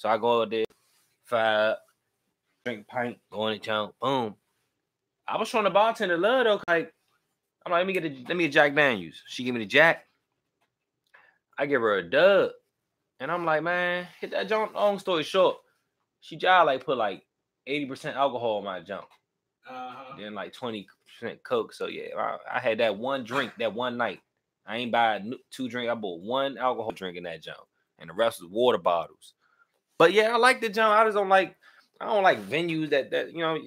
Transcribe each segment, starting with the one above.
So I go out there, 5, drink a pint, go in the jump, boom. I was showing the bartender love though, like I'm like, let me get Jack Daniels. She give me the Jack. I give her a dub. And I'm like, man, hit that jump. Long story short, she just like put like 80% alcohol in my jump. Then like 20% Coke. So yeah, I had that one drink that one night. I ain't buy 2 drinks. I bought 1 alcohol drink in that jump. And the rest was water bottles. But yeah, I like the jump. I don't like venues that you know, I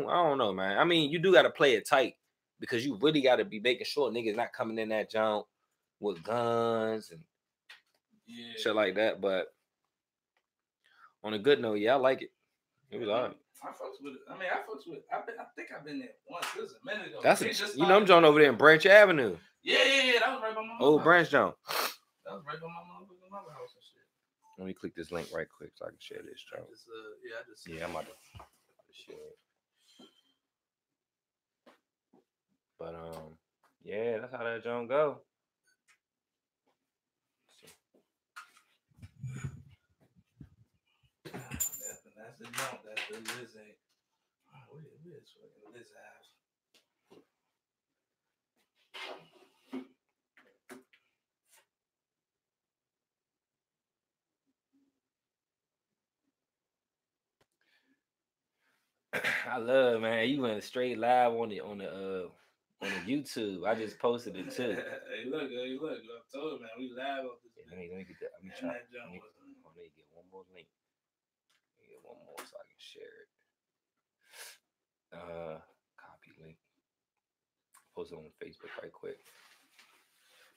don't know, man. I mean, you do gotta play it tight because you really gotta be making sure niggas not coming in that jump with guns and shit like that. But on a good note, yeah, I like it. It was alright. I fucks with it. I mean, I think I've been there once. It was a minute ago. That's I'm John over there in Branch Avenue. Yeah. That was right by my old Branch John. That was right by my mother house and shit. Let me click this link right quick so I can share this, John. I'm about to share it. But yeah, that's how that John go. That's the jump. That's the Liz ain't. Where is fucking Liz ass? I love, man. You went straight live on the YouTube. I just posted it too. Hey, look. I told you, man, we live on this. Let me get that. Let me try. Let me get one more link. Let me get one more so I can share it. Copy link. Post it on Facebook right quick.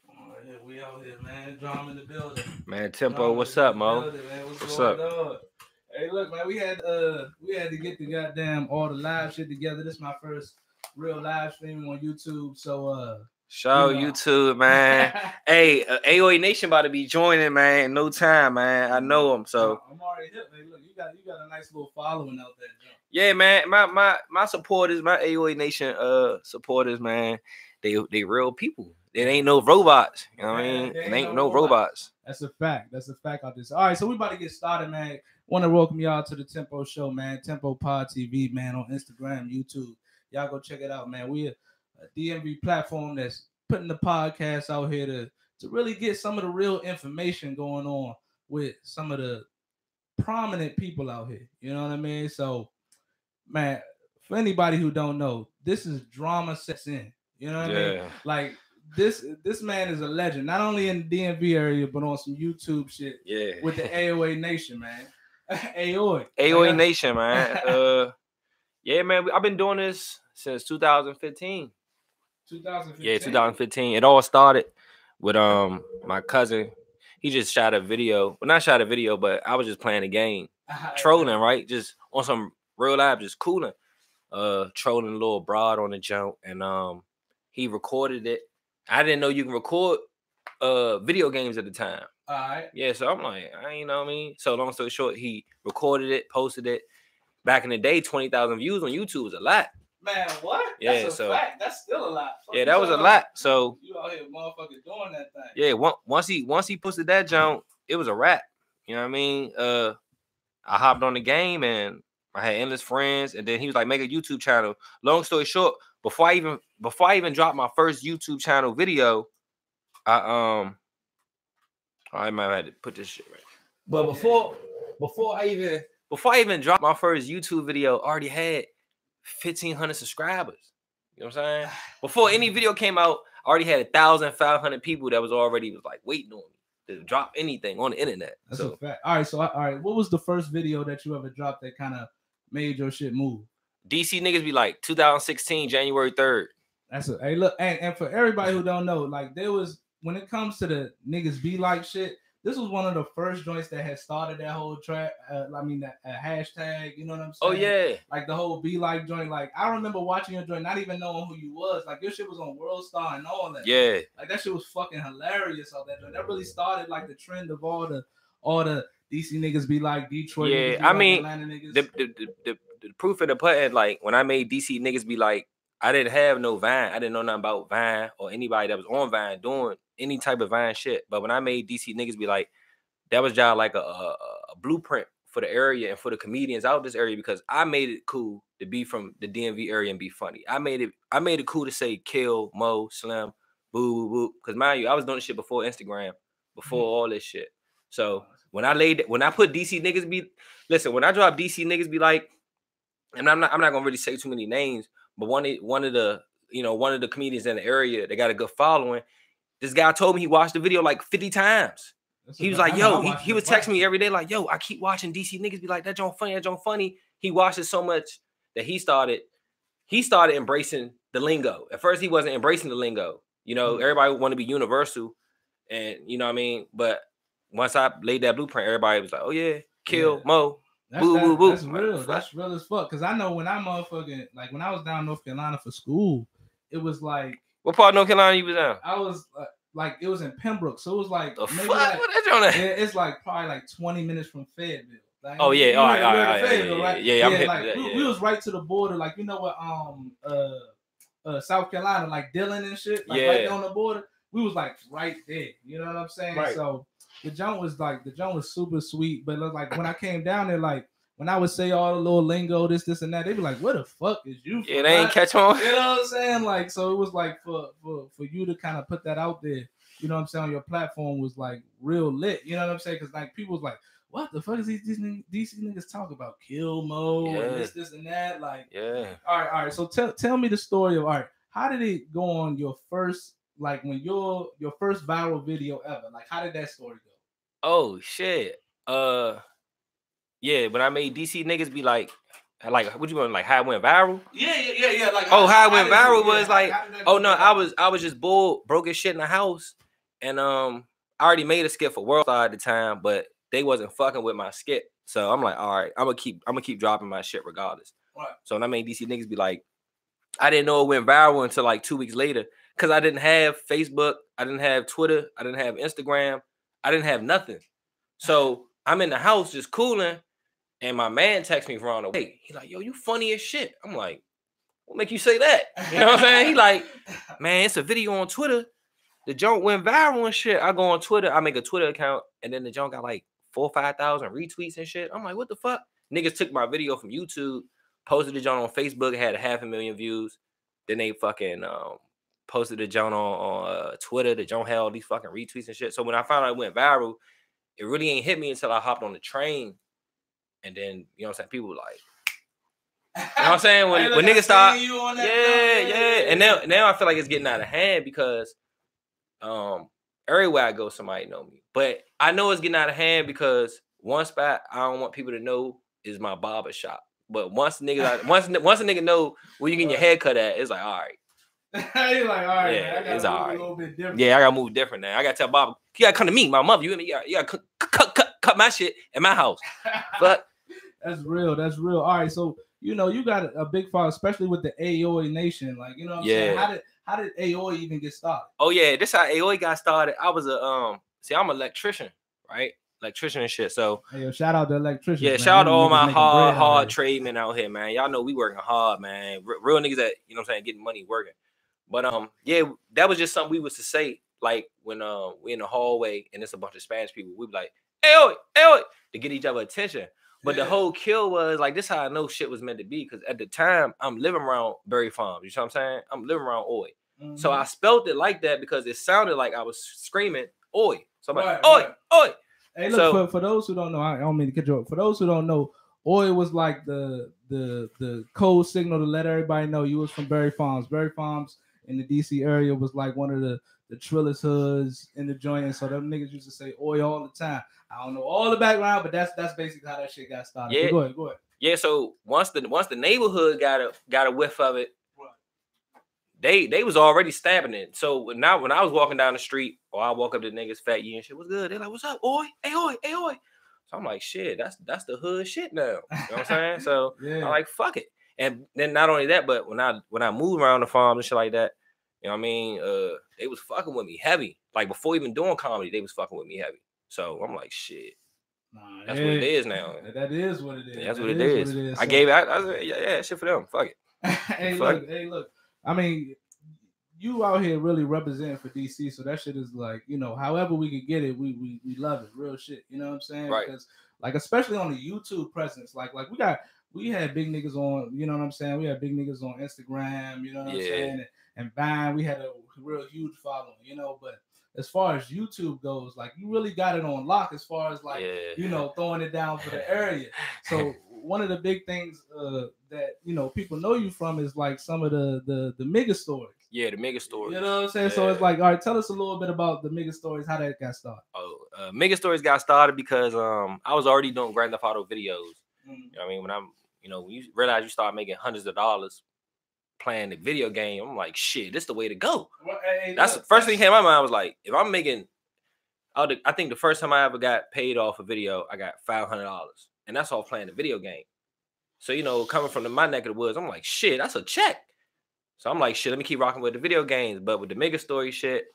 Oh, yeah, we out here, man. Drama in the building. Man, Tempo, what's up, Mo? What's up? Hey, look, man, we had to get the goddamn all the live shit together. This is my first real live stream on YouTube. So show YouTube, man. Hey, AOA Nation about to be joining, man. In no time, man. I know them, so I'm already hip. Hey, look, you got a nice little following out there, John. Yeah, man. My supporters, my AOA Nation supporters, man. They real people. It ain't no robots. You know what I mean? It ain't no robots. That's a fact. That's a fact out this. All right, so we about to get started, man. Want to welcome y'all to the Tempo Show, man. Tempopodtv, man, on Instagram, YouTube. Y'all go check it out, man. We a DMV platform that's putting the podcast out here to really get some of the real information going on with some of the prominent people out here. You know what I mean? So, man, for anybody who don't know, this is DRAMASETS in. You know what I mean? Like this man is a legend, not only in the DMV area, but on some YouTube shit. Yeah. With the AOA Nation, man. AOA Nation, man. Yeah, man. I've been doing this since 2015. 2015. Yeah, 2015. It all started with my cousin. He just shot a video. Well, not shot a video, but I was just playing a game, trolling, right? Just on some real life, just cooling, trolling a little broad on the jump, and he recorded it. I didn't know you can record video games at the time. All right. Yeah, so I'm like, you know what I mean? So long story short, he recorded it, posted it. Back in the day, 20,000 views on YouTube was a lot. Man, what? Yeah, that's a fact. That's still a lot. Yeah, that was a lot. So you out here motherfucking doing that thing. Yeah, once he posted that jump, it was a wrap. You know what I mean? I hopped on the game and I had endless friends, and then he was like, make a YouTube channel. Long story short, before I even dropped my first YouTube channel video, I might have had to put this shit right. But before I even dropped my first YouTube video, I already had 1,500 subscribers. You know what I'm saying? Before any video came out, I already had 1,500 people that was like waiting on me to drop anything on the internet. That's a fact. All right. What was the first video that you ever dropped that kind of made your shit move? DC niggas be like 2016, January 3rd. Hey, look, and for everybody who don't know, like there was, when it comes to the niggas be like shit, this was one of the first joints that had started that whole track. That hashtag, you know what I'm saying? Oh yeah. Like the whole be like joint. Like I remember watching your joint, not even knowing who you was. Like your shit was on World Star and all that. Yeah. Like that shit was fucking hilarious. All that joint. That really started like the trend of all the DC niggas be like Detroit. Yeah, niggas I mean, Atlanta niggas. The proof of the pudding, like when I made DC niggas be like, I didn't have no Vine. I didn't know nothing about Vine or anybody that was on Vine doing any type of Vine shit. But when I made DC niggas be like, that was just like a a blueprint for the area and for the comedians out this area because I made it cool to be from the DMV area and be funny. I made it cool to say Kill, Mo, Slim, Boo, Boo, Boo. Because mind you, I was doing this shit before Instagram, before all this shit. So when I put DC niggas be, listen, when I drop DC niggas be like, and I'm not gonna really say too many names, but one of the comedians in the area that got a good following, this guy told me he watched the video like 50 times. He was like, yo, he would text me every day like, yo, I keep watching DC niggas be like, that joint funny, that joint funny. He watched it so much that he started embracing the lingo. At first, he wasn't embracing the lingo. You know, everybody want to be universal, and you know what I mean. But once I laid that blueprint, everybody was like, oh yeah, Kill, Mo. Boo, boo, boo. That's real. That's real as fuck. Cause I know when I motherfucking when I was down in North Carolina for school, it was like, what part of North Carolina you was down? I was it was in Pembroke, so it was like maybe what that on that? It's like probably like 20 minutes from Fayetteville. Like, oh yeah, all right, right? We was right to the border, like you know what, South Carolina, like Dillon and shit, like right there on the border. We was like right there. You know what I'm saying? Right. So the joint was super sweet, but like when I came down there, like when I would say all the little lingo, this and that, they'd be like, "Where the fuck is you from?" Yeah, they ain't catch on. You know what I'm saying? Like, so it was like for you to kind of put that out there, you know what I'm saying, on your platform was like real lit. You know what I'm saying? Because like people was like, "What the fuck is these DC niggas talk about? Kill Mo and this and that?" Like, yeah. All right. So tell me the story of how did it go on your first, like when your first viral video ever? Like, how did that story go? Oh shit. Yeah, when I made DC niggas be like what you want, like how it went viral? Yeah. Like, how it went viral was like, oh no, I was just bored, broke as shit in the house, and I already made a skit for World Star at the time, but they wasn't fucking with my skit, so I'm like, all right, I'm gonna keep dropping my shit regardless. Right. So when I made DC niggas be like, I didn't know it went viral until like 2 weeks later, because I didn't have Facebook, I didn't have Twitter, I didn't have Instagram, I didn't have nothing. So I'm in the house just cooling. And my man texts me from the way. He like, yo, you funny as shit. I'm like, what make you say that? You know what I'm saying? He like, man, it's a video on Twitter. The joint went viral and shit. I go on Twitter. I make a Twitter account. And then the joint got like 4,000 or 5,000 retweets and shit. I'm like, what the fuck? Niggas took my video from YouTube, posted the joint on Facebook, had 500,000 views. Then they fucking posted the joint on Twitter. The joint had all these fucking retweets and shit. So when I found out it went viral, it really ain't hit me until I hopped on the train. And then, you know what I'm saying, people were like, you know what I'm saying? When niggas start, yeah. And now I feel like it's getting out of hand because everywhere I go, somebody know me. But I know it's getting out of hand because one spot I don't want people to know is my barber shop. But once a nigga know where you getting your hair cut at, it's like, all right. You're like, all right, yeah, man, I gotta move a little bit different. Yeah, I gotta move different now. I gotta tell Bob, you gotta come to me, my mother. You gotta cut my shit in my house. But That's real. All right, so you know you got a big follow, especially with the Aoi Nation. Like, you know what I'm saying? How did Aoi even get started? Oh yeah, this how Aoi got started. I was I'm an electrician, right? Electrician and shit. So hey, yo, shout out to electricians. Yeah, man. shout out to all my hard tradesmen out here, man. Y'all know we working hard, man. Real niggas that, you know what I'm saying, getting money working. But yeah, that was just something we was to say, like when we in the hallway and it's a bunch of Spanish people, we be like, Aoi, to get each other attention. But the whole kill was like, this how I know shit was meant to be. Because at the time, I'm living around Berry Farms. You know what I'm saying? I'm living around Oi. Mm-hmm. So I spelled it like that because it sounded like I was screaming Oi. So I'm like, Oi. Hey, look, for those who don't know, I don't mean to cut you off. For those who don't know, Oi was like the code signal to let everybody know you was from Berry Farms. Berry Farms in the DC area was like one of the trillest hoods in the joint. And so them niggas used to say Oi all the time. I don't know all the background, but that's basically how that shit got started. Yeah. Go ahead. Yeah, so once the neighborhood got a whiff of it, they was already stabbing it. So now when I was walking down the street, or I walk up to niggas, Fat Yee and shit, what's good? They're like, what's up, Oi? Hey, Oi. So I'm like, shit, that's the hood shit now. You know what I'm saying? So I'm like, fuck it. And then not only that, but when I moved around the farm and shit like that, you know what I mean? They was fucking with me heavy. Like before even doing comedy, they was fucking with me heavy. So I'm like, shit. That's what it is now. That is what it is. That's what it is. I gave it. I was like, yeah, shit for them. Fuck it. Hey, look. I mean, you out here really representing for DC, so that shit is like, you know, however we can get it, we love it. Real shit. You know what I'm saying? Right. Because like especially on the YouTube presence. Like we had big niggas on, you know what I'm saying? We had big niggas on Instagram, you know what I'm saying? And Vine, we had a real huge following, you know, but as far as YouTube goes, like you really got it on lock as far as like, you know, throwing it down for the area. So one of the big things that, you know, people know you from is like some of the mega stories. Yeah, the mega stories. You know what I'm saying? Yeah. So it's like, all right, tell us a little bit about the mega stories, how that got started. Mega stories got started because I was already doing Grand Theft Auto videos. You know what I mean? When you realize you start making hundreds of dollars playing the video game, I'm like, shit, this is the way to go. Well, that's the first thing that came to my mind. I was like, if I'm making, I think the first time I ever got paid off a video, I got $500, and that's all playing the video game. So, you know, coming from my neck of the woods, I'm like, shit, that's a check. So I'm like, shit, let me keep rocking with the video games. But with the mega story shit,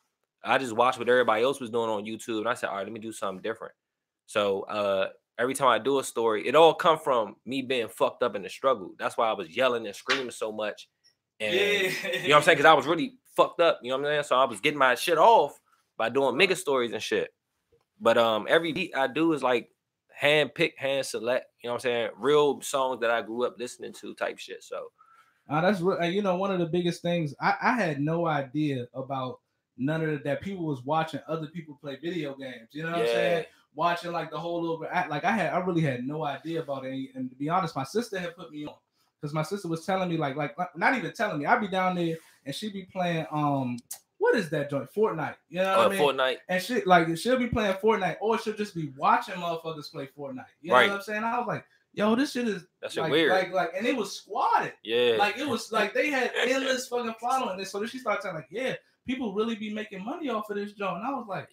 I just watched what everybody else was doing on YouTube, and I said, all right, let me do something different. So every time I do a story, it all come from me being fucked up in the struggle. That's why I was yelling and screaming so much. And you know what I'm saying? Because I was really fucked up, you know what I'm saying? So I was getting my shit off by doing mega stories and shit. But every beat I do is like hand pick, hand select, you know what I'm saying? Real songs that I grew up listening to type shit. So that's you know, one of the biggest things. I had no idea about none of that. People was watching other people play video games. You know what I'm saying? Watching like the whole over. Like I really had no idea about it. And to be honest, my sister had put me on because my sister was telling me like not even telling me. I'd be down there and she'd be playing what is that joint? Fortnite. You know what I mean? Fortnite. And she'll be playing Fortnite, or she'll just be watching motherfuckers play Fortnite. You know what I'm saying? I was like, yo, this shit is like, weird. Like, and it was squatted. Yeah. Like it was like they had endless fucking following. So then she started saying like, yeah, people really be making money off of this joint. And I was like,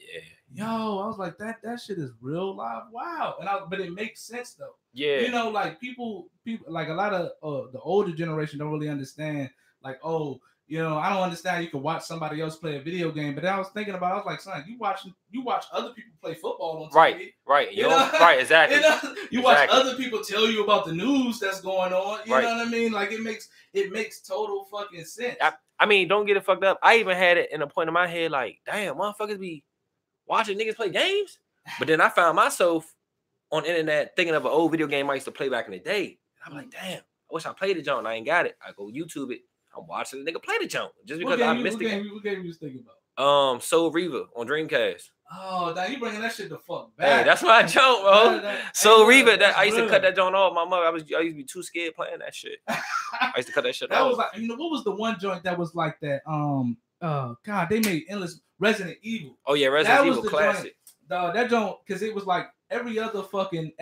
that shit is real live. Wow. But it makes sense though. Yeah. You know, like people like a lot of the older generation don't really understand. Like, oh, you know, I don't understand. You can watch somebody else play a video game, but then I was thinking about. I was like, son, you watch other people play football on TV, right, you know, right, exactly. You know, you watch other people tell you about the news that's going on. You know what I mean? Like it makes total fucking sense. I mean, don't get it fucked up. I even had it in a point in my head, like, damn, motherfuckers be watching niggas play games. But then I found myself on the internet thinking of an old video game I used to play back in the day. I'm like, damn, I wish I played the junk. I ain't got it. I go YouTube it. I'm watching the nigga play the junk just because I missed it. What game you was thinking about? Soul Reaver on Dreamcast. Oh, now you bringing that shit the fuck back. Hey, that's my junk, bro. Soul Reaver. That I used to cut that joint off. My mother, I used to be too scared playing that shit. I used to cut that shit off. That was like, you know, what was the one joint that was like that? God, they made endless Resident Evil. Oh yeah, Resident Evil classic. That joint, because it was like every other fucking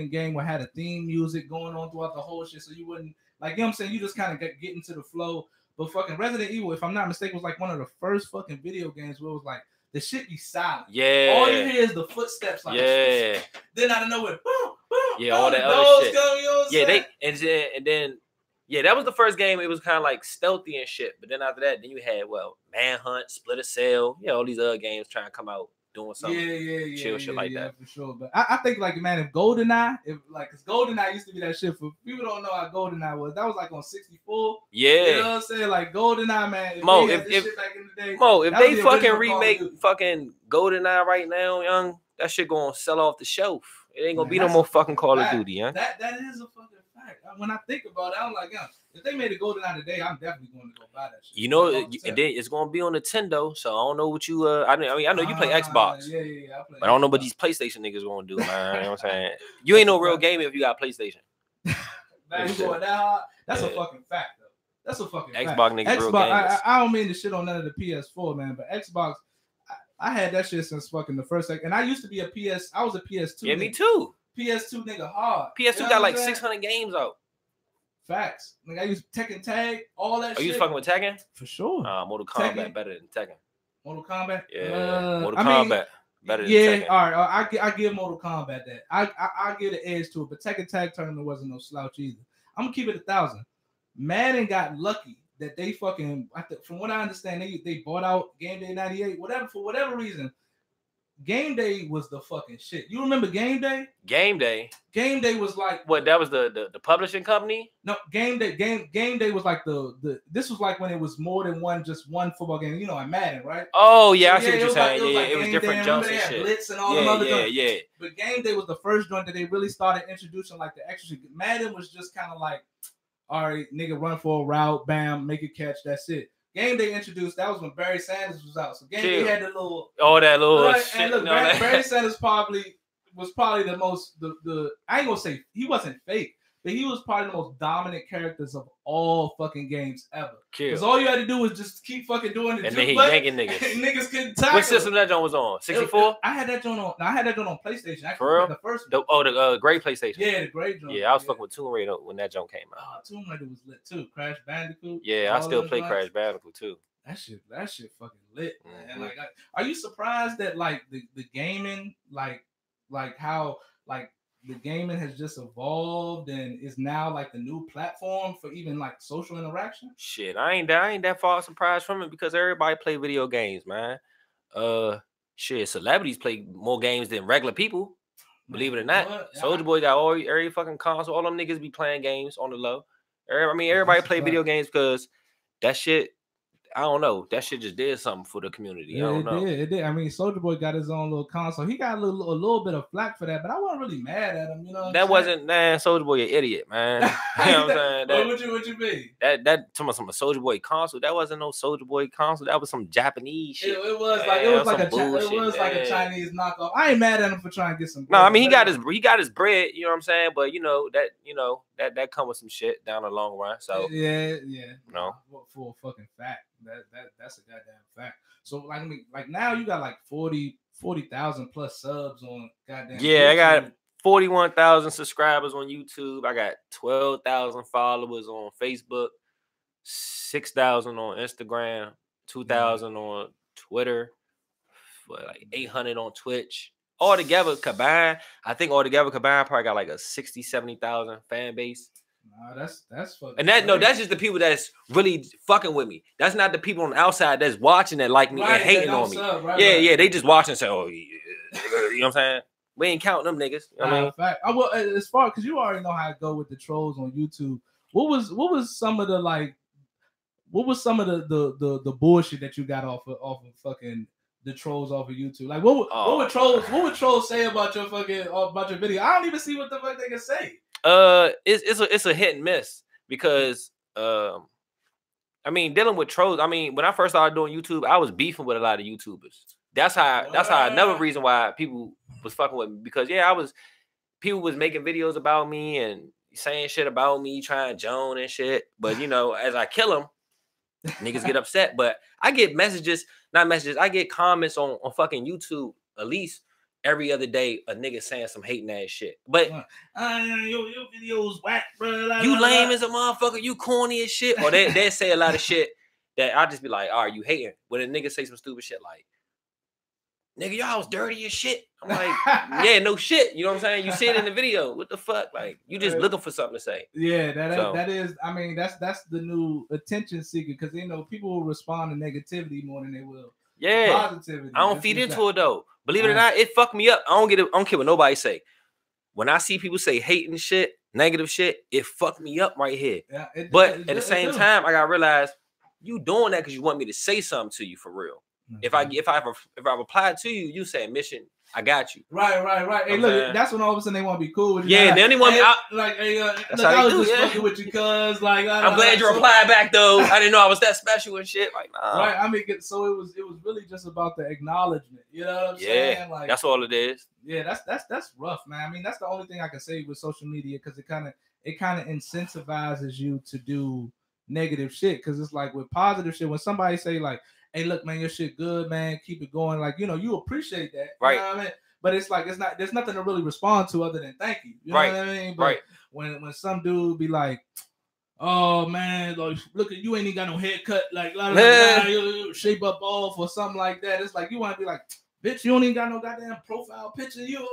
game would had a theme music going on throughout the whole shit, so you wouldn't. Like, you know what I'm saying? You just kind of get into the flow. But fucking Resident Evil, if I'm not mistaken, was like one of the first fucking video games where it was like, the shit be silent. Yeah. All you hear is the footsteps. Like, yeah. Then out of nowhere, boom, boom. Yeah, all that other shit. Come, you know what I'm saying? and then, that was the first game. It was kind of like stealthy and shit. But then after that, then you had, Manhunt, Splinter Cell, all these other games trying to come out. Doing something, chill shit like that for sure. But I think like, man, if GoldenEye, because GoldenEye used to be that shit. For people don't know how GoldenEye was, that was like on 64. Yeah, you know what I'm saying? Like GoldenEye, man. If shit back in the day, if they fucking remake fucking GoldenEye right now, young, that shit gonna sell off the shelf. It ain't gonna be no more fucking Call of Duty, huh? That is a fucking fact. When I think about it, I'm like, if they made a GoldenEye today, I'm definitely going to go buy that shit. You know, and then it's going to be on Nintendo, so I don't know what you. I know you play Xbox. Yeah. I play but I don't know what these PlayStation niggas going to do, man. You know what I'm saying? You ain't no real gamer if you got PlayStation. Man, you going that hard? That's a fucking fact, though. That's a fucking Xbox fact. niggas real gamers. I don't mean to shit on none of the PS4, man, but Xbox. I had that shit since fucking the first. And I used to be I was a PS2. Yeah, me too. PS2 nigga hard. PS2 got like 600 games out. Facts. Like I used Tekken Tag, all that shit. Are you fucking with Tekken? For sure. Mortal Kombat better than Tekken. Mortal Kombat? Yeah. Mortal Kombat better than Tekken. All right. I give Mortal Kombat that. I give the edge to it, but Tekken Tag Tournament wasn't no slouch either. I'm gonna keep it 1,000. Madden got lucky that they fucking, from what I understand, they bought out Game Day 98, for whatever reason. Game Day was the fucking shit. You remember Game Day? Game Day. Game Day was like what? That was the publishing company. No, Game Day. Game Day was like the. This was like when it was more than one football game. You know, like Madden, right? Oh yeah, so, I see what you're saying. It was different jumps and shit. Blitz and all them other joints. Yeah. But Game Day was the first joint that they really started introducing like the extra shit. Madden was just kind of like, all right, nigga, run for a route, bam, make a catch, that's it. Game Day introduced, that was when Barry Sanders was out. So Game Day had the little that little shit. And look, Barry Sanders was probably the most I ain't gonna say he wasn't fake, but he was probably the most dominant characters of all fucking games ever. Because all you had to do was just keep fucking doing it. And then he yanking niggas. Niggas couldn't tackle. What system that joint was on? 64? I had that joint on PlayStation. Actually, for real? The first one. The gray PlayStation. Yeah, the gray joint. Yeah, I was fucking with Tomb Raider when that joint came out. Tomb Raider was lit too. Crash Bandicoot. Yeah, I still play Crash Bandicoot too. That shit fucking lit, man. Mm-hmm. Like, are you surprised that like the gaming, like how like the gaming has just evolved and is now like the new platform for even like social interaction? Shit, I ain't that far surprised from it because everybody play video games, man. Shit, celebrities play more games than regular people. Believe it or not, Soulja Boy got every fucking console. All them niggas be playing games on the low. Everybody play video games because that shit. I don't know. That shit just did something for the community. I don't know. It did. I mean, Soulja Boy got his own little console. He got a little bit of flack for that, but I wasn't really mad at him. You know, that wasn't Soulja Boy, an idiot, man. You know what I'm saying? What you mean? That some Soulja Boy console. That wasn't no Soulja Boy console. That was some Japanese shit. It was like a Chinese knockoff. I ain't mad at him for trying to get some. No, I mean he got his bread. You know what I'm saying? But that come with some shit down the long run. So yeah. No, for a fucking fact. That's a goddamn fact. So like now you got like 40,000 plus subs on goddamn. Yeah, YouTube. I got 41,000 subscribers on YouTube. I got 12,000 followers on Facebook, 6,000 on Instagram, 2,000 on Twitter, like 800 on Twitch. Altogether combined, probably got like a 60, 70,000 fan base. Nah, that's fucking. And that's just the people that's really fucking with me. That's not the people on the outside that's watching that like me and hating on me. Yeah, they just watching and say, "Oh, yeah." You know what I'm saying? We ain't counting them niggas. You know what I mean? As far because you already know how I go with the trolls on YouTube. What was some of the the bullshit that you got off of fucking the trolls off of YouTube? Like what would trolls say about your video? I don't even see what the fuck they can say. It's a hit and miss because dealing with trolls. When I first started doing YouTube, I was beefing with a lot of YouTubers. That's how another reason why people was fucking with me because people was making videos about me and saying shit about me, trying Joan and shit. But as I kill them, niggas get upset. But I get I get comments on fucking YouTube at least every other day, a nigga saying some hating ass shit. But your videos whack, bro. You lame as a motherfucker. You corny as shit. Or they say a lot of shit that I just be like, all right, you hating. When a nigga say some stupid shit like, nigga, your house dirty as shit. I'm like, yeah, no shit. You know what I'm saying? You see it in the video. What the fuck? Like, you just looking for something to say. Yeah, that is. That's the new attention seeker because people will respond to negativity more than they will. Yeah, positivity. I don't feed into it though. Believe it or not, it fucked me up. I don't care what nobody say. When I see people say hating shit, negative shit, it fucked me up right here. Yeah, at the same time, I gotta realize you doing that because you want me to say something to you for real. Mm-hmm. If I reply to you, you say mission. I got you. Right. Hey, look, that's when all of a sudden they want to be cool with you. Yeah, they only want me. I was just fucking with you, cuz. Like, I'm glad you replied back though. I didn't know I was that special and shit. Like, nah. Right. So it was really just about the acknowledgement. You know what I'm saying? Like, that's all it is. Yeah, that's rough, man. That's the only thing I can say with social media because it kind of incentivizes you to do negative shit. Because it's like with positive shit, when somebody say like, hey, look, man, your shit good, man. Keep it going. Like, you appreciate that. Right. You know what I mean? But it's like, there's nothing to really respond to other than thank you. You know what I mean? But when some dude be like, oh, man, like, look, you ain't even got no haircut. Like, you shape up off or something like that. It's like, you want to be like, bitch, you don't even got no goddamn profile picture. You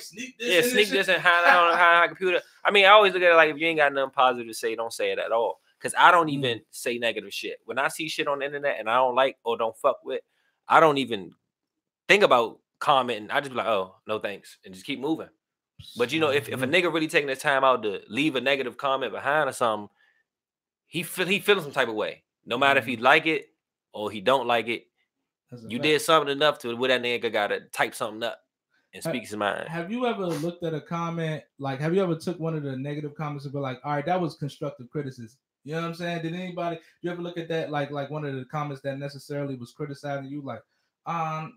sneak this and hide computer. I always look at it like if you ain't got nothing positive to say, don't say it at all. Because I don't even say negative shit. When I see shit on the internet and I don't like or don't fuck with, I don't even think about commenting, I just be like, oh, no thanks, and just keep moving. But you know, if a nigga really taking his time out to leave a negative comment behind or something, he feeling some type of way. No matter if he like it or he don't like it, you did something enough to where that nigga gotta type something up and speak his mind. Have you ever looked at a comment, like, have you ever took one of the negative comments and be like, all right, that was constructive criticism? You know what I'm saying? Did anybody, you ever look at that, like one of the comments that necessarily was criticizing you, like,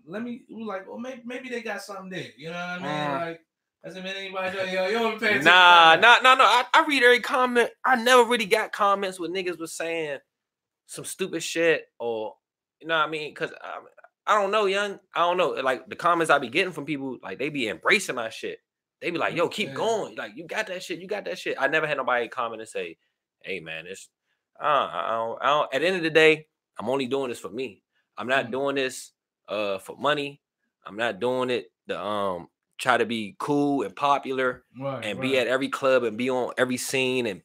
let me, like, well, maybe they got something there. You know what I mean? Like, hasn't been anybody, yo, pay attention. No. I read every comment. I never really got comments where niggas was saying some stupid shit or, you know what I mean? Because I don't know, young. I don't know. Like, the comments I be getting from people, like, they be embracing my shit. They be like, yo, keep going. Like, you got that shit. You got that shit. I never had nobody comment and say, hey, man, it's, I don't. At the end of the day, I'm only doing this for me. I'm not doing this for money. I'm not doing it to try to be cool and popular and be at every club and be on every scene and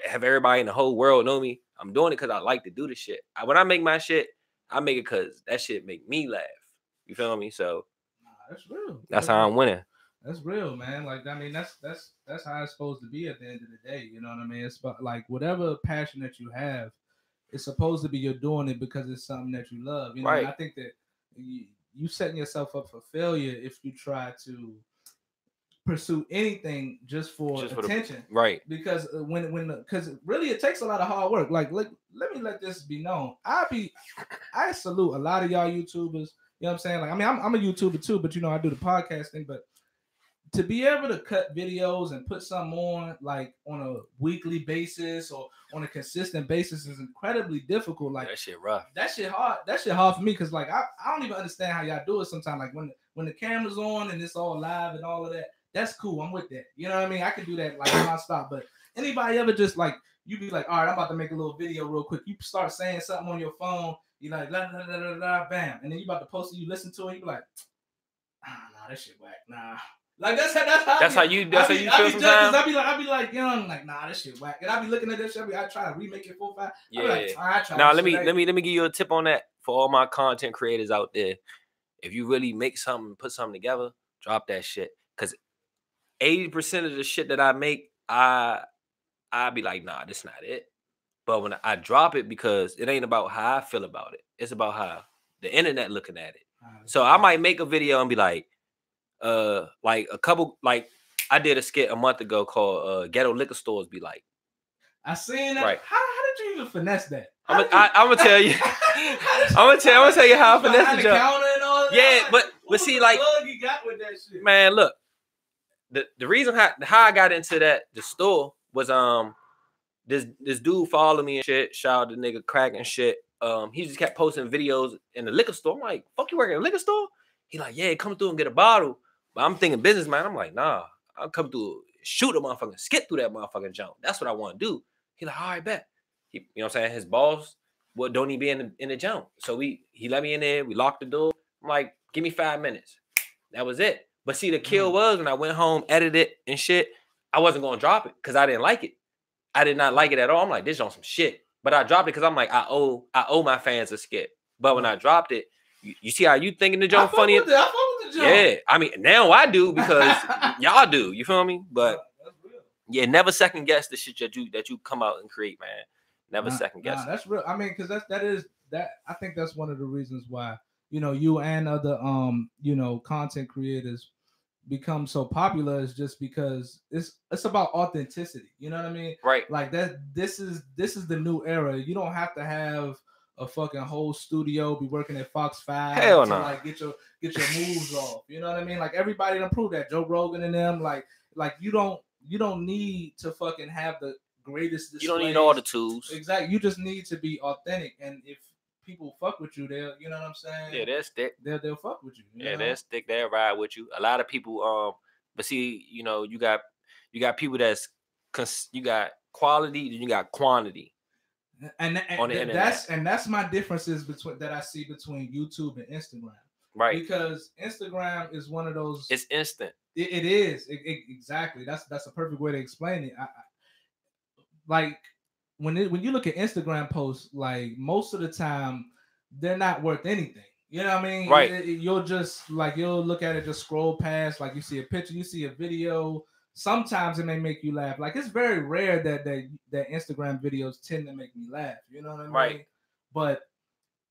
have everybody in the whole world know me. I'm doing it because I like to do the shit. When I make my shit, I make it because that shit make me laugh. You feel me? So that's real. That's how I'm winning. That's real, man. Like, I mean, that's how it's supposed to be at the end of the day. You know what I mean? It's about, like, whatever passion that you have, it's supposed to be you're doing it because it's something that you love. You know, and I think that you setting yourself up for failure if you try to pursue anything just for attention, right? Because because really it takes a lot of hard work. Like, let me let this be known. I salute a lot of y'all YouTubers. You know what I'm saying? Like, I mean, I'm a YouTuber too, but you know, I do the podcast thing. But to be able to cut videos and put some on, like, on a weekly basis or on a consistent basis is incredibly difficult. Like, that shit rough. That shit hard. That shit hard for me because, like, I don't even understand how y'all do it sometimes. Like, when the camera's on and it's all live and all of that, that's cool. I'm with that. You know what I mean? I can do that, like, nonstop. But anybody ever just, like, you be like, all right, I'm about to make a little video real quick. You start saying something on your phone. You like, la, la, la, la, la, bam. And then you about to post it. You listen to it. You be like, nah, that shit whack. Nah. Like, that's how you feel sometimes. I be like, you know, I'm like, nah, this shit whack. And I be looking at that shit. I try to remake it 4 5. Yeah. Like, I try. Now let me give you a tip on that for all my content creators out there. If you really make something, put something together, drop that shit. Cause 80% of the shit that I make, I be like, nah, this not it. But when I drop it, because it ain't about how I feel about it, it's about how the internet looking at it. So I might make a video and be like a couple, like, I did a skit a month ago called Ghetto Liquor Stores Be Like. I seen that. Right. How did you even finesse that? I'm gonna tell you. I'm gonna tell you how I finesse the job. Yeah, but see, like, you got with that shit. Man, look, the reason how I got into the store was this dude followed me and shit. Shout out to nigga Crack and shit. He just kept posting videos in the liquor store. I'm like, fuck, you working in a liquor store? He like, yeah, come through and get a bottle. But I'm thinking business, man. I'm like, nah, I'll come through, shoot a motherfucker, skip through that motherfucking jump. That's what I want to do. He like, all right, bet. You know what I'm saying? His boss, don't he be in the jump? So he let me in there. We locked the door. I'm like, give me 5 minutes. That was it. But see, the kill was when I went home, edited and shit, I wasn't going to drop it because I didn't like it. I did not like it at all. I'm like, this is on some shit. But I dropped it because I'm like, I owe my fans a skit. But when I dropped it, you see how you thinking the joke funny? I fuck with the joke. Yeah, I mean, now I do because y'all do. You feel me? But yeah, never second guess the shit that you come out and create, man. Never second guess. That's real. I mean, because that I think that's one of the reasons why, you know, you and other you know, content creators become so popular is just because it's about authenticity. You know what I mean? Right. Like that. This is the new era. You don't have to have a fucking whole studio, be working at Fox 5 Hell to no. like get your moves off. You know what I mean? Like, everybody done proved that. Joe Rogan and them, like you don't need to fucking have the greatest displays. You don't need all the tools. Exactly. You just need to be authentic. And if people fuck with you, they'll, you know what I'm saying? Yeah, they'll stick. They'll fuck with you. Yeah, they'll stick. They'll ride with you. A lot of people, but see, you know, you got people you got quality, and you got quantity. And that's my differences that I see between YouTube and Instagram. Right. Because Instagram is one of those. It's instant. It is. Exactly. That's a perfect way to explain it. Like when you look at Instagram posts, like most of the time they're not worth anything. You know what I mean? Right. You'll just like you'll look at it, just scroll past. Like you see a picture, you see a video. Sometimes it may make you laugh. Like it's very rare that Instagram videos tend to make me laugh. You know what I mean? Right. But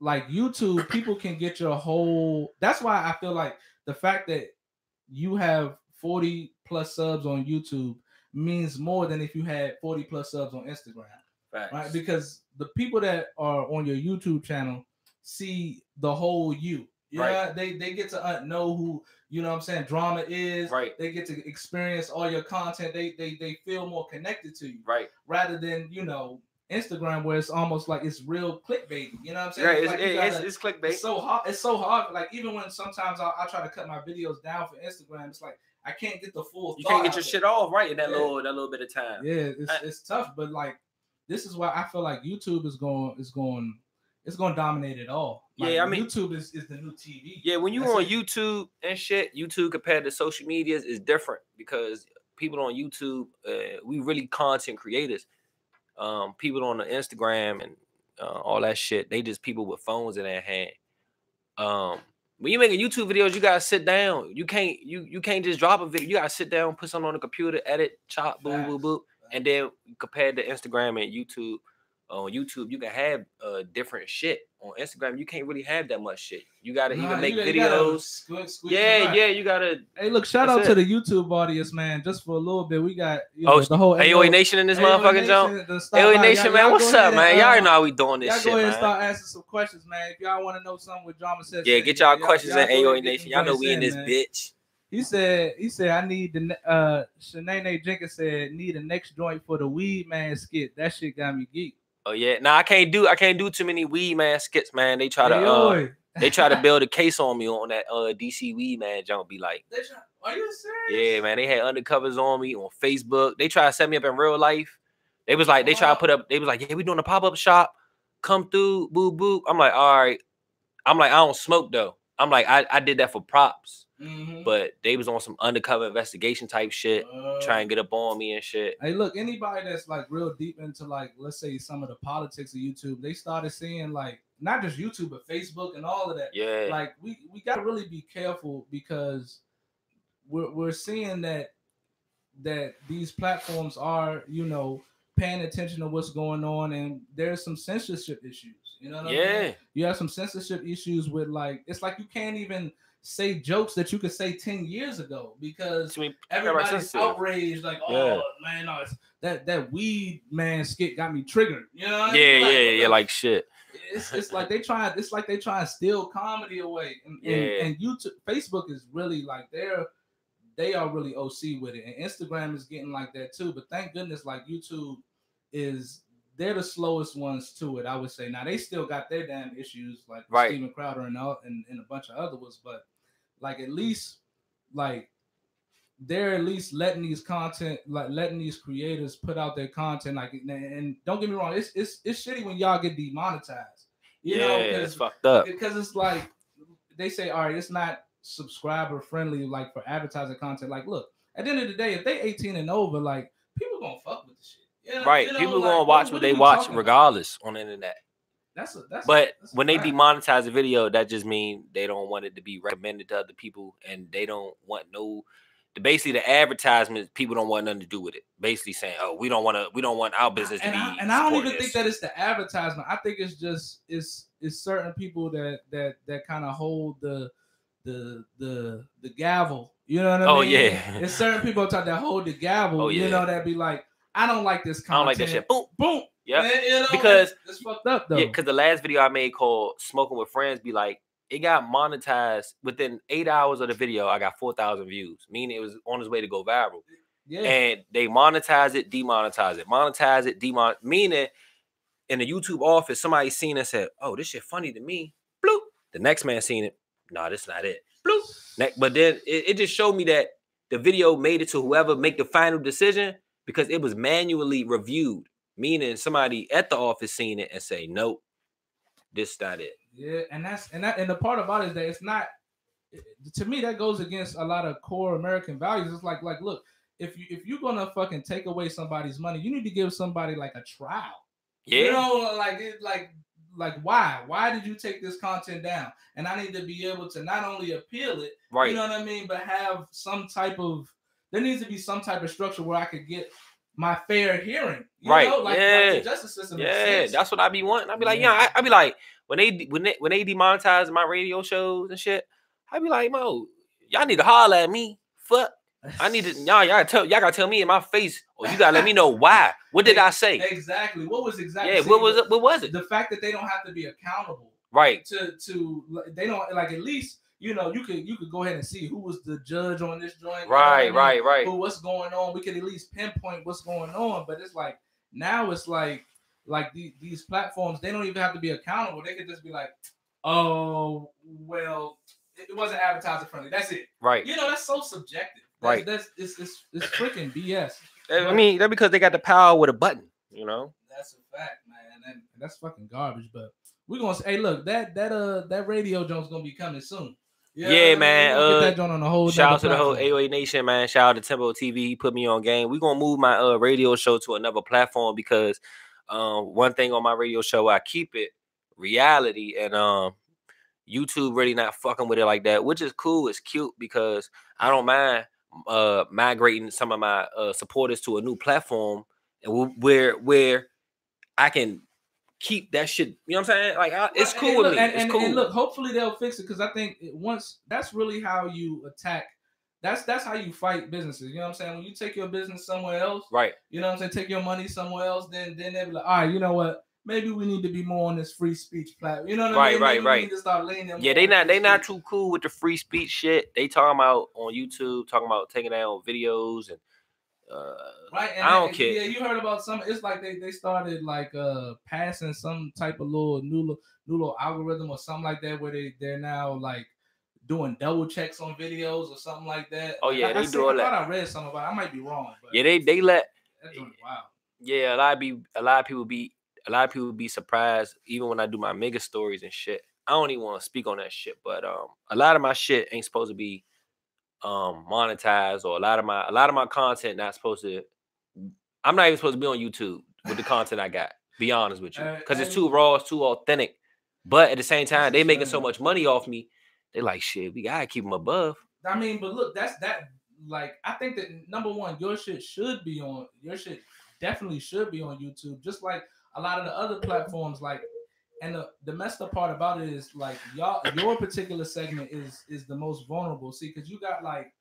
like YouTube, people can get your whole. That's why I feel like the fact that you have 40 plus subs on YouTube means more than if you had 40 plus subs on Instagram. Facts. Right? Because the people that are on your YouTube channel see the whole you. Yeah, right. They get to know who, you know what I'm saying, drama is. Right. They get to experience all your content. They feel more connected to you. Right. Rather than, you know, Instagram where it's almost like it's real clickbait. You know what I'm saying? Yeah, it's clickbait. It's so hard. It's so hard. Like even when sometimes I try to cut my videos down for Instagram, it's like I can't get the full. You can't get your shit off right in that little bit of time. Yeah, it's tough. But like this is why I feel like YouTube is going to dominate it all. Like, yeah, I mean YouTube is the new TV. Yeah, when you're on YouTube and shit, YouTube compared to social medias is different because people on YouTube, we really content creators. People on the Instagram and all that shit, they just people with phones in their hand. When you making YouTube videos, you gotta sit down. You can't just drop a video. You gotta sit down, put something on the computer, edit, chop, boom, boom, boom, and then compared to Instagram and YouTube. On YouTube, you can have different shit. On Instagram, you can't really have that much shit. You gotta even make videos. You gotta. Hey, look! Shout out to the YouTube audience, man. Just for a little bit, we got the whole AOA Nation in this motherfucking jump. AOA Nation, man, what's up, man? Y'all already know how we doing this shit, man. Y'all go ahead and start asking some questions, man. If y'all want to know something with DRAMASETS, yeah, get y'all questions in AOA Nation. Y'all know we in this bitch. He said, I need the Shanae Jenkins said need a next joint for the Weed Man skit. That shit got me geeked. Oh yeah, nah, I can't do too many Weed Man skits, man. They try to build a case on me on that DC Weed Man jump. Be like, are you serious? Yeah, man. They had undercovers on me on Facebook. They try to set me up in real life. They was like, they try to put up. They was like, yeah, we doing a pop-up shop. Come through, boo boo. I'm like, all right. I'm like, I don't smoke though. I'm like, I did that for props. Mm-hmm. But they was on some undercover investigation type shit, trying to get up on me and shit. Hey, look, anybody that's like real deep into like, let's say some of the politics of YouTube, they started seeing like not just YouTube but Facebook and all of that. Yeah, like we gotta really be careful because we're seeing that these platforms are, you know, paying attention to what's going on, and there's some censorship issues. You know what I mean? You have some censorship issues with like, it's like you can't even say jokes that you could say 10 years ago because everybody's outraged. Like, oh man, no, that Weed Man skit got me triggered. You know what I mean? Like shit. It's like they try to steal comedy away. And YouTube, Facebook is really like they are really OC with it, and Instagram is getting like that too. But thank goodness, like YouTube they're the slowest ones to it, I would say. Now they still got their damn issues, like Steven Crowder and a bunch of other ones, but like at least like they're at least letting these creators put out their content. Like, and don't get me wrong, it's shitty when y'all get demonetized. You know, it's fucked up because it's like they say, all right, it's not subscriber friendly, like for advertising content. Like, look, at the end of the day, if they 18 and over, like people gonna fuck with the shit. You know, people gonna watch what they watch regardless on the internet. But when they demonetize a video, that just means they don't want it to be recommended to other people, and they don't want basically the advertisements. People don't want nothing to do with it. Basically saying, "Oh, we don't want our business to be." And I don't even think that it's the advertisement. I think it's just it's certain people that kind of hold the gavel. You know what I mean? Oh yeah. It's certain people that hold the gavel. Oh, yeah. You know, that be like, I don't like this content. I don't like that shit. Boom, boom. Yeah, you know, because it's fucked up though. Yeah, because the last video I made called "Smoking with Friends" be like, it got monetized within 8 hours of the video. I got 4,000 views, meaning it was on its way to go viral. Yeah, and they monetize it, demonetize it, monetize it, meaning in the YouTube office, somebody seen it and said, "Oh, this shit funny to me." Bloop. The next man seen it. No, this not it. Bloop. But then it just showed me that the video made it to whoever make the final decision because it was manually reviewed. Meaning somebody at the office seen it and say, nope, this not it. Yeah, and the part about it is that it's not. To me, that goes against a lot of core American values. It's like look, if you're gonna fucking take away somebody's money, you need to give somebody like a trial. Yeah, you know, like why? Why did you take this content down? And I need to be able to not only appeal it, right. You know what I mean, but have some type of. There needs to be some type of structure where I could get my fair hearing. You right. know, like the justice system. Yeah, that's what I be wanting. I be like, I be like, when they demonetize my radio shows and shit, I be like, Mo, y'all need to holler at me. Fuck. I need to y'all gotta tell me in my face, or you gotta let me know why. What did I say? Exactly. What was exactly? Yeah. What was it? The fact that they don't have to be accountable. Right. To they don't like at least you could go ahead and see who was the judge on this joint. Right. Right. What's going on? We could at least pinpoint what's going on. But it's like now it's like these platforms, they don't even have to be accountable. They could just be like, oh well, it wasn't advertiser friendly. That's it. Right. That's so subjective. Right. It's freaking BS. I mean, that's because they got the power with a button. That's a fact, man. And that's fucking garbage. But we're gonna say, hey, look, that radio joint's gonna be coming soon. Yeah, man. Get that joint on a whole. Shout out to the whole AOA Nation, man. Shout out to Tempopodtv. He put me on game. We're gonna move my radio show to another platform because one thing on my radio show, I keep it reality, and YouTube really not fucking with it like that, which is cool. It's cute because I don't mind migrating some of my supporters to a new platform and where I can keep that shit. You know what I'm saying? Like it's cool with me. It's cool. And look, hopefully they'll fix it because I think that's really how you attack. That's how you fight businesses. You know what I'm saying? When you take your business somewhere else, right? You know what I'm saying? Take your money somewhere else, then they'll be like, all right, you know what? Maybe we need to be more on this free speech platform. You know what I mean? Right. We need to start leaning. Yeah, they not too cool with the free speech shit. They talking about on YouTube, talking about taking down videos and right. And I don't care. Yeah, you heard about some. It's like they started like passing some type of new little algorithm or something like that where they're now like doing double checks on videos or something like that. Oh yeah, they do all that. I thought I read something about it. I might be wrong. But yeah, they let. Wow. Yeah, a lot of people be surprised even when I do my mega stories and shit. I don't even want to speak on that shit, but a lot of my shit ain't supposed to be monetized, or a lot of my content not supposed to. I'm not even supposed to be on YouTube with the content I got. Be honest with you, because it's too raw, it's too authentic. But at the same time, they making so much money off me. They like shit. We gotta keep them above. I mean, but look, that's that. Like, I think that number one, your shit definitely should be on YouTube, just like a lot of the other platforms. Like, and the messed up part about it is like your particular segment is the most vulnerable. See, because you got like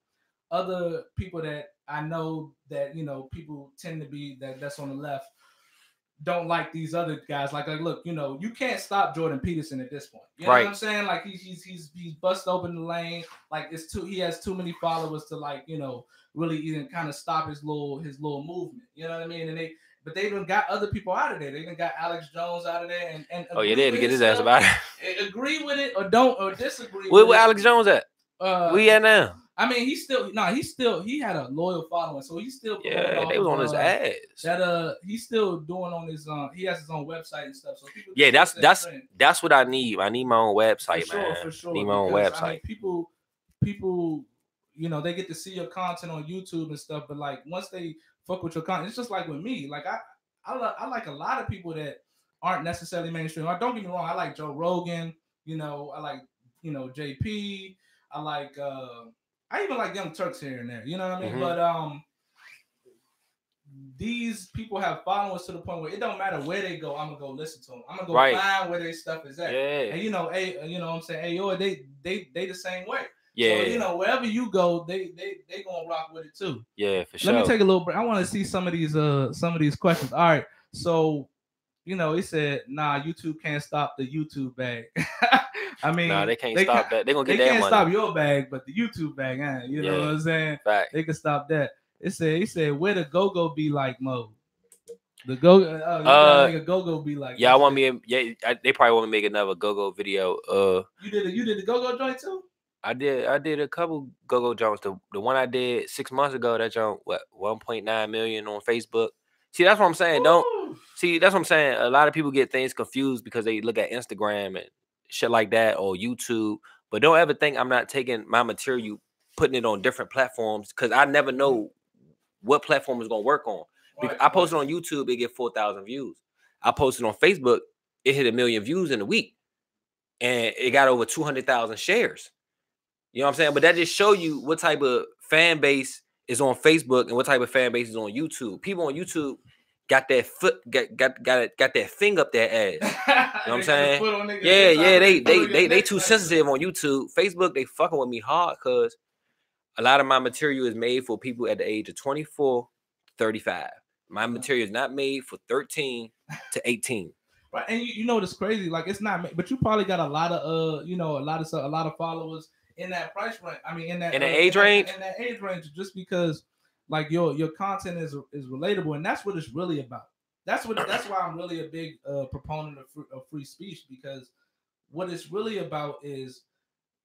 other people that I know that people tend to be that's on the left don't like these other guys. Like look, you can't stop Jordan Peterson at this point. You know what I'm saying? Like he's bust open the lane. Like he has too many followers to like really even kind of stop his little movement. You know what I mean? And they even got other people out of there. They even got Alex Jones out of there and oh yeah, they had to get his ass about it. Agree with it or don't or disagree. Where Alex Jones at? We at now? I mean, he had a loyal following, so he's still they was on his ass. That he's still doing on his he has his own website and stuff. So people that's what I need. I need my own website, man. For sure. I need my own website. I mean, people, they get to see your content on YouTube and stuff, but like once they fuck with your content, it's just like with me. Like I like a lot of people that aren't necessarily mainstream. Don't get me wrong, I like Joe Rogan. I like JP. I like I even like Young Turks here and there, you know what I mean? Mm-hmm. But these people have followers to the point where it don't matter where they go, I'm gonna go listen to them. I'm gonna go find where their stuff is at. Yeah. And what I'm saying, they the same way. Yeah. So wherever you go, they gonna rock with it too. Yeah, for sure. Let me take a little break. I want to see some of these questions. All right, so he said, nah, YouTube can't stop the YouTube bag. I mean, they can't stop that. They're gonna get that money. They can't stop your bag, but the YouTube bag, you know what I'm saying? Fact. They can stop that. He said, where the go-go be like Mo? The go-go be like. Yeah, they probably want me to make another go-go video. You did the go-go joint too? I did a couple go-go joints. The one I did 6 months ago, that joint 1.9 million on Facebook. See, that's what I'm saying. That's what I'm saying. A lot of people get things confused because they look at Instagram and shit like that or YouTube. But don't ever think I'm not taking my material, putting it on different platforms, because I never know what platform is gonna work on. I post it on YouTube, it get 4,000 views. I post it on Facebook, it hit 1 million views in a week, and it got over 200,000 shares. You know what I'm saying? But that just show you what type of fan base is on Facebook and what type of fan base is on YouTube. People on YouTube got that that thing up their ass. You know what I'm saying? Yeah, they too sensitive on YouTube. Facebook, they fucking with me hard because a lot of my material is made for people at the age of 24, 35. My material is not made for 13 to 18. Right, and you know what's crazy? Like it's not, but you probably got a lot of a lot of followers in that price range. I mean, in that age range, just because like your content is relatable, and that's what it's really about. That's why I'm really a big proponent of free speech, because what it's really about is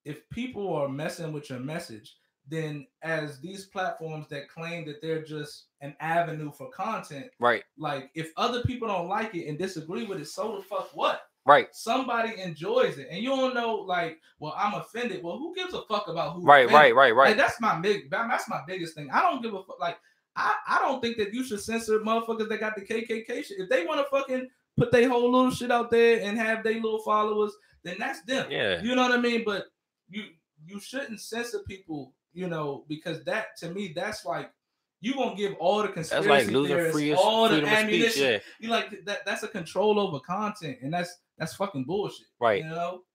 if people are messing with your message, then as these platforms that claim that they're just an avenue for content, right? Like if other people don't like it and disagree with it, so the fuck what? Right. Somebody enjoys it, and you don't know, like, well, I'm offended. Well, who gives a fuck about who? Right. Like, that's my biggest thing. I don't give a fuck. Like, I don't think that you should censor motherfuckers that got the KKK shit. If they want to fucking put their whole little shit out there and have their little followers, then that's them. Yeah. You know what I mean? But you shouldn't censor people, because that, to me, that's like you gonna give all the conspiracy theories, all the ammunition. Speech, yeah. You like that? That's a control over content, and that's fucking bullshit. Right.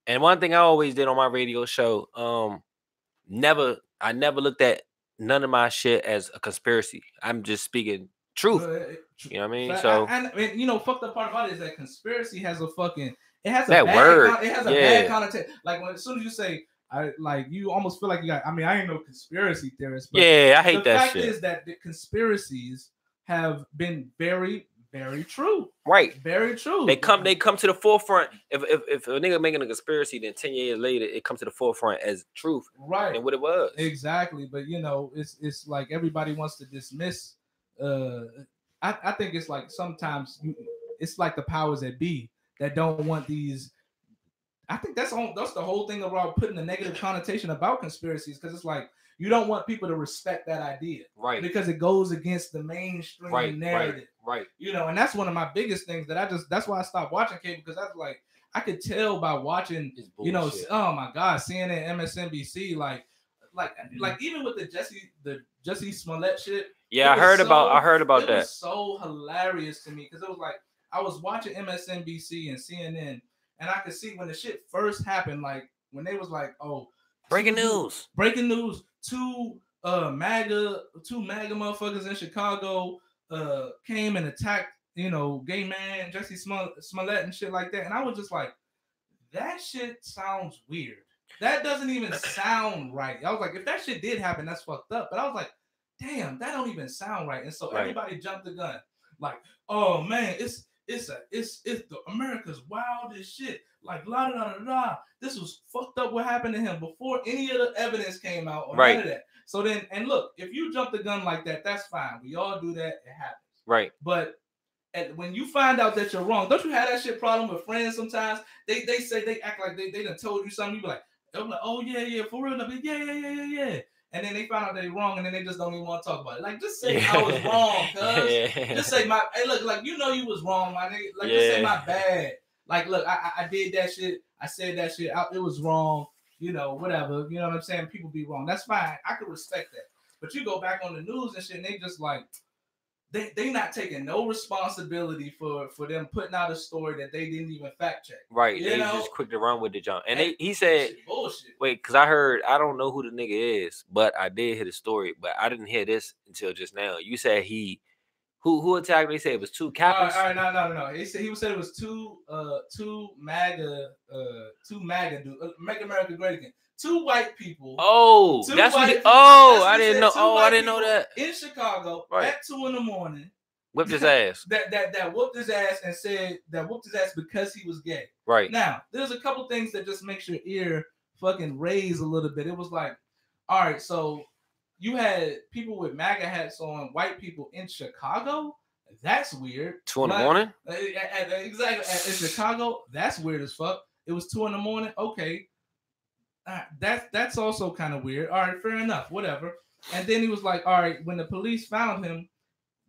And one thing I always did on my radio show, I never looked at none of my shit as a conspiracy. I'm just speaking truth. You know what I mean? And fucked up part about it is that conspiracy has a fucking bad connotation. Like as soon as you say, you almost feel like you got. I mean, I ain't no conspiracy theorist, but yeah, I hate that shit. The fact is that the conspiracies have been very, very true. Right, very true. They come to the forefront. If a nigga making a conspiracy, then 10 years later it comes to the forefront as truth, right? And what it was exactly. But it's like everybody wants to dismiss. I think it's like sometimes it's like the powers that be that don't want these. I think that's the whole thing about putting a negative connotation about conspiracies, because it's like you don't want people to respect that idea, right? Because it goes against the mainstream narrative, right? And that's one of my biggest things that's why I stopped watching cable, because that's like I could tell by watching, oh my god, CNN, MSNBC, like even with the Jussie Smollett shit. Yeah, I heard about that. It was so hilarious to me, because it was like I was watching MSNBC and CNN. And I could see when the shit first happened, like when they was like, "Oh, breaking news! Two MAGA motherfuckers in Chicago came and attacked, gay man Jussie Smollett and shit like that." And I was just like, "That shit sounds weird. That doesn't even sound right." I was like, "If that shit did happen, that's fucked up." But I was like, "Damn, that don't even sound right." And so everybody jumped the gun, like, "Oh man, it's the America's wildest shit. Like la da da da. This was fucked up. What happened to him before any of the evidence came out or none of that." So then, and look, if you jump the gun like that, that's fine. We all do that. It happens. Right. But when you find out that you're wrong, don't you have that shit problem with friends sometimes? They say they act like they done told you something. You be like, "Oh yeah, for real, yeah." And then they find out they're wrong, and then they just don't even want to talk about it. Like, just say I was wrong, cuz. Just say look, like, you was wrong, my nigga. Like, just say my bad. Like, look, I did that shit. I said that shit. It was wrong. Whatever. You know what I'm saying? People be wrong. That's fine. I could respect that. But you go back on the news and shit, and they just like, they not taking no responsibility for them putting out a story that they didn't even fact check. Right. They just quick to run with the jump. And he said, bullshit. Wait, because I don't know who the nigga is, but I did hear the story, but I didn't hear this until just now. You said who attacked? They said it was two Kappas. All right, no. He said it was two MAGA dudes, Make America Great Again. Two white people. Oh, that's what. I didn't know. Oh, I didn't know that. In Chicago at 2 a.m. Whipped his ass. that whooped his ass and said that whooped his ass because he was gay. Right. Now, there's a couple things that just makes your ear fucking raise a little bit. It was like, all right, so you had people with MAGA hats on, white people in Chicago. That's weird. 2 a.m. Exactly. In Chicago, that's weird as fuck. It was 2 a.m. Okay. That's also kind of weird. All right, fair enough, whatever. And then he was like, all right, when the police found him,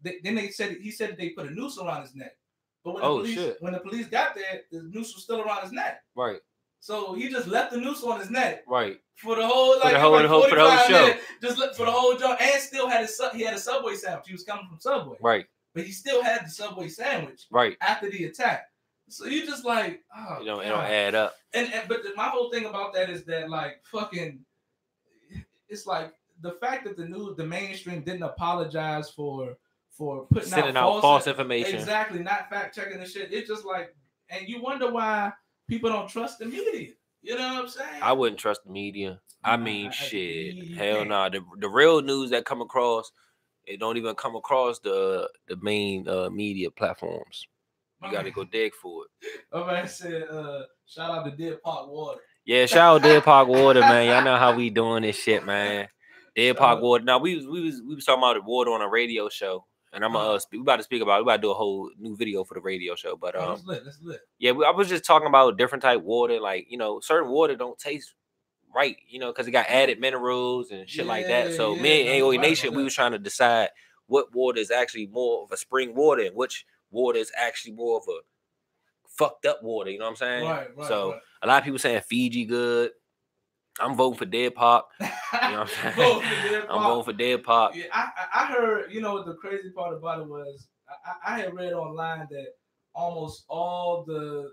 he said they put a noose around his neck. But when when the police got there, the noose was still around his neck. Right. So he just left the noose on his neck. Right. For the whole for the whole show. Just for the whole joint, and still had he had a Subway sandwich. He was coming from Subway. Right. But he still had the Subway sandwich. Right. After the attack. So you just like, oh, it don't add up. But my whole thing about that is that like fucking, it's like the fact that the mainstream didn't apologize for sending out false information. Exactly, not fact checking the shit. It's just like, and you wonder why people don't trust the media. You know what I'm saying? I wouldn't trust the media. I mean, shit, hell no. Nah. The real news that come across, it don't even come across the main media platforms. You got to go dig for it. Oh man said, shout out to Dead Park Water. Yeah, shout out Dead Park Water, man. Y'all know how we doing this shit, man. Dead Park Water. Now we was talking about the water on a radio show, and I'm we about to speak about. We about to do a whole new video for the radio show, but that's lit. Yeah, I was just talking about different type water, like certain water don't taste right, because it got added minerals and shit like that. So me and AOE Nation, we was trying to decide what water is actually more of a spring water and which water is actually more of a fucked up water. You know what I'm saying? Right. So a lot of people saying Fiji good. I'm voting for Dead Park. You know what I'm saying? I'm voting for Dead Park. Yeah, I heard. The crazy part about it was I had read online that almost all the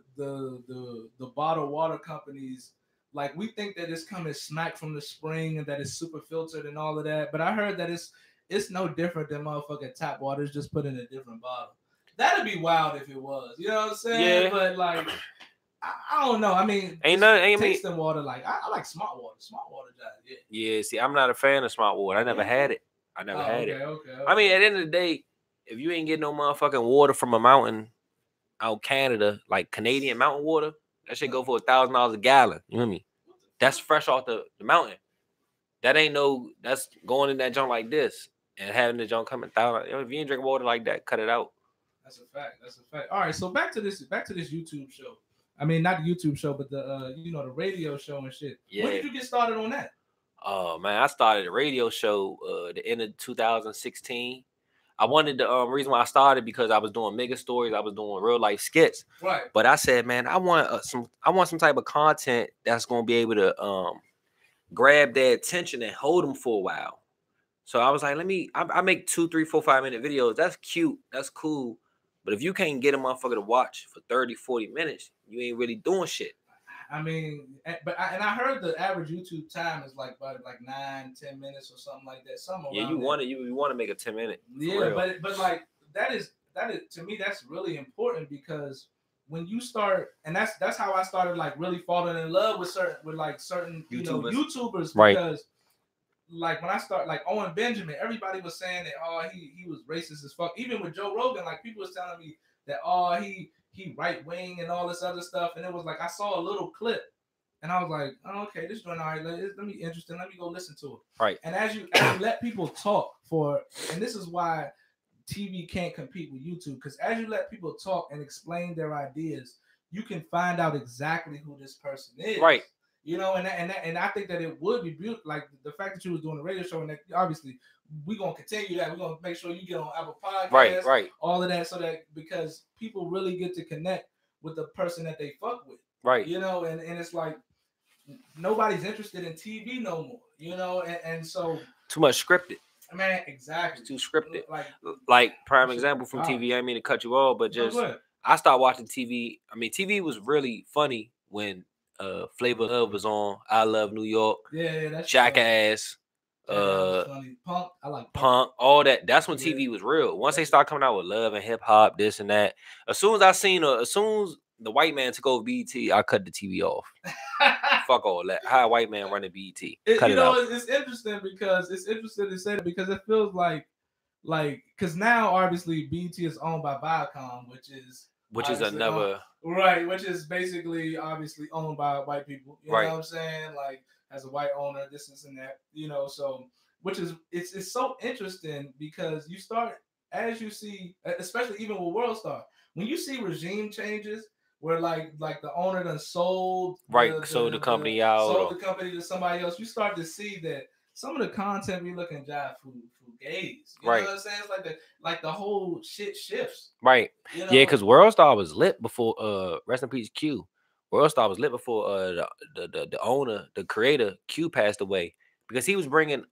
bottled water companies, like, we think that it's coming smack from the spring and that it's super filtered and all of that. But I heard that it's no different than motherfucking tap water. It's just put in a different bottle. That'd be wild if it was. You know what I'm saying? Yeah. But like, I don't know. I mean, tasting water, like I like smart water. Smart water, Yeah. See, I'm not a fan of smart water. I never had it. Okay. I mean, at the end of the day, if you ain't getting no motherfucking water from a mountain out Canada, like Canadian mountain water, that shit go for $1,000 a gallon. You know what I mean? That's fresh off the mountain. That ain't that's going in that junk like this and having the junk coming down. If you ain't drinking water like that, cut it out. That's a fact. All right, so back to this YouTube show. I mean, not the YouTube show, but the the radio show and shit. Yeah. When did you get started on that? Oh man, I started a radio show the end of 2016. I wanted the reason why I started because I was doing mega stories, I was doing real life skits. Right. But I said, man, I want some type of content that's gonna be able to grab their attention and hold them for a while. So I was like, I make 2, 3, 4, 5 minute videos. That's cute, that's cool. But if you can't get a motherfucker to watch for 30, 40 minutes, you ain't really doing shit. I mean, I heard the average YouTube time is like 9, 10 minutes or something like that. You want to make a 10-minute. Yeah, but like that is to me, that's really important, because when you start, and that's how I started like really falling in love with certain YouTubers, right? Because like when I start, like Owen Benjamin, everybody was saying that he was racist as fuck. Even with Joe Rogan, like people was telling me that he right wing and all this other stuff, and it was like I saw a little clip, and I was like, oh, okay, this joint, all right, let me interesting, let me go listen to it. Right. And as you let people talk and this is why TV can't compete with YouTube, because as you let people talk and explain their ideas, you can find out exactly who this person is. Right. And I think that it would be beautiful, like the fact that you was doing a radio show, and that obviously we're gonna continue that. We're gonna make sure you get on Apple Podcasts, right, all of that, so that because people really get to connect with the person that they fuck with, right? And it's like nobody's interested in TV no more, and so too much scripted. Man, exactly. It's too scripted. Like prime example from TV. I didn't mean to cut you off, but just I started watching TV. I mean, TV was really funny when Flavor of Love was on. I Love New York. Yeah, that's Jackass. Funny. Punk. I like Punk. All that. That's when TV was real. Once they start coming out with love and hip hop, this and that. As soon as the white man took over BET, I cut the TV off. Fuck all that. How a white man running BET? Cut it out. It's interesting because to say that, because it feels like because now obviously BET is owned by Viacom, which is another right, which is basically obviously owned by white people. You know what I'm saying? Like, as a white owner, this and that. So which is it's so interesting, because you start, as you see, especially even with World Star, when you see regime changes where like the owner done sold the company out, sold the company to somebody else, you start to see that some of the content we looking at for gays. You Right. know what I'm saying? It's like the whole shit shifts. Right. You know? Yeah, because World Star was lit before rest in peace Q. World Star was lit before the owner, the creator Q passed away, because he was bringing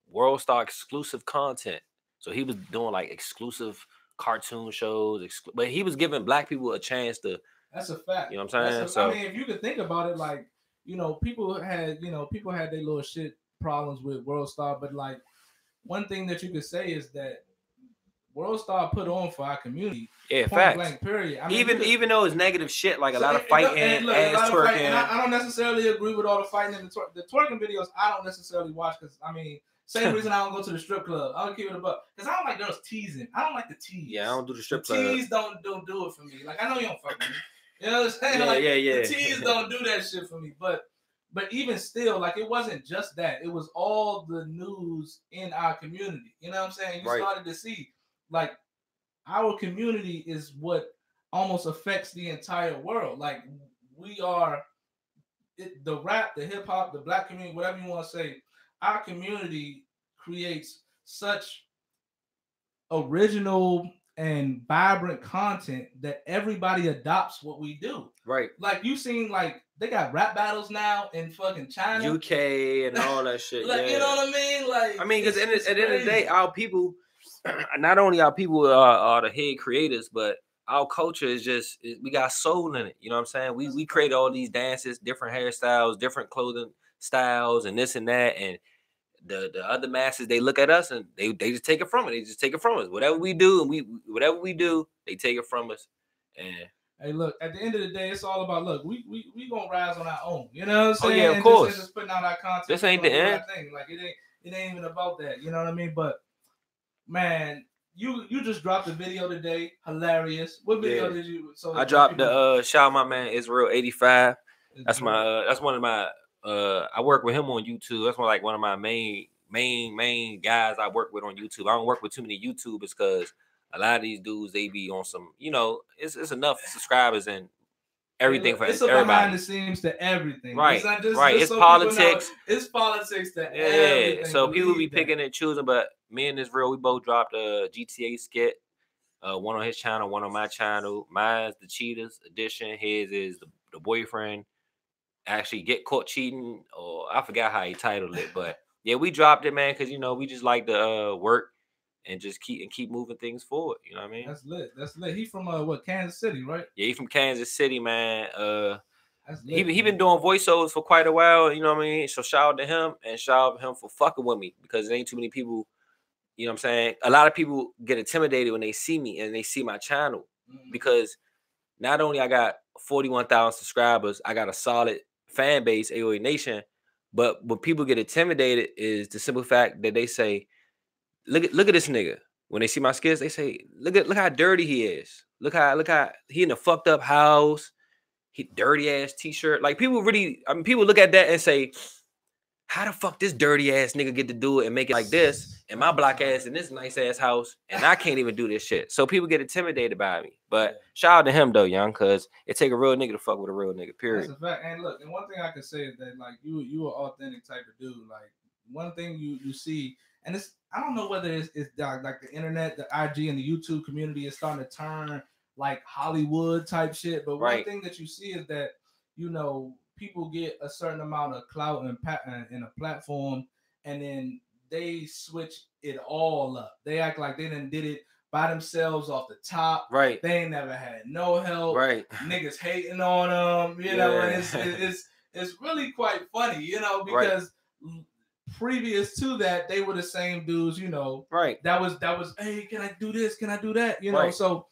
World Star exclusive content. So he was doing like exclusive cartoon shows, but he was giving black people a chance to. That's a fact. You know what I'm saying? I mean, if you could think about it, like, you know, people had their little shit problems with World Star, but like one thing that you could say is that World Star put on for our community. Yeah, point facts. Blank, period. I mean, even though it's negative shit, like a lot of fighting, ass twerking. And I don't necessarily agree with all the fighting and the twerking videos. I don't necessarily watch because I mean, same reason I don't go to the strip club. I don't keep it a buck because I don't like girls teasing. I don't like the tease. Yeah, I don't do the strip club. Tease don't do it for me. Like, I know you don't fuck with me. You know what I'm saying? Yeah, like, yeah. The tease don't do that shit for me. But even still, like, it wasn't just that. It was all the news in our community. You know what I'm saying? You started to see, like, our community is what almost affects the entire world. Like, we are the rap, the hip hop, the black community, whatever you want to say. Our community creates such original and vibrant content that everybody adopts what we do. Right. Like, you seen, like, they got rap battles now in fucking China, UK, and all that shit. Like, yeah. You know what I mean? Like, I mean, because at the end of the day, our people, not only our people are the head creators, but our culture is just, we got soul in it. You know what I'm saying? We create all these dances, different hairstyles, different clothing styles, and this and that. And the other masses, they look at us and they just take it from it. They just take it from us. Whatever we do, and whatever we do, they take it from us. And hey, look, at the end of the day, it's all about, look, we gonna rise on our own. You know what I'm saying? Oh yeah, of course. Just putting out our content. This ain't the end. Like, it ain't even about that. You know what I mean? But man, you just dropped a video today. Hilarious. What video did you? So I dropped the shout out my man Israel 85. That's my that's one of my I work with him on YouTube. That's one of my main guys I work with on YouTube. I don't work with too many YouTubers because a lot of these dudes, they be on some, you know, it's enough subscribers and everything for it's everybody. It's behind the scenes to everything. Right. It's not just, right. Just it's politics. It's politics to everything. So people be picking and choosing, but me and Israel, we both dropped a GTA skit. One on his channel, one on my channel. Mine's the Cheaters edition. His is the boyfriend actually get caught cheating, or I forgot how he titled it, but yeah, we dropped it, man, because, you know, we just like to work and just keep moving things forward. You know what I mean? That's lit. That's lit. He from Kansas City, right? Yeah, he from Kansas City, man. That's lit, he been doing voiceovers for quite a while. You know what I mean? So shout out to him, and shout out to him for fucking with me, because there ain't too many people. You know what I'm saying? A lot of people get intimidated when they see me and they see my channel, because not only I got 41,000 subscribers, I got a solid fan base, AOA Nation. But when people get intimidated is the simple fact that they say, look at this nigga. When they see my skits, they say, look how dirty he is. Look how he in a fucked up house. He dirty ass t-shirt. Like, people really, I mean, people look at that and say, how the fuck this dirty ass nigga get to do it and make it like this, and my black ass in this nice ass house, and I can't even do this shit. So people get intimidated by me. But shout out to him though, young, because it take a real nigga to fuck with a real nigga. Period. That's a fact. And look, and one thing I can say is that, like, you an authentic type of dude. Like, one thing you see, and it's, I don't know whether it's like the internet, the IG, and the YouTube community is starting to turn like Hollywood type shit. But one thing that you see is that, you know, people get a certain amount of clout and in a platform, and then they switch it all up. They act like they done did it by themselves off the top. Right. They ain't never had no help. Right. Niggas hating on them. You know, and it's really quite funny. You know, because previous to that, they were the same dudes. You know. Right. That was. Hey, can I do this? Can I do that? You know. So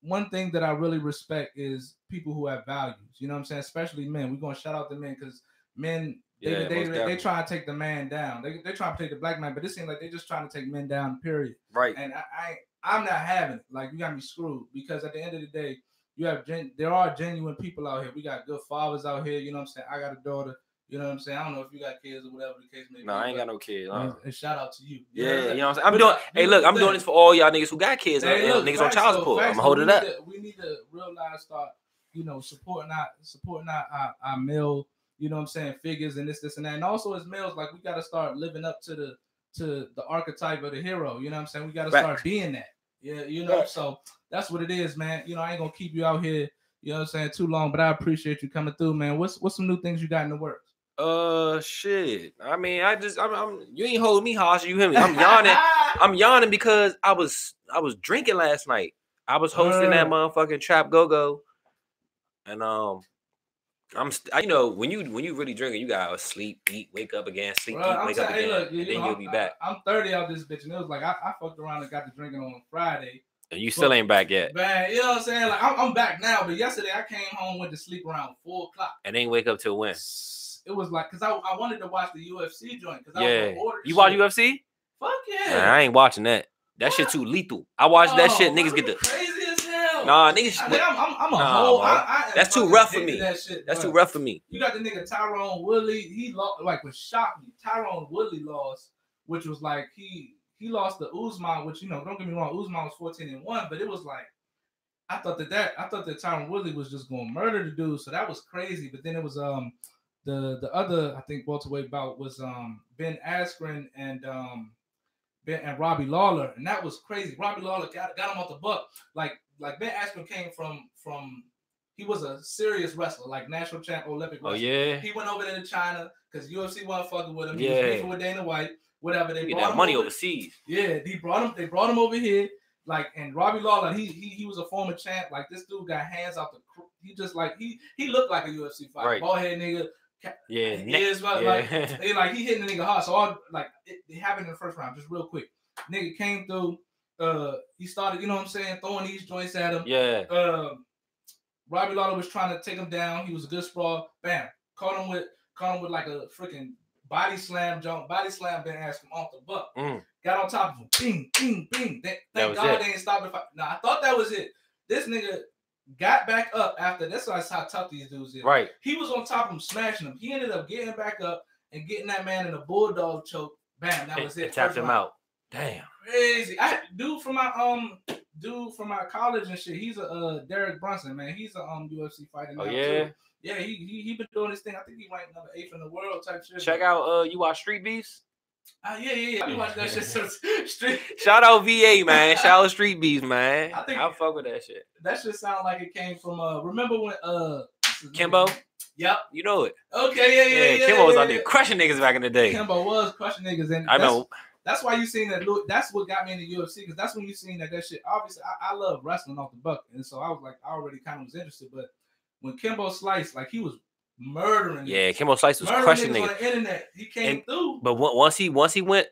one thing that I really respect is people who have values. You know what I'm saying? Especially men. We're gonna shout out the men, because men, they try to take the man down. They try to take the black man, but it seems like they're just trying to take men down, period. Right. And I'm not having it. Like, you got me screwed, because at the end of the day, there are genuine people out here. We got good fathers out here. You know what I'm saying? I got a daughter. You know what I'm saying? I don't know if you got kids or whatever the case may be. No, I ain't got no kids. And shout out to you. Yeah, you know what I'm saying? I'm doing this for all y'all niggas who got kids and niggas on child support. I'm gonna hold it up. We need to realize, start, you know, supporting our male, you know what I'm saying, figures and this and that. And also as males, like we gotta start living up to the archetype of the hero. You know what I'm saying? We gotta start being that. Yeah, you know, so that's what it is, man. You know, I ain't gonna keep you out here, you know what I'm saying, too long, but I appreciate you coming through, man. What's some new things you got in the works? Shit. I mean, I'm you ain't hold me hostage. You hear me? I'm yawning. I'm yawning because I was drinking last night. I was hosting that motherfucking Trap Go-Go, and you know, when you really drinking, you gotta sleep, eat, wake up again, sleep, eat, wake up again, look, and then you'll be back. I'm 30 out this bitch, and it was like I fucked around and got to drinking on Friday. And you still ain't back yet. Man, you know what I'm saying? Like I'm back now, but yesterday I came home, went to sleep around 4 o'clock. And ain't wake up till when? It was like, cause I wanted to watch the UFC joint. Cause You watch UFC? Fuck yeah. Man, I ain't watching that. That shit too lethal. I watch that shit. Niggas get the crazy as hell. Nah, niggas. I'm a whole. That's too rough for me. That's too rough for me. You got the nigga Tyrone Woodley. He lost, like, was shocked me. Tyrone Woodley lost, which was like he lost the Usman, which, you know, don't get me wrong, Usman was 14-1, but it was like I thought that Tyrone Woodley was just going to murder the dude, so that was crazy. But then it was the other, I think, welterweight bout was Ben Askren and Robbie Lawler, and that was crazy. Robbie Lawler got him off the buck. Like Ben Askren came from he was a serious wrestler, like national champ, Olympic wrestler. Oh yeah. He went over there to China because UFC wasn't fucking with him. He was beefing with Dana White, whatever. They get brought that him money overseas. Yeah, they brought him over here. Like, and Robbie Lawler, he was a former champ. Like, this dude got hands out the. He just like he looked like a UFC fighter, right. Bald head nigga. Yeah, like he hitting the nigga hard. So all like it happened in the first round, just real quick. Nigga came through. He started, you know what I'm saying, throwing these joints at him. Yeah. Robbie Lawler was trying to take him down. He was a good sprawl. Bam, caught him with like a freaking body slam jump. Body slam. Ben asked him off the buck. Got on top of him. Bing, bing, bing. Thank God they didn't stop it. I thought that was it. This nigga got back up after. That's how tough these dudes is. Right. He was on top of him, smashing him. He ended up getting back up and getting that man in a bulldog choke. Bam, that was it. Tapped him out. Damn. Crazy. Dude from my college and shit. He's a Derek Brunson, man. He's a UFC fighter now. Oh yeah. Too. Yeah, he been doing this thing. I think he ranked number 8 in the world type shit. Check out you watch Street Beefs? Yeah. You watch that shit. Street. Shout out VA, man. Shout out Street Beefs, man. I fuck with that shit. That shit sound like it came from remember when Kimbo? Yep. You know it. Okay, yeah. Kimbo was out there crushing niggas back in the day. Kimbo was crushing niggas, and I know. That's why you seen that. That's what got me into UFC, because that's when you seen that shit. Obviously, I love wrestling off the buck, and so I was like, I already kind of was interested. But when Kimbo Slice, like, he was murdering. Yeah, Kimbo Slice was crushing niggas on the internet. He came through. But once he went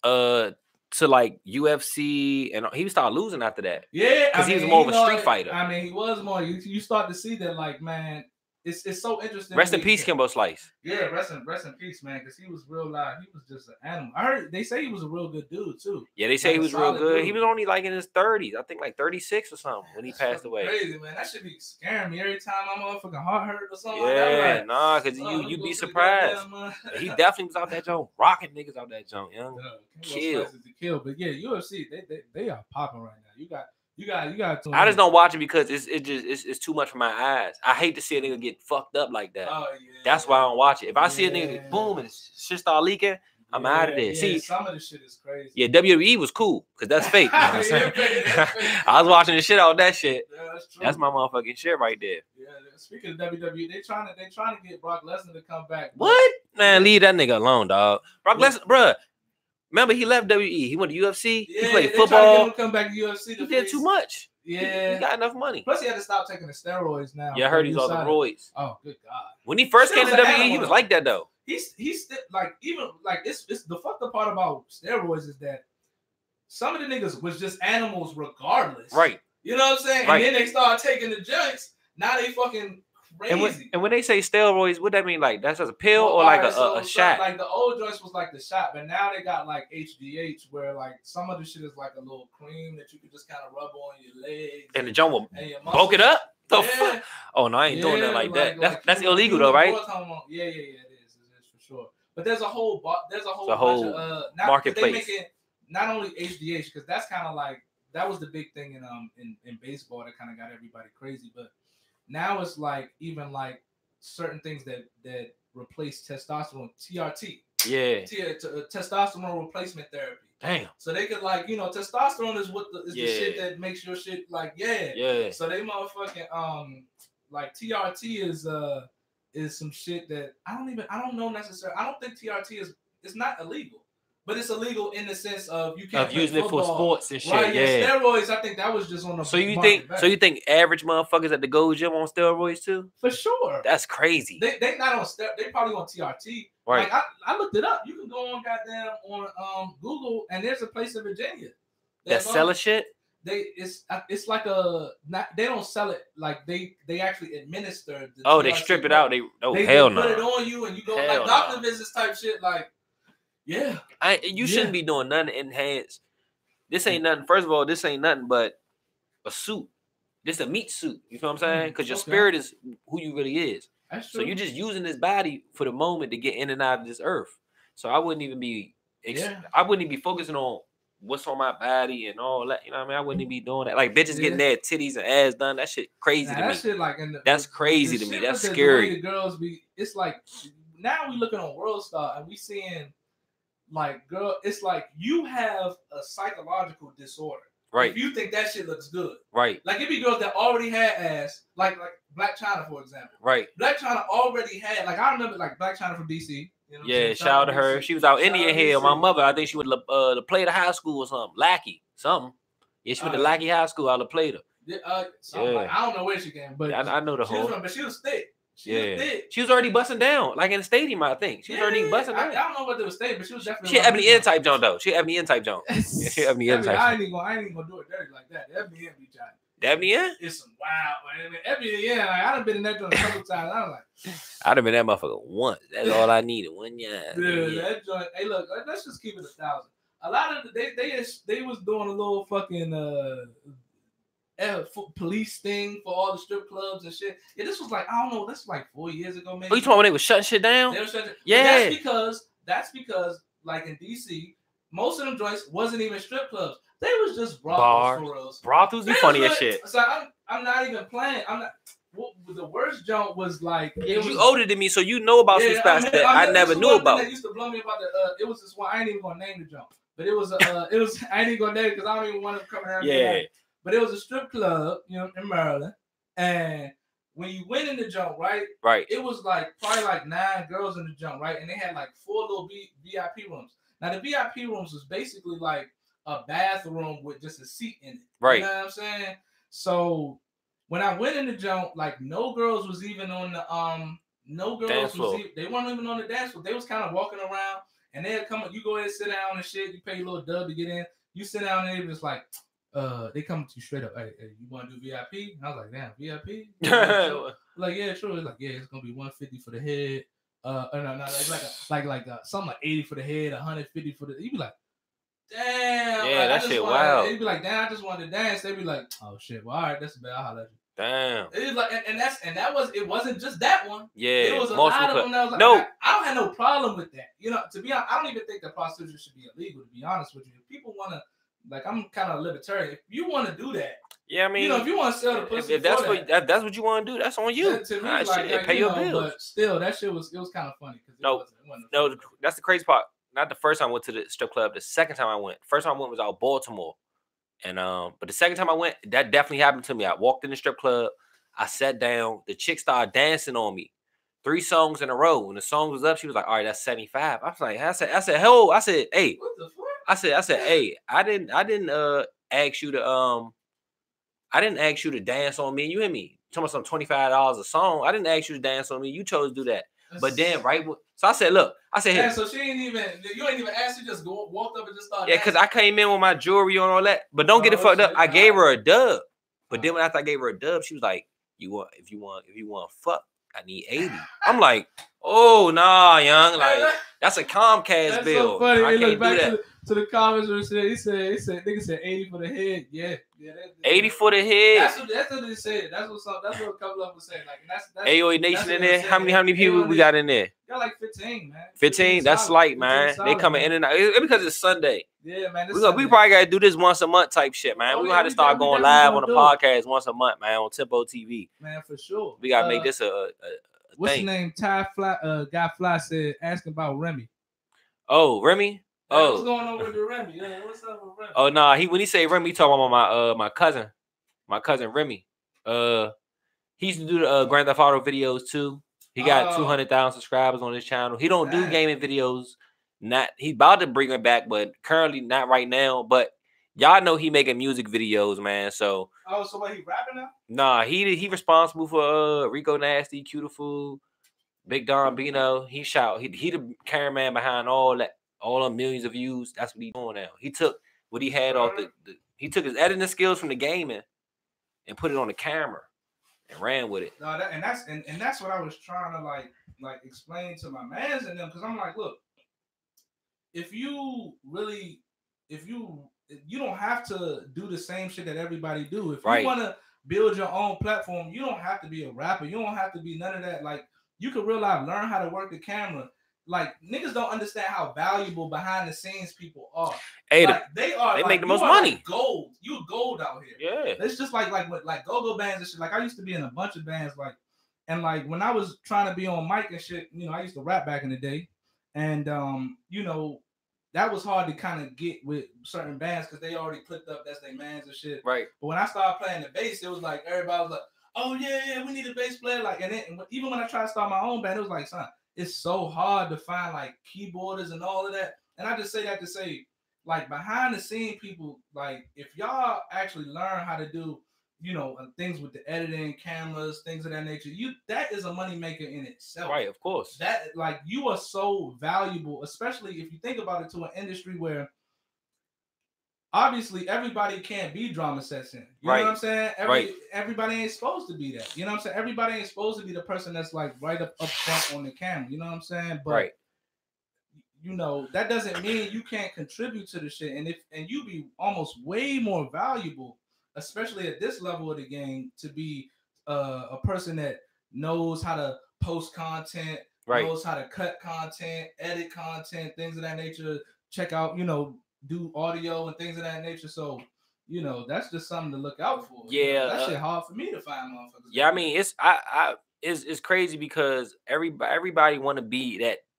to like UFC, and he started losing after that. Yeah, because he was more of a street fighter. I mean, he was more. You start to see that, like, man. It's so interesting. Rest in peace, Kimbo Slice. Yeah, rest in peace, man. Because he was real live. He was just an animal. I heard they say he was a real good dude too. Yeah, they say he was real good. Dude. He was only like in his 30s. I think like 36 or something when he passed away. Crazy, man. That should be scaring me every time my motherfucking heart hurt or something. Yeah, like that. Nah, because you be surprised. He definitely was out that joint, rocking niggas out that joint, young. Kill. But yeah, UFC, they are popping right now. You got. I just don't watch it because it's too much for my eyes. I hate to see a nigga get fucked up like that. Oh, yeah. That's why I don't watch it. If I see a nigga get boom and shit start leaking, I'm out of there. Yeah, see, some of the shit is crazy. Yeah, WWE was cool because that's fake. You know what I'm saying? I was watching the shit out of that shit. Yeah, that's true. That's my motherfucking shit right there. Yeah. Speaking of WWE, they trying to get Brock Lesnar to come back. What? Man, leave that nigga alone, dog. Brock Lesnar, bruh. Remember, he left WWE. He went to UFC. Yeah, he played football. To come back to UFC. He did too much. Yeah, he got enough money. Plus, he had to stop taking the steroids now. Yeah, I heard he's on the roids. Oh, good God! When he first came to WWE, he was like that though. He's like, even like it's the fucked up part about steroids is that some of the niggas was just animals regardless. Right. You know what I'm saying? Right. And then they start taking the joints. Now they fucking crazy. And when they say steroids, what that mean? Like that's just a pill or like a shot? Like the old joints was like the shot, but now they got like HGH, where like some of the shit is like a little cream that you can just kind of rub on your legs. And the joint will bulk it up. The fuck? Oh no, I ain't doing that like that. That's illegal though, right? Yeah, it is for sure. But there's a whole bunch of marketplace. They making not only HGH, because that's kind of like that was the big thing in baseball that kind of got everybody crazy, but now it's like even like certain things that replace testosterone, TRT. Yeah. Testosterone replacement therapy. Damn. So they could like, testosterone is the shit that makes your shit like So they motherfucking like TRT is some shit that I don't know necessarily. I don't think TRT it's not illegal. But it's illegal in the sense of you can't using it for sports and shit. Right, yeah. Steroids, I think that was just on the So you think average motherfuckers at the Gold Gym on steroids too? For sure. That's crazy. They not on steroids. They probably on TRT. Right. Like I looked it up. You can go on goddamn on Google and there's a place in Virginia that selling shit. It's like they don't sell it, like they actually administer the TRT. They strip it out. They hell no. Put it on you and you go like doctor visits type shit like. Yeah, you shouldn't be doing nothing enhanced. This ain't nothing. First of all, this ain't nothing but a suit. This a meat suit. You feel what I'm saying? Because your spirit is who you really is. That's true. So you're just using this body for the moment to get in and out of this earth. So I wouldn't even be. I wouldn't even be focusing on what's on my body and all that. You know what I mean? I wouldn't even be doing that. Like bitches getting their titties and ass done. That shit crazy to me. That shit like that's crazy to me. That's scary. The girls be. It's like now we looking on World Star and we seeing. Like, girl, it's like you have a psychological disorder. Right. If you think that shit looks good. Right. Like, it be girls that already had ass, like Black China, for example. Right. Black China already had, like, I remember, like, Black China from DC. You know shout out to her. She was out Indian Hill. My mother, I think she went to play the high school or something. Lackey. Something. Yeah, she went to Lackey High School. I would have played her. Like, I don't know where she came, but I know the whole. But she was thick. She was already busting down, like in the stadium. I think she was already busting down. I don't know what they were stadium, but she was definitely. She Ebony N type John though. She Ebony N type John. She Ebony N type. I ain't even gonna do it dirty like that. Ebony N be giant. Ebony N? It's some wild. Man. Ebony N. I done been in that joint a couple times. I was like, I'd have been that motherfucker once. That's all I needed. One yeah. That joint. Hey, look, let's just keep it 1,000. A lot of they was doing a little fucking police thing for all the strip clubs and shit. Yeah, this was like, I don't know, that's like 4 years ago, maybe. Oh, you talking when they was shutting shit down? They were shutting. Yeah. That's because like in DC, most of them joints wasn't even strip clubs. They was just brothels. Brothels be funny as shit. So I'm not even playing. I'm not. The worst joint was like you older than me, so you know about some spots that I never knew about. That used to blow me about it was this one. I ain't even gonna name the joint, but it was I ain't even gonna name it because I don't even want to come around. Yeah. But it was a strip club, in Maryland. And when you went in the jump, right? It was like probably like 9 girls in the jump, right? And they had like 4 little VIP rooms. Now the VIP rooms was basically like a bathroom with just a seat in it. Right. You know what I'm saying? So when I went in the jump, like no girls was even on the they weren't even on the dance floor. They was kind of walking around and they'd come up, you go ahead and sit down and shit, you pay a little dub to get in. You sit down and it was like they come to you straight up. Hey, you want to do VIP? And I was like, damn, VIP? Like, yeah, true. It's like, yeah, it's gonna be $150 for the head. No, it's like something like 80 for the head, 150 for the. You be like, damn. Yeah, that shit wild. They be like, damn, I just wanted to dance. They be like, oh shit, well, all right, that's bad. I'll holler at you. Damn. It's like, it wasn't just that one. Yeah, it was a lot of them. That was like, no, I don't have no problem with that. To be honest, I don't even think that prostitution should be illegal. To be honest with you, if people want to. Like, I'm kind of libertarian. If you want to do that, yeah, I mean, if you want to sell the pussy, if that's what you want to do, that's on you. To me, pay your bills. But still, that shit was kind of funny. No, that's the crazy part. Not the first time I went to the strip club. The second time I went, first time I went was out Baltimore, and but the second time I went, that definitely happened to me. I walked in the strip club, I sat down, the chick started dancing on me, 3 songs in a row. When the song was up, she was like, "All right, that's $75." I was like, I said, hey. What the fuck? I said, hey, I didn't ask you to dance on me. You hear me? Talking about some $25 a song. I didn't ask you to dance on me. You chose to do that. But then, right? So I said, look, hey. So you ain't even asked, you just walked up and just started. Yeah, because I came in with my jewelry on all that. But don't get it fucked up. I gave her a dub. But then after I gave her a dub, she was like, if you want fuck, I need 80. I'm like, oh nah, young. Like, that's a Comcast bill. So funny. I can't do that. To the comments where he said nigga said 80 for the head. Yeah. 80 for the head. That's what they said. That's what a couple of them said. Like, that's AOA Nation in there. How many people we got in there? Got like 15, man. 15? That's light, man. They coming in and out. It's because it's Sunday. Yeah, man. We probably gotta do this once a month type shit, man. We're gonna have to start going live on the podcast once a month, man, on Tempopodtv. Man, for sure. We gotta make this a What's his name? Ty Fly, Guy Fly said asking about Remy. Oh, Remy. Oh, what's going on with the Remy? Yeah, what's up with Remy? Oh no, nah, when he say Remy, he talking about my cousin Remy. He used to do the Grand Theft Auto videos too. He got 200,000 subscribers on his channel. He don't do gaming videos. He about to bring it back, but currently not right now. But y'all know he making music videos, man. So so what, he rapping now? Nah, he responsible for Rico Nasty, Cutiful, Big Don Bino. He the cameraman behind all the millions of views. That's what he doing now. He took what he had off he took his editing skills from the gaming and put it on the camera and ran with it. No, that's what I was trying to like explain to my mans and them, because I'm like, look, if you don't have to do the same shit that everybody do. If you want to build your own platform, you don't have to be a rapper. You don't have to be none of that. Like, you can real life learn how to work the camera. Like, niggas don't understand how valuable behind the scenes people are. Hey, like, they make the most money. Like gold. You gold out here. Yeah. It's just like go-go bands and shit. Like, I used to be in a bunch of bands, and when I was trying to be on mic and shit, I used to rap back in the day. And that was hard to kind of get with certain bands because they already clicked up that's their mans and shit. Right. But when I started playing the bass, it was like everybody was like, "Oh yeah, we need a bass player." Like, and even when I tried to start my own band, it was like, son, it's so hard to find like keyboarders and all of that. And I just say that to say, like, behind the scene people, like, if y'all actually learn how to do, things with the editing, cameras, things of that nature, that is a money maker in itself. Right, of course. That, like, you are so valuable, especially if you think about it, to an industry where obviously everybody can't be drama sets in. You know what I'm saying? Everybody ain't supposed to be that. You know what I'm saying? Everybody ain't supposed to be the person that's like right up front on the camera. You know what I'm saying? But that doesn't mean you can't contribute to the shit. And you be almost way more valuable, especially at this level of the game, to be a person that knows how to post content, knows how to cut content, edit content, things of that nature, check out, do audio and things of that nature. So, that's just something to look out for. Yeah. That shit hard for me to find motherfuckers. Yeah, I mean, it's crazy because everybody want to be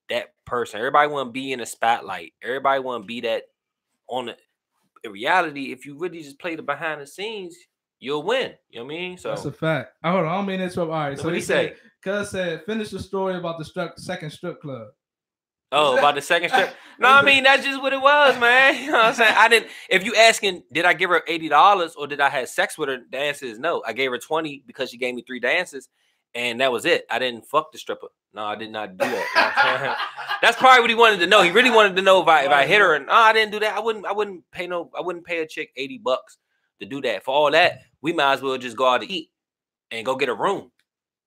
that person. Everybody want to be in the spotlight. Everybody want to be that on the. In reality, if you really just play the behind the scenes, you'll win. You know what I mean? So that's a fact. Hold on, I don't mean this. All right. So what he say? Cuz said, finish the story about the second strip club. Oh, about the second strip? No, I mean, that's just what it was, man. You know what I'm saying? If you asking, did I give her $80 or did I have sex with her? The answer is no. I gave her $20 because she gave me 3 dances, and that was it. I didn't fuck the stripper. No, I did not do that. That's probably what he wanted to know. He really wanted to know if I hit her, and I didn't do that. I wouldn't pay a chick $80 to do that. For all that, we might as well just go out to eat and go get a room,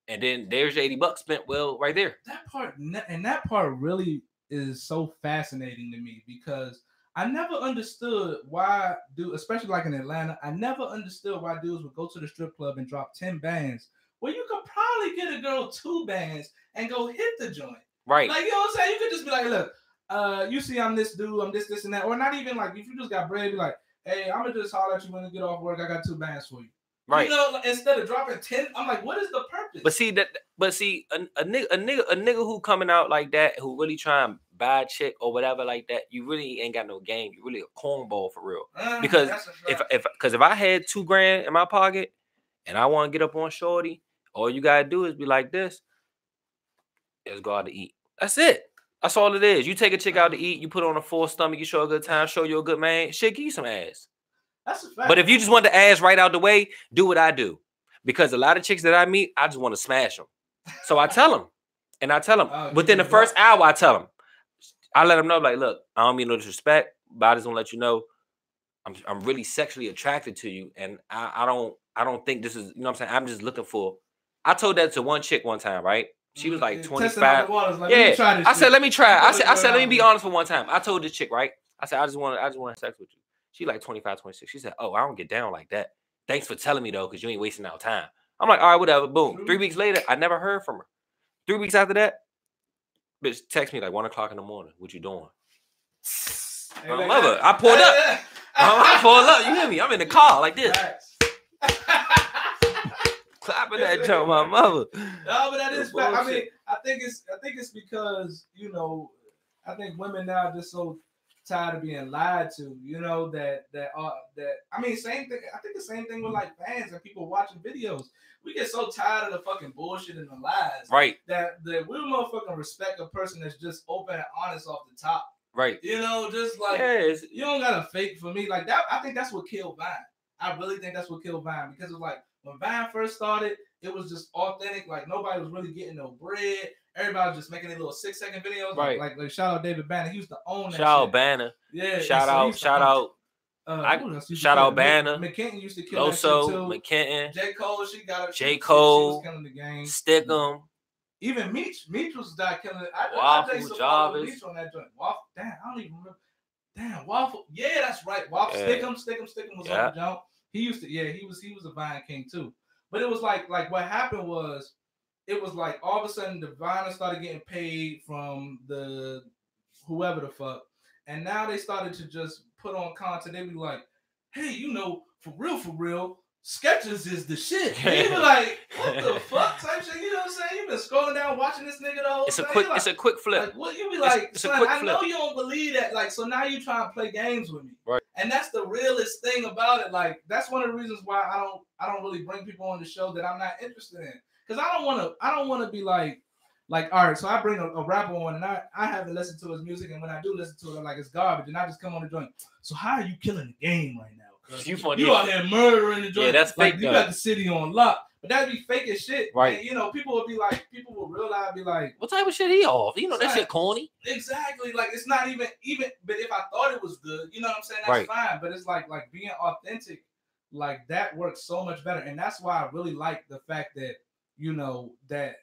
and then there's your $80 spent. Well, right there. That part really is so fascinating to me, because I never understood why especially like in Atlanta, I never understood why dudes would go to the strip club and drop 10 bands. Well, you could probably get a girl 2 bands and go hit the joint. Right. Like, you know what I'm saying? You could just be like, look, you see I'm this dude, I'm this, and that. Or not even like, if you just got bread, be like, hey, I'm going to just holler at you when you get off work. I got 2 bands for you. Right. Instead of dropping 10, I'm like, what is the purpose? But see, a nigga who coming out like that, who really try and buy a chick or whatever like that, you really ain't got no game. You really a cornball for real. Because if I had $2,000 in my pocket and I want to get up on shorty, all you gotta do is be like this. Let's go out to eat. That's it. That's all it is. You take a chick out to eat, you put on a full stomach, you show a good time, show you a good man. Shit, give you some ass. That's a fact. But if you just want the ass right out the way, do what I do. Because a lot of chicks that I meet, I just want to smash them. So I tell them. And I tell them. Within the first hour, I tell them. I let them know, like, look, I don't mean no disrespect, but I just want to let you know I'm really sexually attracted to you. And I don't think this is, you know what I'm saying? I'm just looking for. I told that to one chick one time, right? She was like 25. Like, yeah. I said, let me try. I said, let me be honest for one time. I told this chick, right? I said, I just want to have sex with you. She like 25, 26. She said, oh, I don't get down like that. Thanks for telling me, though, because you ain't wasting our time. I'm like, all right, whatever. Boom. 3 weeks later, I never heard from her. 3 weeks after that, bitch text me like 1 o'clock in the morning. What you doing? My mother, I pulled up. I pulled up. You hear me? I'm in the car like this. clapping that joke, my mother. No, but that is fact. I mean, I think it's because, you know, I think women now are just so tired of being lied to, you know, that I mean, same thing. I think the same thing with like fans and people watching videos. We get so tired of the fucking bullshit and the lies, right? That we motherfucking respect a person that's just open and honest off the top, right? You know, just like you don't gotta fake for me like that. I think that's what killed Vine. I really think that's what killed Vine, because it's like when Vine first started, it was just authentic. Like nobody was really getting no bread. Everybody was just making their little 6-second videos. Right. Like shout out David Banner. He used to own that. Shout out Banner. Yeah. Shout out. Shout out Banner. McKenton used to kill Loso, that shit too. McKenton. J. Cole, she got it. J. Cole. She was killing the game. Stickum. Even Meech was not killing it. Waffle Jarvis. Meech on that joint. Waffle. Damn, I don't even remember. Damn, Waffle. Yeah, that's right. Waffle. Yeah. Stickum was on the jump. He used to. Yeah, he was a Vine king too. But it was like what happened was, it was like all of a sudden the Viners started getting paid from the whoever the fuck, and now they started to just put on content. They be like, hey, you know, for real, Skechers is the shit. And you be like, what the fuck type shit? You know what I'm saying? You've been scrolling down watching this nigga the whole time. It's a quick flip. Like, what you be like, son, I know you don't believe that. Like, so now you trying to play games with me. Right. And that's the realest thing about it. Like, that's one of the reasons why I don't really bring people on the show that I'm not interested in. Because I don't want to be like, all right, so I bring a rapper on and I haven't listened to his music, and when I do listen to it, I'm like, it's garbage, and I just come on the joint. So how are you killing the game right now? You out here murdering the joint. Yeah, that's like, fake. You got the city on lock. But that'd be fake as shit. Right. And, you know, people will realize, be like, what type of shit he off? You know, that shit corny. Exactly. Like, it's not even, but if I thought it was good, you know what I'm saying? That's fine. But it's like being authentic, like that works so much better. And that's why I really like the fact that, you know, that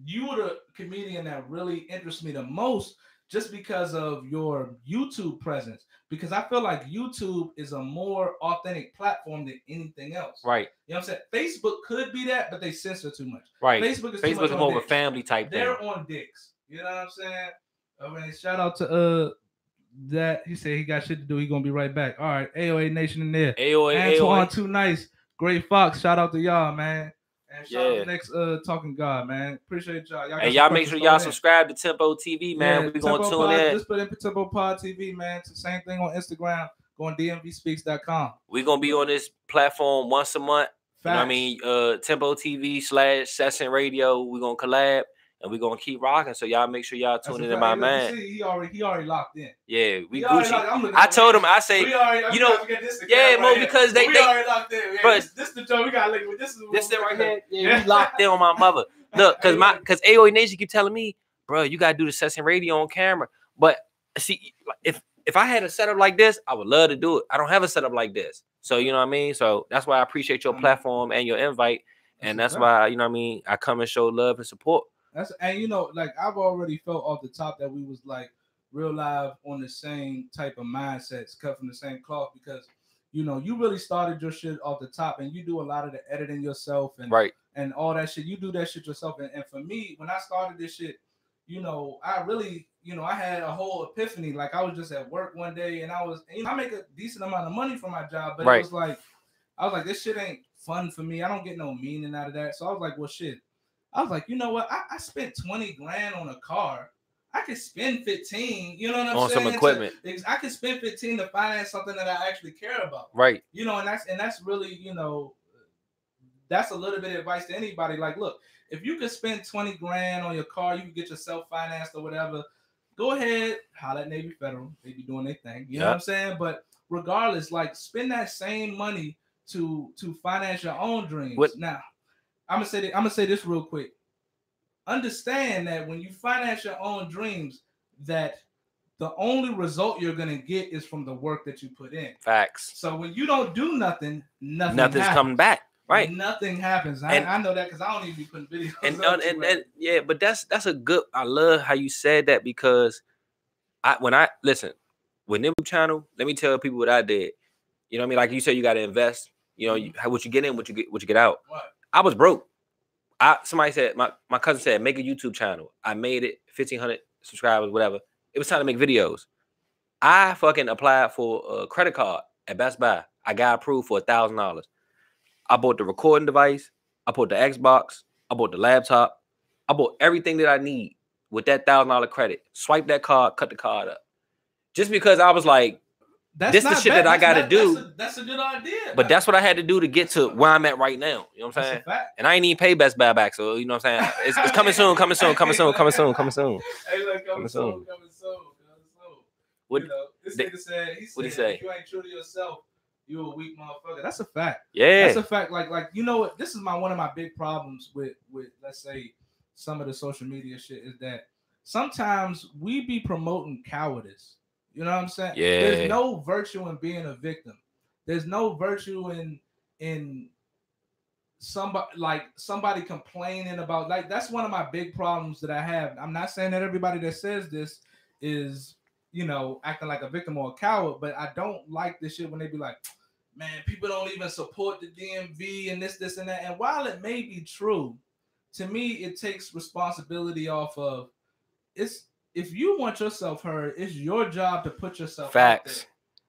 you were the comedian that really interests me the most, just because of your YouTube presence. Because I feel like YouTube is a more authentic platform than anything else. Right. You know what I'm saying? Facebook could be that, but they censor too much. Right. Facebook is more of a family type thing. They're on dicks. You know what I'm saying? I mean, shout out to that. He said he got shit to do. He gonna be right back. All right, AOA Nation in there. Antoine, too nice. Great Fox. Shout out to y'all, man. And shout out to next Talking God, man. Appreciate y'all. And y'all make sure y'all subscribe to Tempopodtv, man. We're going to tune in. Just put in Tempopodtv, man. It's the same thing on Instagram. Go on dmvspeaks.com. We're going to be on this platform once a month. Facts. You know what I mean? Tempoptv/Session Radio. We're going to collab. And we're gonna keep rocking. So y'all make sure y'all tune in to my man. See, he already locked in. Yeah, we Gucci. I told him, I say, you know, Mo, because they already locked in. Yeah, this the joke we got linked with. This it right here. Yeah, we locked in on my mother. Look, because AOA Nation keep telling me, bro, you gotta do the Session Radio on camera. But see, if I had a setup like this, I would love to do it. I don't have a setup like this. So you know what I mean? So that's why I appreciate your platform and your invite. And that's why, you know what I mean, I come and show love and support. And you know, like I've already felt off the top that we was like real live on the same type of mindsets, cut from the same cloth, because you know you really started your shit off the top, and you do a lot of the editing yourself and and all that shit. You do that shit yourself, and for me, when I started this shit, you know, I really, you know, I had a whole epiphany. Like I was just at work one day, and I make a decent amount of money for my job, but it was like I was like, this shit ain't fun for me. I don't get no meaning out of that. So I was like, well, shit. I was like, you know what? I spent 20 grand on a car. I could spend 15, you know what I'm saying? On some equipment. I could spend 15 to finance something that I actually care about. Right. You know, and that's really, you know, that's a little bit of advice to anybody. Like, look, if you could spend 20 grand on your car, you can get yourself financed or whatever. Go ahead, holler at Navy Federal. They be doing their thing. You know what I'm saying? But regardless, like spend that same money to finance your own dreams. Now, I'm gonna say this real quick. Understand that when you finance your own dreams, that the only result you're gonna get is from the work that you put in. Facts. So when you don't do nothing's coming back. Right. Nothing happens. I know that because I don't even be putting videos. And yeah, but that's a good. I love how you said that, because when I listen with Nimble channel, let me tell people what I did. You know what I mean? Like you said, you got to invest. You know, what you get in, what you get out. What? I was broke. Somebody said, my cousin said, make a YouTube channel. I made it, 1,500 subscribers, whatever. It was time to make videos. I fucking applied for a credit card at Best Buy. I got approved for $1,000. I bought the recording device. I bought the Xbox. I bought the laptop. I bought everything that I need with that $1,000 credit. Swipe that card, cut the card up. Just because I was like, this the shit that I got to do. That's a good idea. But that's what I had to do to get to where I'm at right now. You know what I'm saying? And I ain't even pay Best Buy back. So, you know what I'm saying? It's coming soon, coming soon, coming soon, coming soon, coming soon. Hey, look, coming soon. What, you know, this nigga said, what'd he say? If you ain't true to yourself, you a weak motherfucker. That's a fact. Yeah. That's a fact. Like, you know what? This is one of my big problems with let's say some of the social media shit is that sometimes we be promoting cowardice. You know what I'm saying? Yeah. There's no virtue in being a victim. There's no virtue in somebody complaining about, like, that's one of my big problems that I have. I'm not saying that everybody that says this is, you know, acting like a victim or a coward, but I don't like this shit when they be like, man, people don't even support the DMV and this and that. And while it may be true, to me, it takes responsibility off of if you want yourself heard, it's your job to put yourself out there.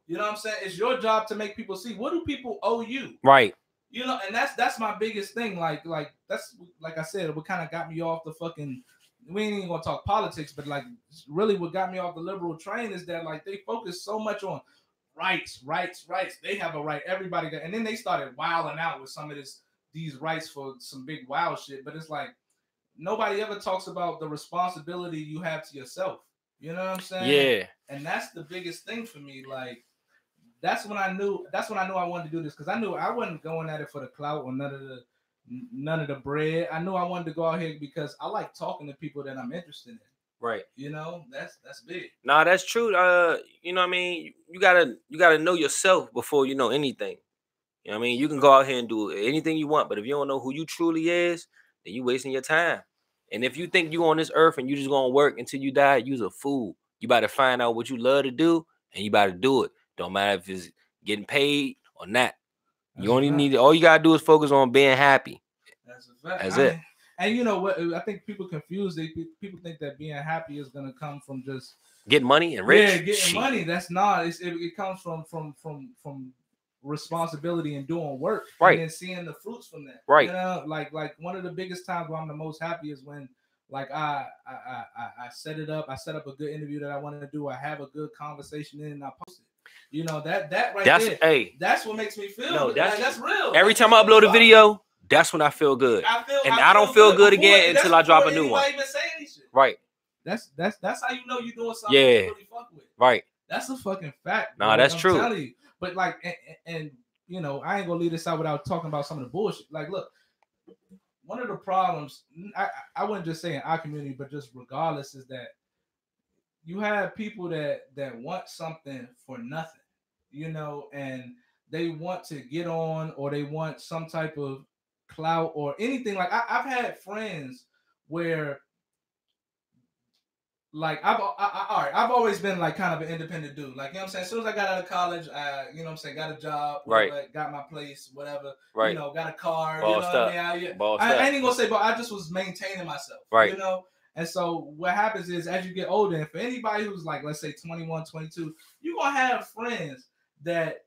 You know what I'm saying? It's your job to make people see. What do people owe you? Right. You know, and that's my biggest thing. Like that's, like I said, what kind of got me off the fucking, we ain't even gonna talk politics, but like really what got me off the liberal train is that like they focus so much on rights. They have a right. Everybody got, and then they started wilding out with some of these rights for some big wild shit. But it's like nobody ever talks about the responsibility you have to yourself. You know what I'm saying? Yeah. And that's the biggest thing for me. Like that's when I knew I wanted to do this, because I knew I wasn't going at it for the clout or none of the bread. I knew I wanted to go out here because I like talking to people that I'm interested in. Right. You know, that's big. Nah, that's true. You know what I mean? You gotta know yourself before you know anything. You know what I mean? You can go out here and do anything you want, but if you don't know who you truly is, then you wasting your time. And if you think you on this earth and you just gonna work until you die, you's a fool. You better find out what you love to do and you better do it. Don't matter if it's getting paid or not. You only need, all you gotta do is focus on being happy. That's a fact. That's it. And you know what? I think people confuse it. People think that being happy is gonna come from just getting money and rich. Yeah, getting money. That's not. It comes from responsibility and doing work, right? And then seeing the fruits from that, right? You know, like one of the biggest times where I'm the most happy is when, like, I set it up. I set up a good interview that I wanted to do. I have a good conversation in, and I post it. You know, that right there. Hey, that's what makes me feel. No, that's real. Every time I upload a video, that's when I feel good. I don't feel good again until I drop a new one. Right. That's how you know you're doing something. Yeah. You really fuck with. Right. That's a fucking fact. Nah, that's true. I'm telling you. But like, and you know, I ain't gonna leave this out without talking about some of the bullshit. Like, look, one of the problems, I wouldn't just say in our community, but just regardless, is that you have people that want something for nothing, you know, and they want to get on, or they want some type of clout or anything. Like I've had friends where, like, I've always been like kind of an independent dude. Like, you know what I'm saying? As soon as I got out of college, you know what I'm saying, got a job, right? Got my place, whatever. Right. You know, got a car. Bossed you know what up. I mean? I ain't even gonna say, but I just was maintaining myself. Right. You know? And so what happens is, as you get older, and for anybody who's like, let's say 21, 22, you're gonna have friends that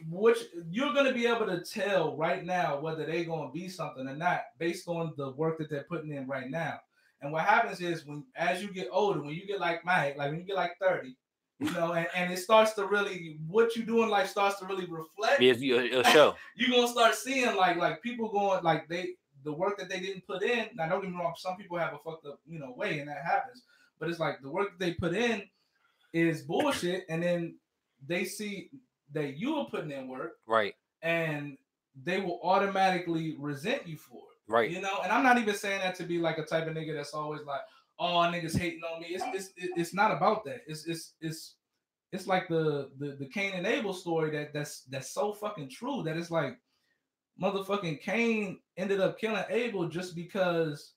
which you're gonna be able to tell right now whether they're gonna be something or not based on the work that they're putting in right now. And what happens is, as you get older, when you get like Mike, like when you get like 30, you know, and it starts to really, what you do in life starts to really reflect. It'll show. You're gonna start seeing like people going, like, the work that they didn't put in. Now, don't get me wrong, some people have a fucked up, you know, way, and that happens. But it's like the work that they put in is bullshit, and then they see that you are putting in work, right? And they will automatically resent you for it. Right. You know, and I'm not even saying that to be like a type of nigga that's always like, oh, niggas hating on me. It's not about that. It's like the Cain and Abel story that's so fucking true, that it's like motherfucking Cain ended up killing Abel just because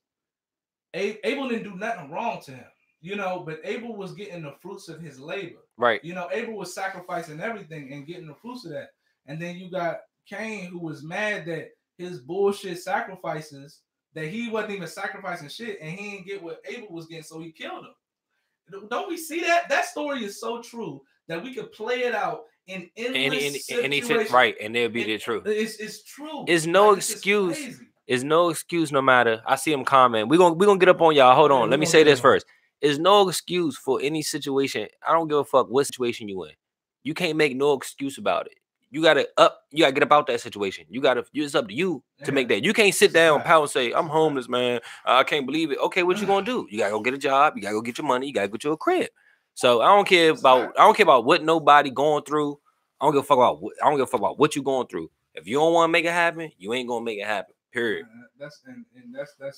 Abel didn't do nothing wrong to him. You know, but Abel was getting the fruits of his labor. Right. You know, Abel was sacrificing everything and getting the fruits of that. And then you got Cain, who was mad that his bullshit sacrifices, that he wasn't even sacrificing shit, and he didn't get what Abel was getting, so he killed him. Don't we see that? That story is so true that we could play it out in endless situations. Right, and they'll be the truth. It's true. It's no excuse. It's no excuse. No matter. I see them comment. We gonna get up on y'all. Hold on. Let me say this first. It's no excuse for any situation. I don't give a fuck what situation you in. You can't make no excuse about it. You gotta get about that situation. It's up to you to make that. You can't sit down, pout, and say, I'm homeless, man. I can't believe it. Okay, what you gonna do? You gotta go get a job, you gotta go get your money, you gotta go to a crib. So I don't care about what nobody going through. I don't give a fuck about what you going through. If you don't want to make it happen, you ain't gonna make it happen. Period. That's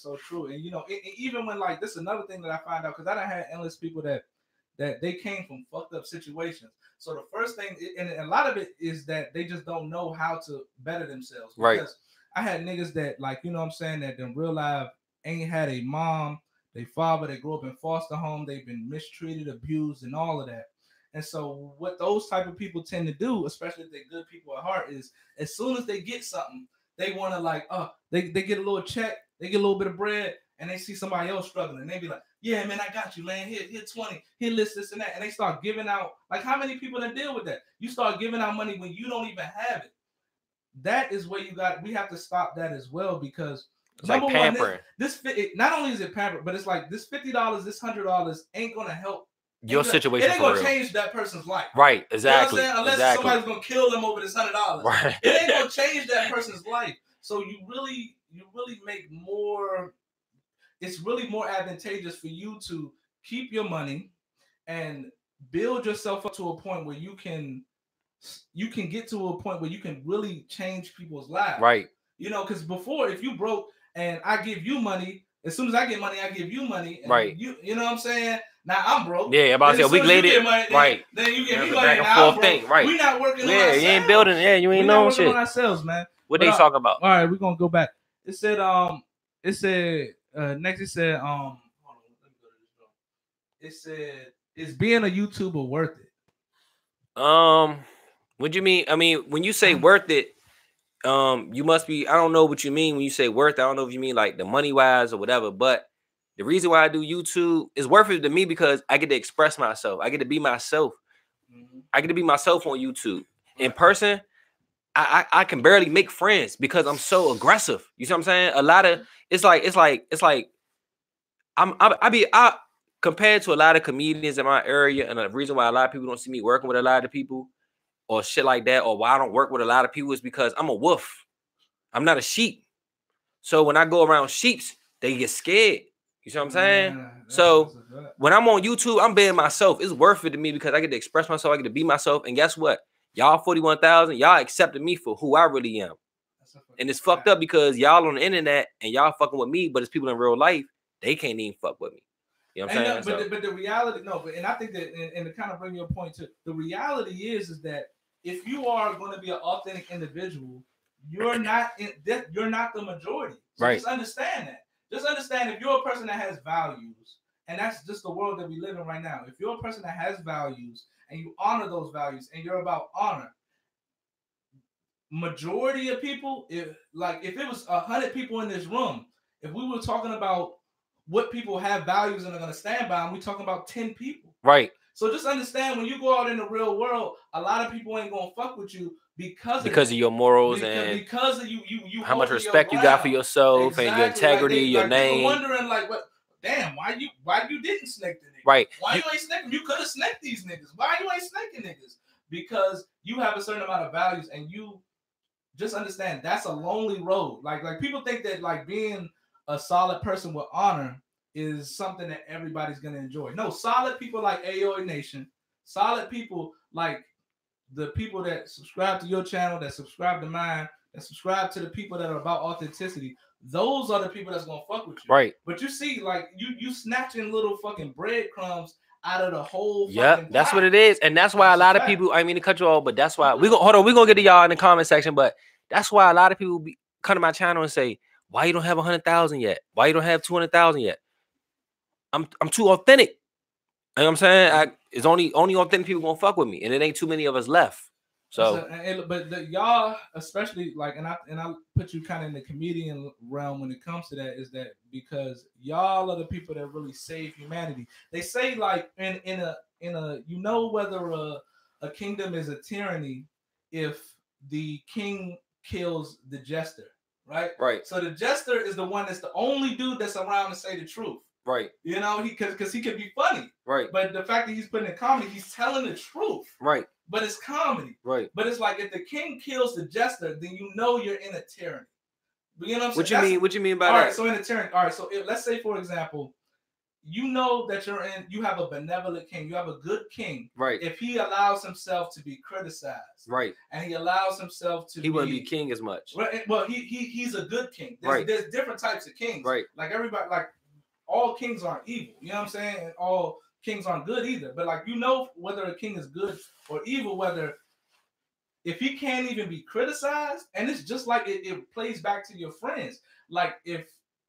so true. And you know, even when like this is another thing that I find out, because I done had endless people that they came from fucked up situations. So the first thing, and a lot of it is that they just don't know how to better themselves. Right. Because I had niggas that, like, you know what I'm saying, that in real life ain't had a mom, they father, they grew up in foster home, they've been mistreated, abused, and all of that. And so what those type of people tend to do, especially if they're good people at heart, is as soon as they get something, they want to like, they get a little check, they get a little bit of bread, and they see somebody else struggling. And they be like, yeah, man, I got you, man. Here 20, here this and that. And they start giving out, like, how many people that deal with that? You start giving out money when you don't even have it. That is where we have to stop that as well, because it's number like pampering. This not only is it pampering, but it's like this $50, this $100 ain't gonna help your situation. It ain't gonna change that person's life. Right, exactly. You know what I'm saying? Unless somebody's gonna kill them over this $100. Right. It ain't gonna change that person's life. So you really make more. It's really more advantageous for you to keep your money and build yourself up to a point where you can get to a point where you can really change people's lives. Right. You know, because before, if you broke and I give you money, as soon as I get money, I give you money. And right. You know what I'm saying? Now I'm broke. Yeah, about to say a week later. Right. Then you get me money. Back and forth thing. Right. We're not working on ourselves. Yeah, you ain't building. Yeah, you ain't knowing shit. On ourselves, man. What they talking about? All right, we're gonna go back. It said next it said hold on, let me go to this one. It said, is being a YouTuber worth it? What do you mean? I mean, when you say worth it, you must be, I don't know what you mean when you say worth. I don't know if you mean like the money wise or whatever, but the reason why I do YouTube is worth it to me because I get to express myself. I get to be myself. Mm-hmm. I get to be myself on YouTube. In person, I can barely make friends because I'm so aggressive. You see what I'm saying? A lot of it's like I compared to a lot of comedians in my area, and the reason why a lot of people don't see me working with a lot of people or shit like that, or why I don't work with a lot of people is because I'm a wolf. I'm not a sheep. So when I go around sheeps, they get scared. You see what I'm saying? Yeah, so when I'm on YouTube, I'm being myself. It's worth it to me because I get to express myself. I get to be myself. And guess what? Y'all 41,000, y'all accepted me for who I really am. And it's fucked up because y'all on the internet and y'all fucking with me, but it's people in real life, they can't even fuck with me. You know what I'm saying? But the reality, and I think that, and to kind of bring your point to, the reality is that if you are going to be an authentic individual, you're not the majority. So right. Just understand that. Just understand if you're a person that has values, and that's just the world that we live in right now. If you're a person that has values and you honor those values and you're about honor, majority of people, if it was 100 people in this room, if we were talking about what people have values and are going to stand by, and we're talking about 10 people. Right. So just understand when you go out in the real world, a lot of people ain't going to fuck with you because of your morals because of you how much respect you got for yourself. Exactly. And your integrity, your name. People wondering like, what? Damn, why you didn't snake the niggas? Right. Why you ain't snaking? You could have snaked these niggas. Why you ain't snaking niggas? Because you have a certain amount of values, and you just understand that's a lonely road. Like people think that like being a solid person with honor is something that everybody's gonna enjoy. No, solid people like AOA Nation, solid people like the people that subscribe to your channel, that subscribe to mine, that subscribe to the people that are about authenticity. Those are the people that's gonna fuck with you. Right. But you see, like you snatching little fucking breadcrumbs out of the whole. Yeah, that's what it is, and that's why a lot of people. I mean to cut you off, but that's why we gonna get to y'all in the comment section. But that's why a lot of people come to my channel and say, "Why you don't have 100,000 yet? Why you don't have 200,000 yet?" I'm too authentic. You know what I'm saying? It's only authentic people gonna fuck with me, and it ain't too many of us left. So, but y'all, especially like, and I put you kind of in the comedian realm when it comes to that, is that because y'all are the people that really save humanity. They say like in a whether a kingdom is a tyranny if the king kills the jester, right? Right. So the jester is the one that's the only dude that's around to say the truth. Right. You know, because he could be funny. Right. But the fact that he's putting in comedy, he's telling the truth. Right. But it's comedy. Right. But it's like if the king kills the jester, then you know you're in a tyranny. You know what I'm saying? What you mean? What you mean by that? All right, so in a tyranny. All right, so let's say, for example, you know that you have a benevolent king. You have a good king. Right. If he allows himself to be criticized. Right. And he allows himself to He wouldn't be king as much. Well, he's a good king. Right. There's different types of kings. Right. Like everybody, like all kings aren't evil. You know what I'm saying? And all kings aren't good either. But like, you know whether a king is good or evil, whether if he can't even be criticized, and it's just like it plays back to your friends. Like if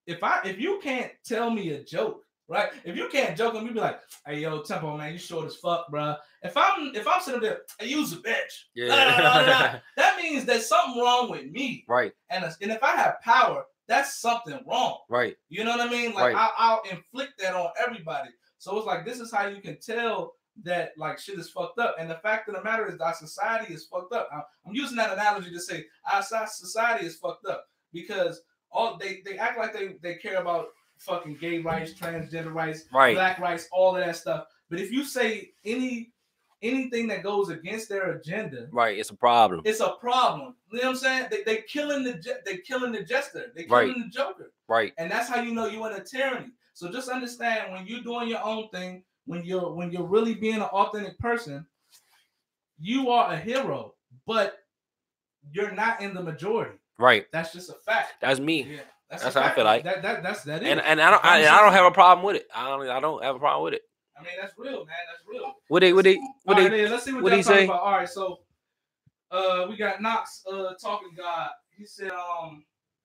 you can't tell me a joke, right? If you can't joke and you be like, "Hey yo, Tempo man, you short as fuck, bro." If I'm sitting there, "Hey, you's a bitch," yeah, that means there's something wrong with me, right? And if I have power, that's something wrong, right? You know what I mean? Like right. I'll inflict that on everybody. So it's like this is how you can tell that like shit is fucked up. And the fact of the matter is our society is fucked up. I'm using that analogy to say our society is fucked up because all they act like they care about fucking gay rights, transgender rights, right. black rights, all of that stuff. But if you say anything that goes against their agenda, right, it's a problem. It's a problem. You know what I'm saying? They killing the jester. They killing the joker. Right. And that's how you know you're in a tyranny. So just understand when you're doing your own thing, when you're really being an authentic person, you are a hero, but you're not in the majority. Right. That's just a fact. That's me. Yeah. That's how I feel like. That's that is. And I don't have a problem with it. I don't have a problem with it. I mean, that's real, man. That's real. Let's see what they say. About. All right, so we got Knox talking God. He said,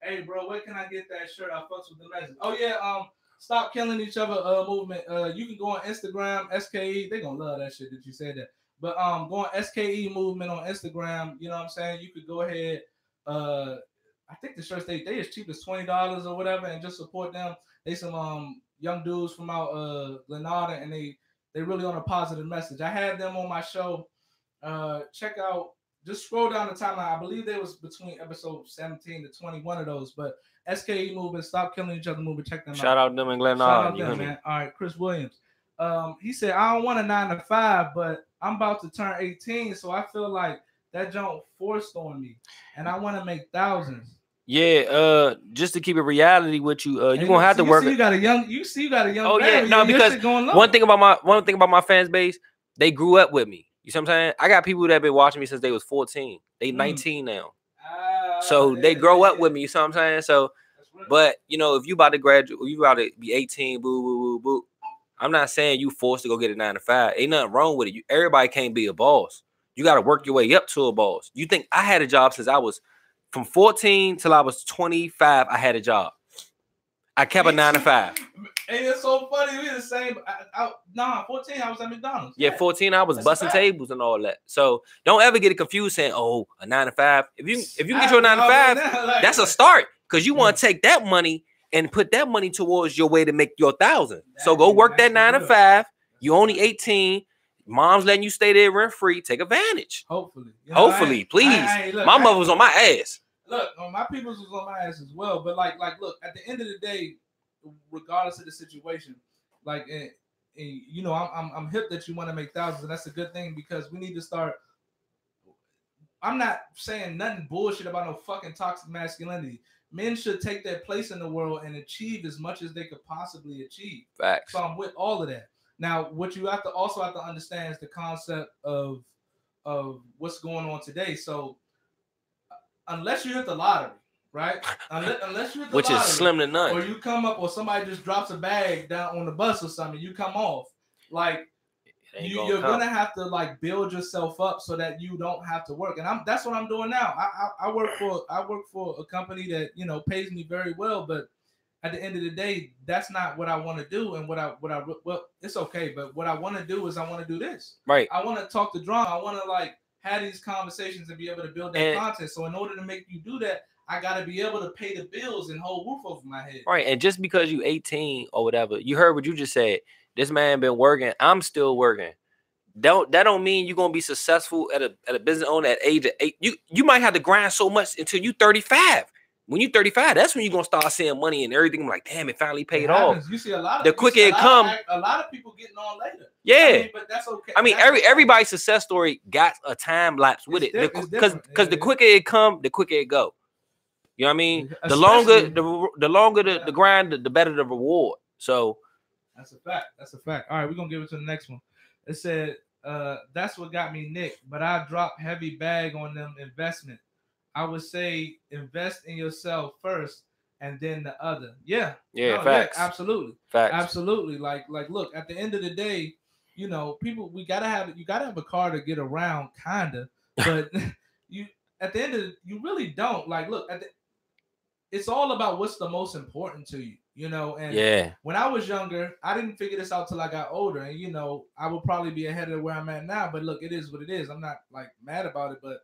hey bro, where can I get that shirt? I fucks with the message. Oh yeah, stop killing each other movement. You can go on Instagram, SKE. They gonna love that shit that you said that. But go on SKE movement on Instagram. You know what I'm saying? You could go ahead. I think the shirts they as cheap as $20 or whatever, and just support them. They some young dudes from out Glenada, and they really on a positive message. I had them on my show. Check out. Just scroll down the timeline. I believe there was between episode 17 to 21 of those. But SKE movement, stop killing each other movement. Check them out. Shout out them in Glenada. Shout out them, man. All right, Chris Williams. He said, I don't want a 9 to 5, but I'm about to turn 18, so I feel like that junk forced on me, and I want to make thousands. Yeah, just to keep it reality with you, you're gonna have to work. You got a young. Oh yeah, no, because one thing about my fans base, they grew up with me. You see what I'm saying? I got people that have been watching me since they was 14. They 19 now. So they grow up with me. You see what I'm saying? So, but you know, if you about to graduate, or you about to be 18, boo, boo, boo, boo. I'm not saying you forced to go get a 9 to 5. Ain't nothing wrong with it. Everybody can't be a boss. You got to work your way up to a boss. You think I had a job since I was from 14 till I was 25? I had a job. I kept a 9 to 5. Hey, it's so funny. We the same. 14, I was at McDonald's. Yeah, 14, I was busting tables and all that. So don't ever get it confused saying, "Oh, a 9 to 5." If you get your 9 to 5, that's a start because you want to take that money and put that money towards your way to make your 1,000. So go work that 9 to 5. You only 18. Mom's letting you stay there rent free. Take advantage. Hopefully. Hopefully, please. My mother was on my ass. Look, my people's was on my ass as well. But like, look, at the end of the day, regardless of the situation, like, you know, I'm hip that you want to make thousands, and that's a good thing because we need to start. I'm not saying nothing bullshit about no fucking toxic masculinity. Men should take their place in the world and achieve as much as they could possibly achieve. Facts. So I'm with all of that. Now, what you also have to understand is the concept of what's going on today. So, unless you hit the lottery, right? Unless you hit the which lottery, is slim to none, or you come up, or somebody just drops a bag down on the bus or something, you come off. Like you're gonna have to like build yourself up so that you don't have to work. And that's what I'm doing now. I work for a company that, you know, pays me very well, but at the end of the day, that's not what I want to do. And well, it's okay, but what I want to do is I want to do this. Right. I want to talk to drama. I want to like have these conversations and be able to build that content. So in order to make you do that, I got to be able to pay the bills and hold roof over my head. Right. And just because you 18 or whatever, you heard what you just said. This man been working. I'm still working. that don't mean you're gonna be successful at a business owner at age of 8. You might have to grind so much until you 35. When you 35, that's when you're gonna start seeing money and everything. I'm like, damn, it finally paid off. You see a lot of the quicker it come. A lot of people getting on later. Yeah, I mean, but that's okay. I mean, everybody's success story got a time lapse with it. Because the quicker it come, the quicker it go. You know what I mean? The longer the grind, the better the reward. So that's a fact. That's a fact. All right, we're gonna give it to the next one. It said, that's what got me nicked, but I dropped heavy bag on them investment. I would say invest in yourself first and then the other. Yeah. Facts. Yeah, absolutely. Facts. Absolutely. Like, look, at the end of the day, you know, people, you gotta have a car to get around, kinda, but you at the end of you really don't. Like, look, it's all about what's the most important to you, you know. And when I was younger, I didn't figure this out till I got older. And you know, I would probably be ahead of where I'm at now. But look, it is what it is. I'm not like mad about it, but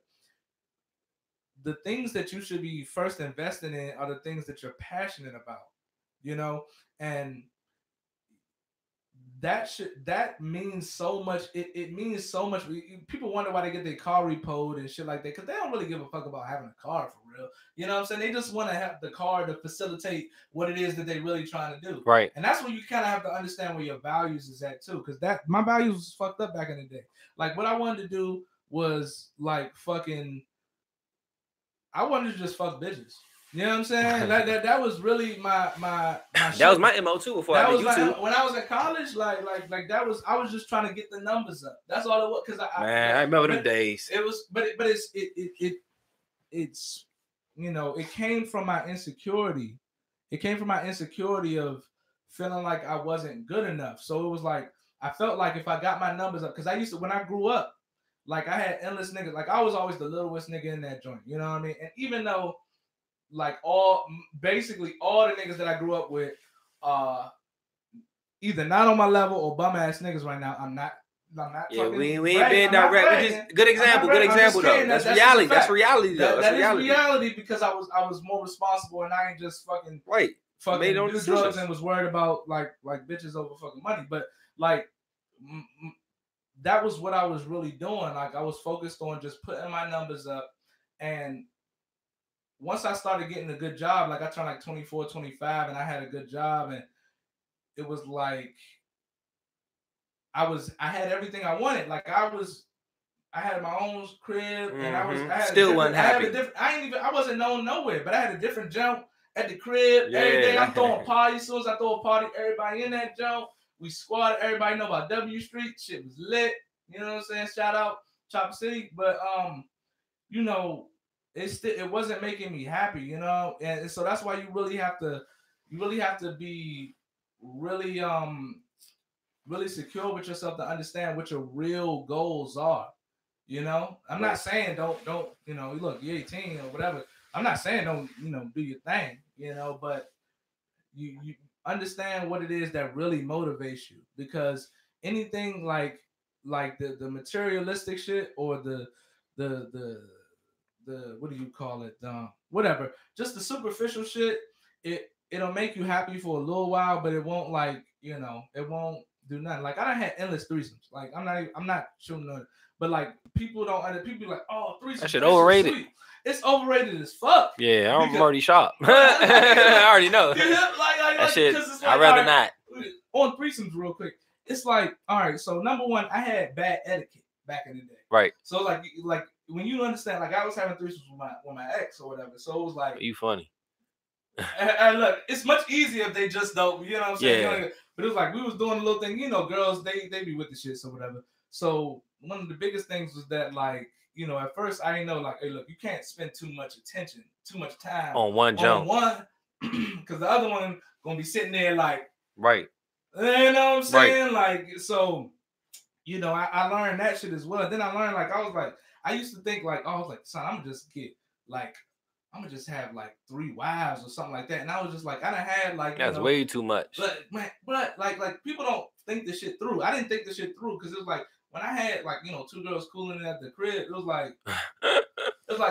the things that you should be first investing in are the things that you're passionate about, you know, and that means so much. It means so much. People wonder why they get their car repoed and shit like that, because they don't really give a fuck about having a car for real. You know what I'm saying? They just want to have the car to facilitate what it is that they're really trying to do. Right. And that's when you kind of have to understand where your values is at too, because that my values was fucked up back in the day. Like what I wanted to do was like fucking. I wanted to just fuck bitches. You know what I'm saying? that was really my that shit. was my MO too before I did YouTube. Like, when I was in college, like that was, I was just trying to get the numbers up. That's all it was. Cause I remember them days. It was, but it's you know, it came from my insecurity. It came from my insecurity of feeling like I wasn't good enough. So it was like I felt like if I got my numbers up, because I used to, when I grew up, like I had endless niggas. Like I was always the littlest nigga in that joint. You know what I mean? And even though like basically all the niggas that I grew up with either not on my level or bum ass niggas right now. I'm not yeah, we ain't being direct. We just good example though. That's reality. That's reality though. That is reality because I was more responsible and I ain't just fucking do drugs and was worried about like bitches over fucking money. But like that was what I was really doing. Like I was focused on just putting my numbers up. And once I started getting a good job, like I turned like 24, 25 and I had a good job, and it was like I had everything I wanted. Like I had my own crib and I still wasn't happy. I wasn't known nowhere, but I had a different jump at the crib. Every day I'm throwing parties. As soon as I throw a party, everybody in that jump. We squatted. Everybody know about W Street. Shit was lit. You know what I'm saying? Shout out Chopper City. But you know, it wasn't making me happy, you know, and so that's why you really have to be really really secure with yourself to understand what your real goals are. You know, I'm not saying don't you know, look, you're 18 or whatever. I'm not saying don't, you know, do your thing, you know, but you understand what it is that really motivates you, because anything like the materialistic shit or the what do you call it? Whatever. Just the superficial shit. It'll make you happy for a little while, but it won't, like, you know, it won't do nothing. Like I done had endless threesomes. Like I'm not shooting on it, but like people like, oh, threesomes. That shit overrated. Sweet. It's overrated as fuck. Yeah, I'm already shocked. I already know. That shit. Like, I'd rather not. On threesomes, real quick. It's like, all right. So number one, I had bad etiquette back in the day. Right. So like when you understand, like I was having threesomes with my ex or whatever. So it was like, you funny. and look, it's much easier if they just don't, you know what I'm saying? Yeah. You know, but it was like we was doing a little thing, you know, girls, they be with the shit, so whatever. So one of the biggest things was that, like, you know, at first I didn't know, like, hey, look, you can't spend too much attention, too much time on one jump. Because the other one gonna be sitting there like, right. You know what I'm saying? Right. Like, so, you know, I learned that shit as well. Then I learned, like, I used to think like, oh, I was like, son, I'm gonna just have like 3 wives or something like that. And I was just like, I done had like, that's way too much. But man, like people don't think this shit through. I didn't think this shit through because it was like when I had, like, you know, 2 girls cooling at the crib, it was like,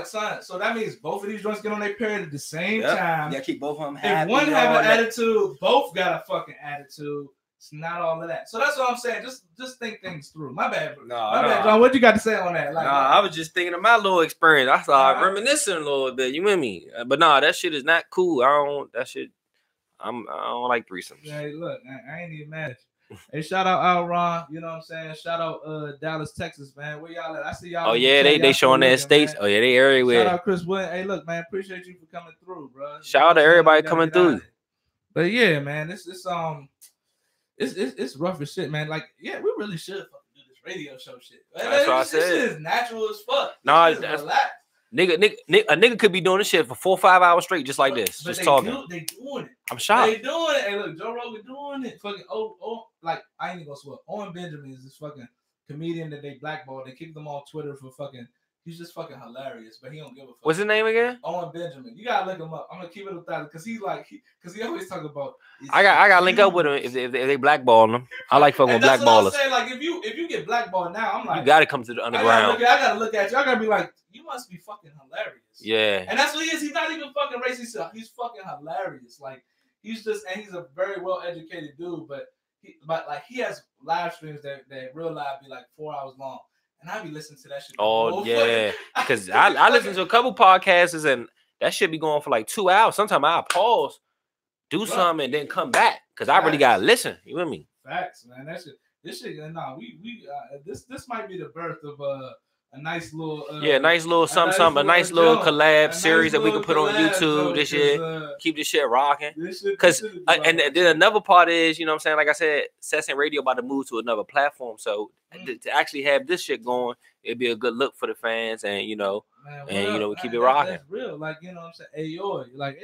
son, so that means both of these joints get on their period at the same time. Yeah, keep both of them happy. If one have an attitude, both got a fucking attitude. It's not all of that. So that's what I'm saying. Just think things through. My bad, bro. No, my bad, John. What you got to say on that? Like, I was just thinking of my little experience. I started reminiscing a little bit. You with me? But nah, that shit is not cool. I don't like threesomes. Hey, look, I ain't even mad at you. Hey, shout out Al Ron. You know what I'm saying? Shout out Dallas, Texas, man. Where y'all at? I see y'all. Oh yeah, they showing their estates. Oh yeah, they everywhere. Shout out Chris Williams. Hey, look, man. Appreciate you for coming through, bro. Shout out to everybody coming through. But yeah, man, it's rough as shit, man. Like, yeah, we really should fucking do this radio show shit. That's what I said. This shit is natural as fuck. Nah, that's relaxed. A nigga could be doing this shit for 4 or 5 hours straight, just like this, just talking. They doing it. I'm shocked. They doing it. Hey, look, Joe Rogan doing it. Fucking like I ain't even gonna swear. Owen Benjamin is this fucking comedian that they blackballed. They kicked him off Twitter for fucking. He's just fucking hilarious, but he don't give a fuck. What's his name again? Owen Benjamin. You gotta look him up. I'm gonna keep it with that because he always talk about. I gotta link up with him if they blackballing him. I like fucking with blackballers. Like if you get blackballed now, I'm like, you gotta come to the underground. I gotta look at you. I gotta be like, you must be fucking hilarious. Yeah. And that's what he is. He's not even fucking racist. He's fucking hilarious. Like he's a very well educated dude, but he has live streams that real live be like 4 hours long. And I be listening to that shit. Oh yeah, because I listen to a couple podcasts and that shit be going for like 2 hours. Sometimes I pause, do something, and then come back because I really gotta listen. You with me? Facts, man. That shit. This shit. Nah, this might be the birth of a nice little nice little collab series that we can put on YouTube this year. Keep this shit rocking. Because and then another part is, you know what I'm saying, like I said, Sets and Radio about to move to another platform. So to actually have this shit going, it'd be a good look for the fans, and we keep it rocking. That's real, like you know what I'm saying. Aoi, like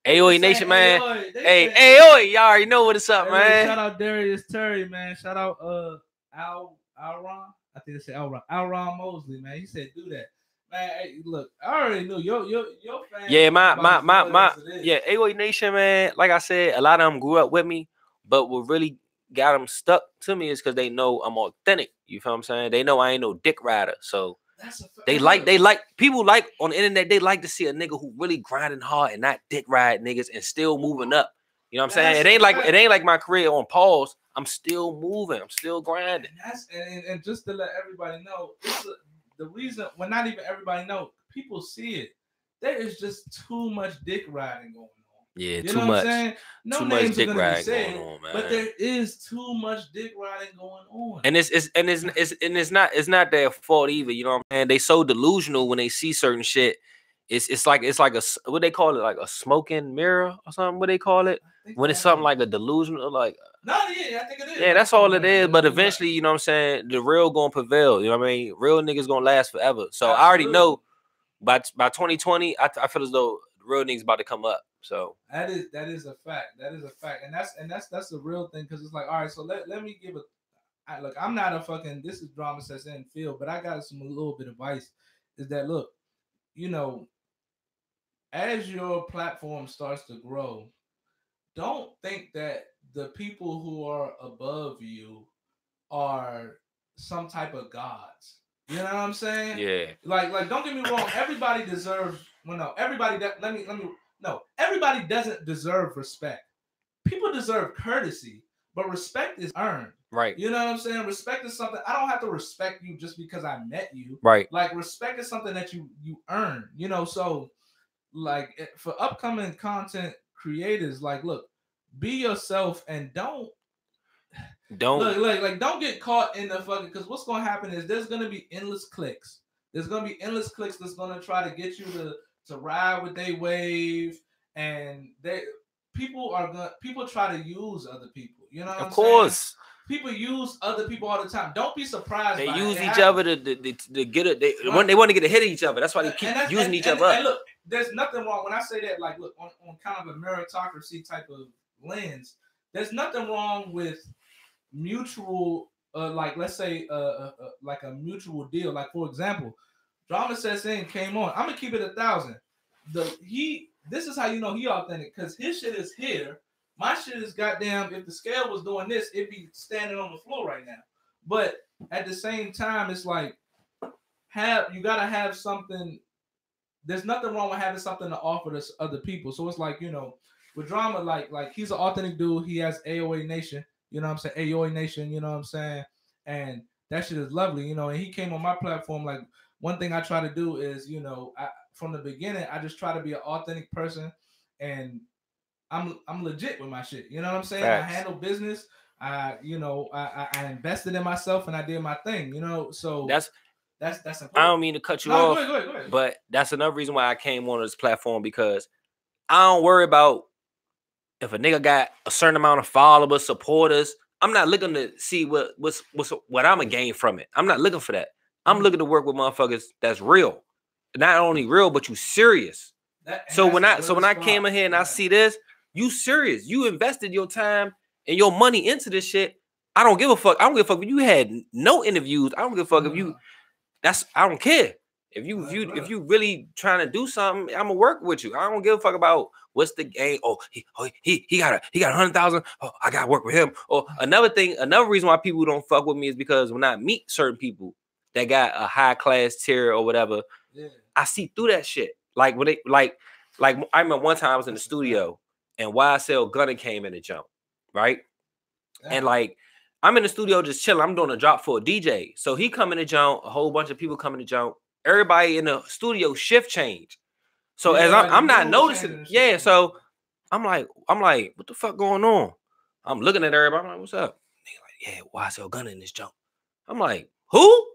Aoi Nation, man. Hey, Aoi, y'all already know what it's up, man. Shout out Darius Terry, man. Shout out Al Ron. I think they said Al Ron Mosley, man. He said do that. Man, hey, look, I already knew your fans. Yeah, my Aoi Nation, man. Like I said, a lot of them grew up with me, but what really got them stuck to me is because they know I'm authentic. You feel what I'm saying? They know I ain't no dick rider. So they like people like on the internet, they like to see a nigga who really grinding hard and not dick ride niggas and still moving up. You know what I'm saying? It ain't like my career on pause. I'm still moving. I'm still grinding. And just to let everybody know, the reason, well, not even everybody know, people see it. There is just too much dick riding going on. Yeah, too much. No too names much dick riding going on, man. But there is too much dick riding going on. And it's not their fault either. You know what I'm saying? They so delusional when they see certain shit. It's like a, what they call it, like a smoking mirror or something. What they call it when it's something like a delusional, like. No, yeah, I think it is. Yeah, that's all it is. But eventually, you know what I'm saying, the real gonna prevail. You know what I mean? Real niggas gonna last forever. So I already know by 2020, I feel as though real niggas about to come up. So that is a fact. That is a fact, and that's a real thing, because it's like, all right, so let me give look. I'm not a fucking, this is DRAMASETS in field, but I got a little bit of advice. Is that, look, as your platform starts to grow, don't think that the people who are above you are some type of gods. You know what I'm saying? Yeah. Like don't get me wrong. Everybody deserves. Well, no. Everybody. Everybody doesn't deserve respect. People deserve courtesy, but respect is earned. Right. You know what I'm saying? Respect is something. I don't have to respect you just because I met you. Right. Like, respect is something that you earn. So like, for upcoming content creators, like, look, be yourself and don't get caught in the fucking, because what's gonna happen is there's gonna be endless clicks. There's gonna be endless clicks that's gonna try to get you to ride with they wave, and people try to use other people. You know what I'm saying? Of course. People use other people all the time. Don't be surprised. They use each other to get it. They want to get a hit of each other. That's why they keep using each other up. And look, there's nothing wrong when I say that. Like, look, on kind of a meritocracy type of lens, there's nothing wrong with mutual, like, let's say, like a mutual deal. Like, for example, DRAMASETS came on. I'm gonna keep it 1,000. This is how you know he authentic, because his shit is here. My shit is goddamn, if the scale was doing this, it'd be standing on the floor right now. But at the same time, it's like, you gotta have something. There's nothing wrong with having something to offer to other people. So it's like, with Drama, like he's an authentic dude. He has AOA Nation. You know what I'm saying? Aoi Nation, you know what I'm saying? And that shit is lovely, you know. And he came on my platform. Like, one thing I try to do is, you know, from the beginning, I just try to be an authentic person, and I'm legit with my shit. You know what I'm saying? Facts. I handle business. You know, I invested in myself and I did my thing. You know, so that's important. I don't mean to cut you off. Go ahead. But that's another reason why I came on this platform, because I don't worry about if a nigga got a certain amount of followers, supporters. I'm not looking to see what I'm gonna gain from it. I'm not looking for that. I'm looking to work with motherfuckers that's real, not only real, but you serious. So when I came in here and I see this, you serious. You invested your time and your money into this shit. I don't give a fuck. I don't give a fuck if you had no interviews. I don't give a fuck if you. I don't care. If you really trying to do something, I'm gonna work with you. I don't give a fuck about what's the game. Oh, he got 100,000. Oh, I gotta work with him. Or another reason why people don't fuck with me is because when I meet certain people that got a high class tier or whatever, I see through that shit. Like when they like I remember one time I was in the studio and YSL Gunner came in the jump, right? And like I'm in the studio just chilling. I'm doing a drop for a DJ. So he come in the jump, a whole bunch of people come in the jump. Everybody in the studio shift change. So as I'm not noticing, so I'm like, what the fuck going on? I'm looking at everybody. I'm like, what's up? They like, yeah, YSL Gunner in this jump. I'm like, who?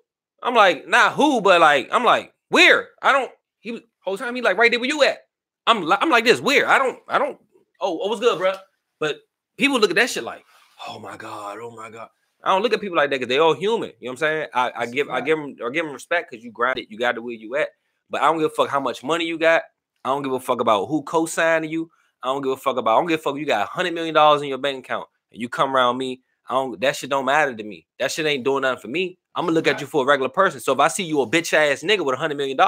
I'm like, not who, but like, I'm like, where? He was whole time he like right there where you at. I'm like this, where? I don't. Oh, what's good, bro? But people look at that shit like, oh my god. I don't look at people like that because they all human. You know what I'm saying? I give them respect because you grounded, you got to where you at. But I don't give a fuck how much money you got. I don't give a fuck about who co-signing you. I don't give a fuck if you got $100 million in your bank account and you come around me. That shit don't matter to me. That shit ain't doing nothing for me. I'm gonna look at you for a regular person. So if I see you a bitch ass nigga with $100 million,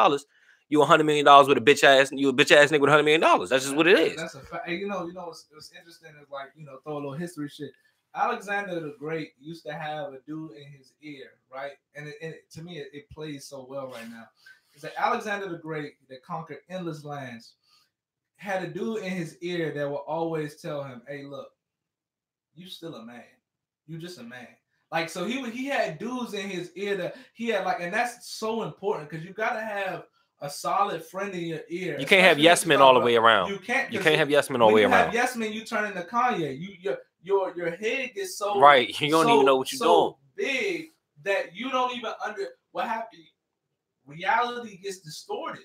you $100 million with a bitch ass nigga with $100 million. That's just what it is. That's a fact. You know, what's interesting is, like, you know, throw a little history shit. Alexander the Great used to have a dude in his ear, right? And to me, it plays so well right now. It's like Alexander the Great that conquered endless lands had a dude in his ear that will always tell him, "Hey, look, you still a man. You just a man." Like, so he had dudes in his ear that he had, like, and that's so important because you gotta have a solid friend in your ear. You can't have yes men all the way around. You can't have yes men all the way around. Have yes men, you turn into Kanye. Your head gets so right. You don't even know what you're doing. Big that you don't even what happened. Reality gets distorted,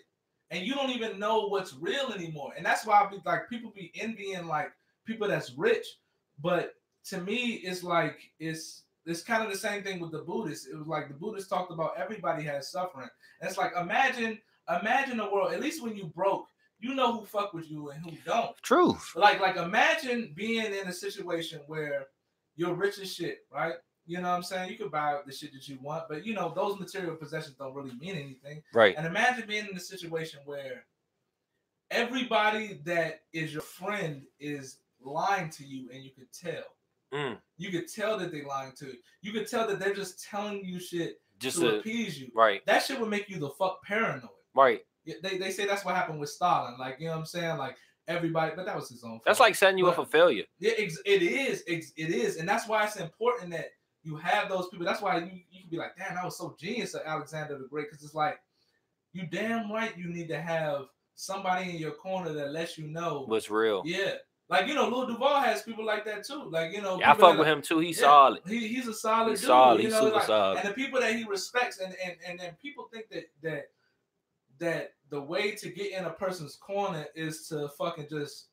and you don't even know what's real anymore. And that's why people be envying like people that's rich. But to me, it's like it's kind of the same thing with the Buddhists. It was like the Buddhists talked about everybody has suffering. And it's like imagine a world. At least when you broke, you know who fuck with you and who don't. Truth. Like imagine being in a situation where you're rich as shit, right? You know what I'm saying? You could buy the shit that you want, but you know those material possessions don't really mean anything. Right. And imagine being in a situation where everybody that is your friend is lying to you, and you could tell. You could tell that they're lying to you. You could tell that they're just telling you shit just to appease you. Right. That shit would make you the fuck paranoid. Right. They say that's what happened with Stalin. Like, you know what I'm saying? Like everybody, but that was his own fault. That's like setting you up for failure. Yeah, it is. And that's why it's important that you have those people. That's why you can be like, damn, that was so genius of Alexander the Great. Because it's like, you damn right you need to have somebody in your corner that lets you know what's real. Yeah. Like, you know, Lil Duval has people like that too. Like, you know, I fuck with him too. He's solid. He's a solid dude. Solid. You He's know, super solid. And the people that he respects, and then people think that the way to get in a person's corner is to fucking just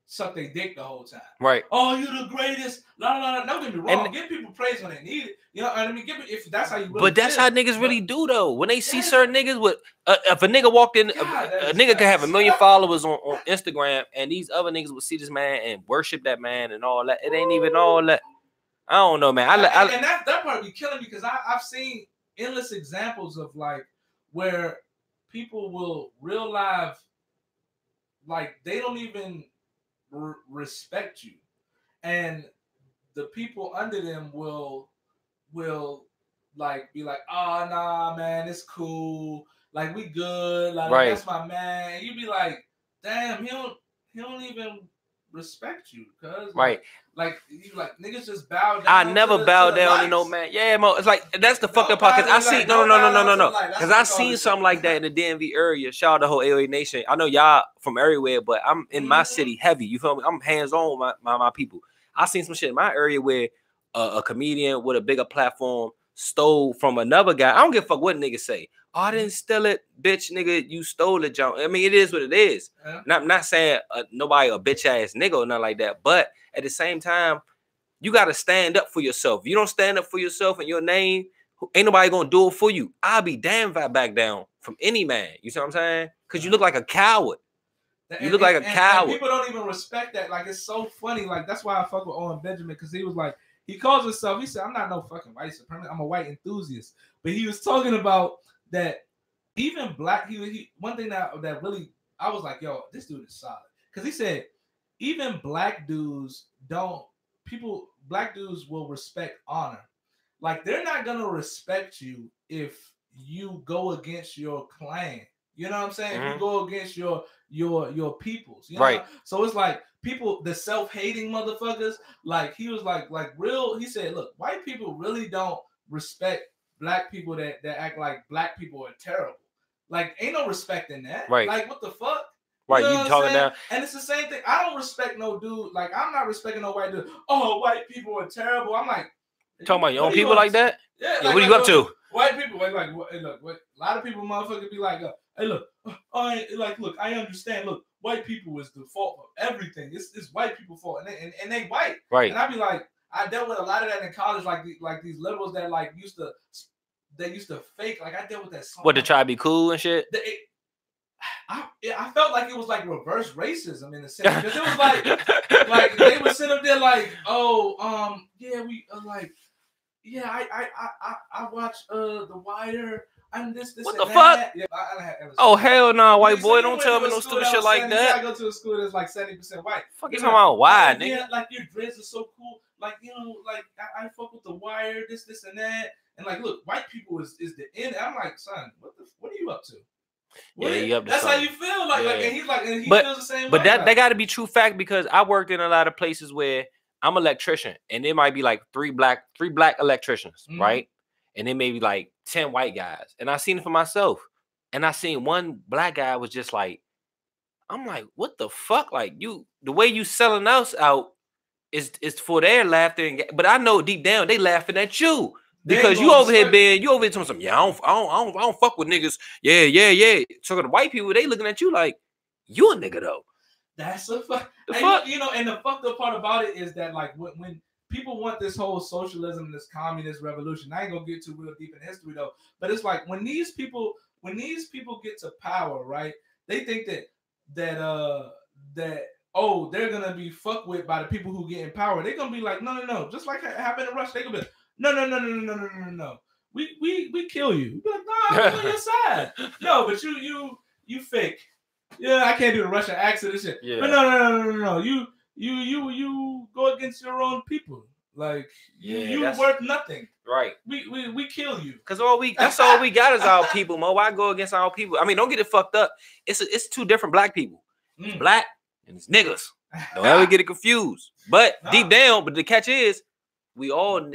suck their dick the whole time. Right. Oh, you the greatest. No. Don't get me wrong. Give people praise when they need it. You know, I mean, if that's how you really But that's how niggas really do though. When they see certain niggas with if a nigga walked in, a nigga could have 1 million followers on Instagram, and these other niggas would see this man and worship that man and all that. It ain't even all that. I don't know, man. And that part be killing me because I've seen endless examples of like where people will real life, like they don't even respect you, and the people under them will like be like, oh nah man, it's cool, like we good, like that's my man. And you be like, damn, he don't even respect you, cuz right. Like you like niggas just bow down. I never bow down to no man. Yeah, mo. It's like that's the fucked up part. Cause I see no. Cause I seen something like that in the DMV area. Shout out the whole AOA Nation. I know y'all from everywhere, but I'm in my city heavy. You feel me? I'm hands on with my people. I seen some shit in my area where a comedian with a bigger platform stole from another guy. I don't give a fuck what niggas say. Oh, I didn't steal it, bitch, nigga. You stole it, John. I mean, it is what it is. Yeah. Not saying nobody a bitch ass nigga or nothing like that, but at the same time, you got to stand up for yourself. If you don't stand up for yourself and your name, ain't nobody gonna do it for you. I'll be damned if I back down from any man. You see what I'm saying? Because you look like a coward. You look like a coward. And people don't even respect that. Like, it's so funny. Like, that's why I fuck with Owen Benjamin, because he was like, he calls himself, he said, I'm not no fucking white supremacist. I'm a white enthusiast. But he was talking about that even black, he one thing that really, I was like, yo, this dude is solid. Because he said, even black dudes black dudes will respect honor. Like, they're not going to respect you if you go against your clan. You know what I'm saying? If you go against your peoples, you know? Right. So it's like people, the self-hating motherfuckers, like he was like real, he said, look, white people really don't respect black people that act like black people are terrible. Like, ain't no respect in that. Right. Like, what the fuck? Right, you talking down. And it's the same thing. I don't respect no dude. Like, I'm not respecting no white dude. Oh, white people are terrible. I'm like, talking about your own people like that? Yeah. Like, what are you up to? White people, like look, a lot of people, motherfuckers, be like, hey, look, look, I understand. Look, white people is the fault of everything. It's white people's fault, and they white. Right. And I be like, I dealt with a lot of that in college, like these liberals that like used to fake. Like, I dealt with that. What, to try to be cool and shit? I felt like it was like reverse racism in a sense, because it was like they would sit up there like, oh, yeah, we like, yeah, I watch The Wire. And this what and the that. fuck? Yeah, oh, hell no, nah, white boy, don't tell me no stupid shit like that. I go to a school that's like 70% white. Fuck you talking about why, nigga? Yeah, like, your dreads are so cool. Like, you know, like I fuck with The Wire, this and that. And like, look, white people is the end. I'm like, son, what are you up to? Yeah, that's how you feel. Like, and he's like, and he feels the same way. But that got to be true fact, because I worked in a lot of places where I'm an electrician, and there might be like three black electricians, right? And then maybe like 10 white guys. And I seen it for myself. And I seen one black guy was just like, I'm like, what the fuck? Like, the way you selling us out is for their laughter. But I know deep down they laughing at you. Because you over here doing some, yeah, I don't fuck with niggas. Yeah. So the white people, they looking at you like, you a nigga though. That's a fuck. You know, and the fucked up part about it is that, like, when people want this whole socialism, this communist revolution, I ain't gonna get too real deep in history though, but it's like when these people get to power, right? They think that oh, they're gonna be fucked with by the people who get in power. They're gonna be like, no. Just like it happened in Russia, they gonna be like, no. We kill you. Be like, nah, I'm on your side. No, but you fake. Yeah, I can't do the Russian accent and shit. Yeah. But no. You go against your own people. Like, you worth nothing. Right. We kill you. Because that's all we got is our people, Mo. Why go against our people? I mean, don't get it fucked up. It's two different black people. It's black and it's niggas. Don't ever get it confused. But deep down, but the catch is, we all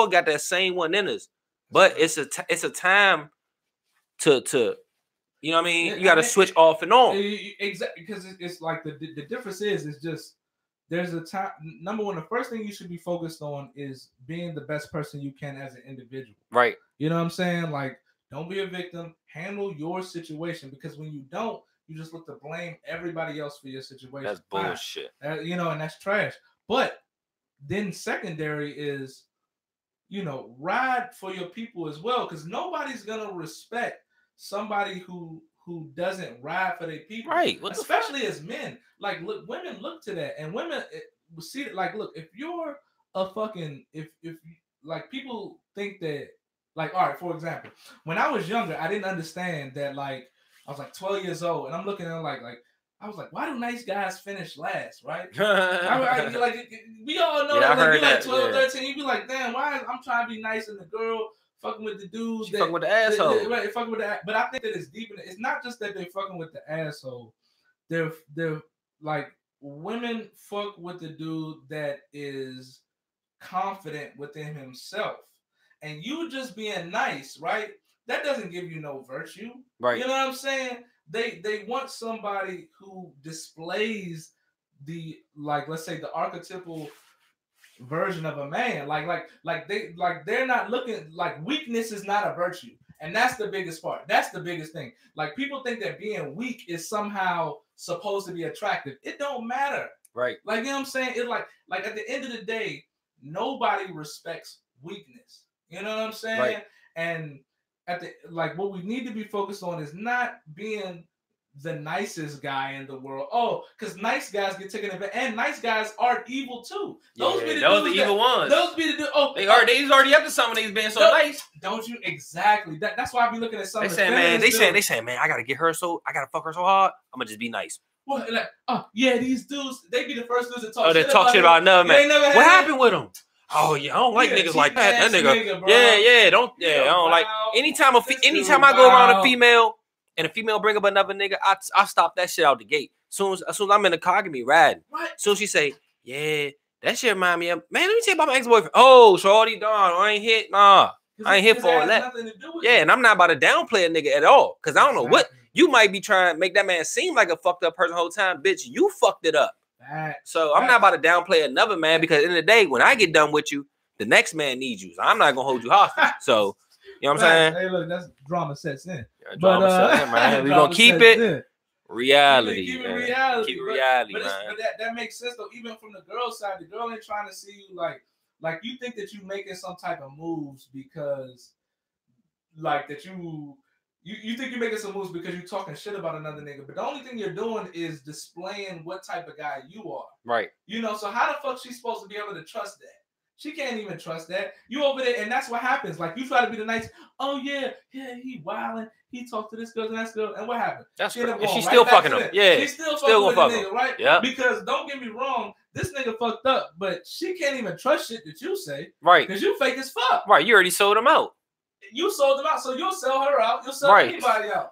got that same one in us. But it's a time to you know what I mean? You got to switch off and on. Exactly, because it's like the difference is just there's a time. Number one, the first thing you should be focused on is being the best person you can as an individual. Right. You know what I'm saying? Like, don't be a victim. Handle your situation, because when you don't, you just look to blame everybody else for your situation. That's bullshit. You know, and that's trash. But then secondary is, you know, ride for your people as well, because nobody's gonna respect somebody who doesn't ride for their people, right? Especially as men. Like, look, women look to that, and women see it. Like, look, if you're a fucking if like, people think that, like, all right, for example, when I was younger, I didn't understand that. Like, I was like 12 years old, and I'm looking at like I was like, why do nice guys finish last, right? Like, we all know that. Like, you're like 12, 13, you be like, damn, why I'm trying to be nice, and the girl fucking with the dudes, fucking with the asshole, right? Fucking with the, but I think that it's deep in it. It's not just that they're fucking with the asshole. They're like, women fuck with the dude that is confident within himself. And you just being nice, right? That doesn't give you no virtue. Right. You know what I'm saying? They want somebody who displays the, like, let's say the archetypal version of a man. They're not looking, like, weakness is not a virtue. And that's the biggest part. That's the biggest thing. Like, people think that being weak is somehow supposed to be attractive. It don't matter. Right. Like, you know what I'm saying? It like at the end of the day, nobody respects weakness. You know what I'm saying? Right. And what we need to be focused on is not being the nicest guy in the world. Oh, because nice guys get taken advantage, and nice guys are evil too. Those be the evil ones. Those be the dudes. Oh, they's already up to something. They's being so nice. Don't you exactly? That's why I be looking at some. They saying, man, I gotta get her I gotta fuck her so hard. I'm gonna just be nice. Well, like, oh yeah, these dudes, they be the first dudes to talk. They talk shit about another man. What happened with them? Oh yeah, I don't like niggas like that. That nigga, I don't like. Anytime I go around a female and a female bring up another nigga, I stop that shit out the gate. Soon as I'm in the car, give me riding. What? Soon as she say, yeah, that shit remind me of, man. Let me tell you about my ex-boyfriend. Oh, shorty, dog, I ain't hit. Nah, I ain't hit for all that. Yeah, and I'm not about to downplay a nigga at all, cause I don't know what you might be trying to make that man seem like a fucked up person the whole time. Bitch, you fucked it up. So I'm not about to downplay another man, because at the end of the day, when I get done with you, the next man needs you. So I'm not gonna hold you hostage. So you know what I'm saying? Hey, look, that's drama sets in. Yeah, drama sets in, man. We gonna keep it reality. Keep it reality. Keep it reality, but man. That makes sense though. Even from the girl's side, the girl ain't trying to see you like you think that you making some type of moves because like that you think you're making some moves because you're talking shit about another nigga, but the only thing you're doing is displaying what type of guy you are. Right. You know, so how the fuck she's supposed to be able to trust that? She can't even trust that. You over there, and that's what happens. Like, you try to be the nice, oh yeah, he wilding, he talked to this girl and that girl, and what happened? That's she's still fucking him. Yeah. She's still fucking with the nigga, right? Yeah. Because don't get me wrong, this nigga fucked up, but she can't even trust shit that you say. Right. Because you fake as fuck. Right. You already sold him out. You sold them out, so you'll sell her out. You'll sell anybody out.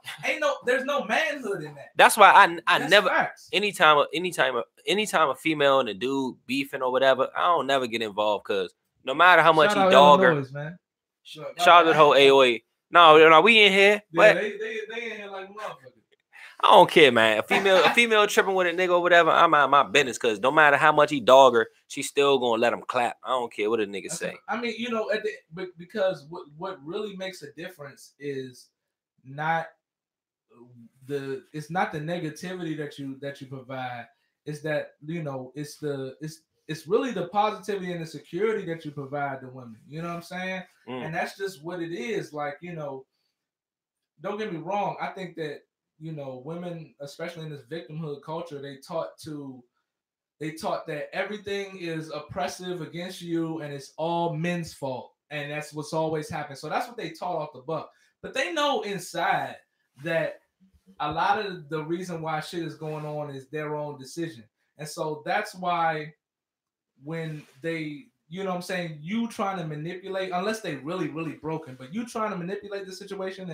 There's no manhood in that. That's why I never. Facts. Anytime a female and a dude beefing or whatever, I don't never get involved, because no matter how much he dog her, shout out to the whole AOA. No, we in here. Yeah, they in here like motherfuckers. I don't care, man. A female tripping with a nigga or whatever, I'm out of my business, because no matter how much he dog her, she's still gonna let him clap. I don't care what a nigga say. I mean, you know, because what really makes a difference is not the negativity that you provide. It's that, you know, it's really the positivity and the security that you provide to women. You know what I'm saying? And that's just what it is. Like, you know, don't get me wrong. I think that, you know, women, especially in this victimhood culture, they taught that everything is oppressive against you and it's all men's fault. And that's what's always happened. So that's what they taught off the buck. But they know inside that a lot of the reason why shit is going on is their own decision. And so that's why when they, you know what I'm saying, you trying to manipulate, unless they really, really broken, but you trying to manipulate the situation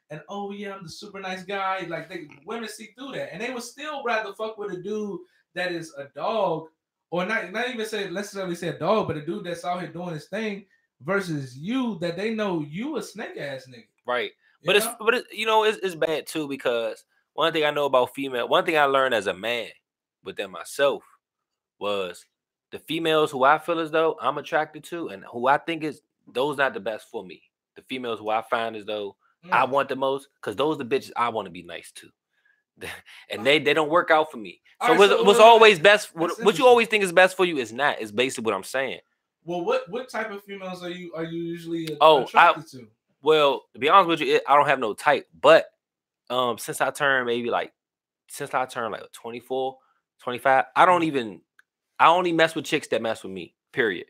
and oh yeah, I'm the super nice guy. Like, women see through that, and they would still rather fuck with a dude that is a dog, or not even necessarily say a dog, but a dude that's out here doing his thing, versus you that they know you a snake ass nigga. Right. But it's bad too, because one thing I know about female, one thing I learned as a man within myself was the females who I feel as though I'm attracted to and who I think is those not the best for me. The females who I find as though I want the most, because those are the bitches I want to be nice to. And they don't work out for me. So what's always best, what you always think is best for you is not. It's basically what I'm saying. Well, what type of females are you usually attracted to? Well, to be honest with you, I don't have no type. But since I turned 24, 25, I only mess with chicks that mess with me. Period.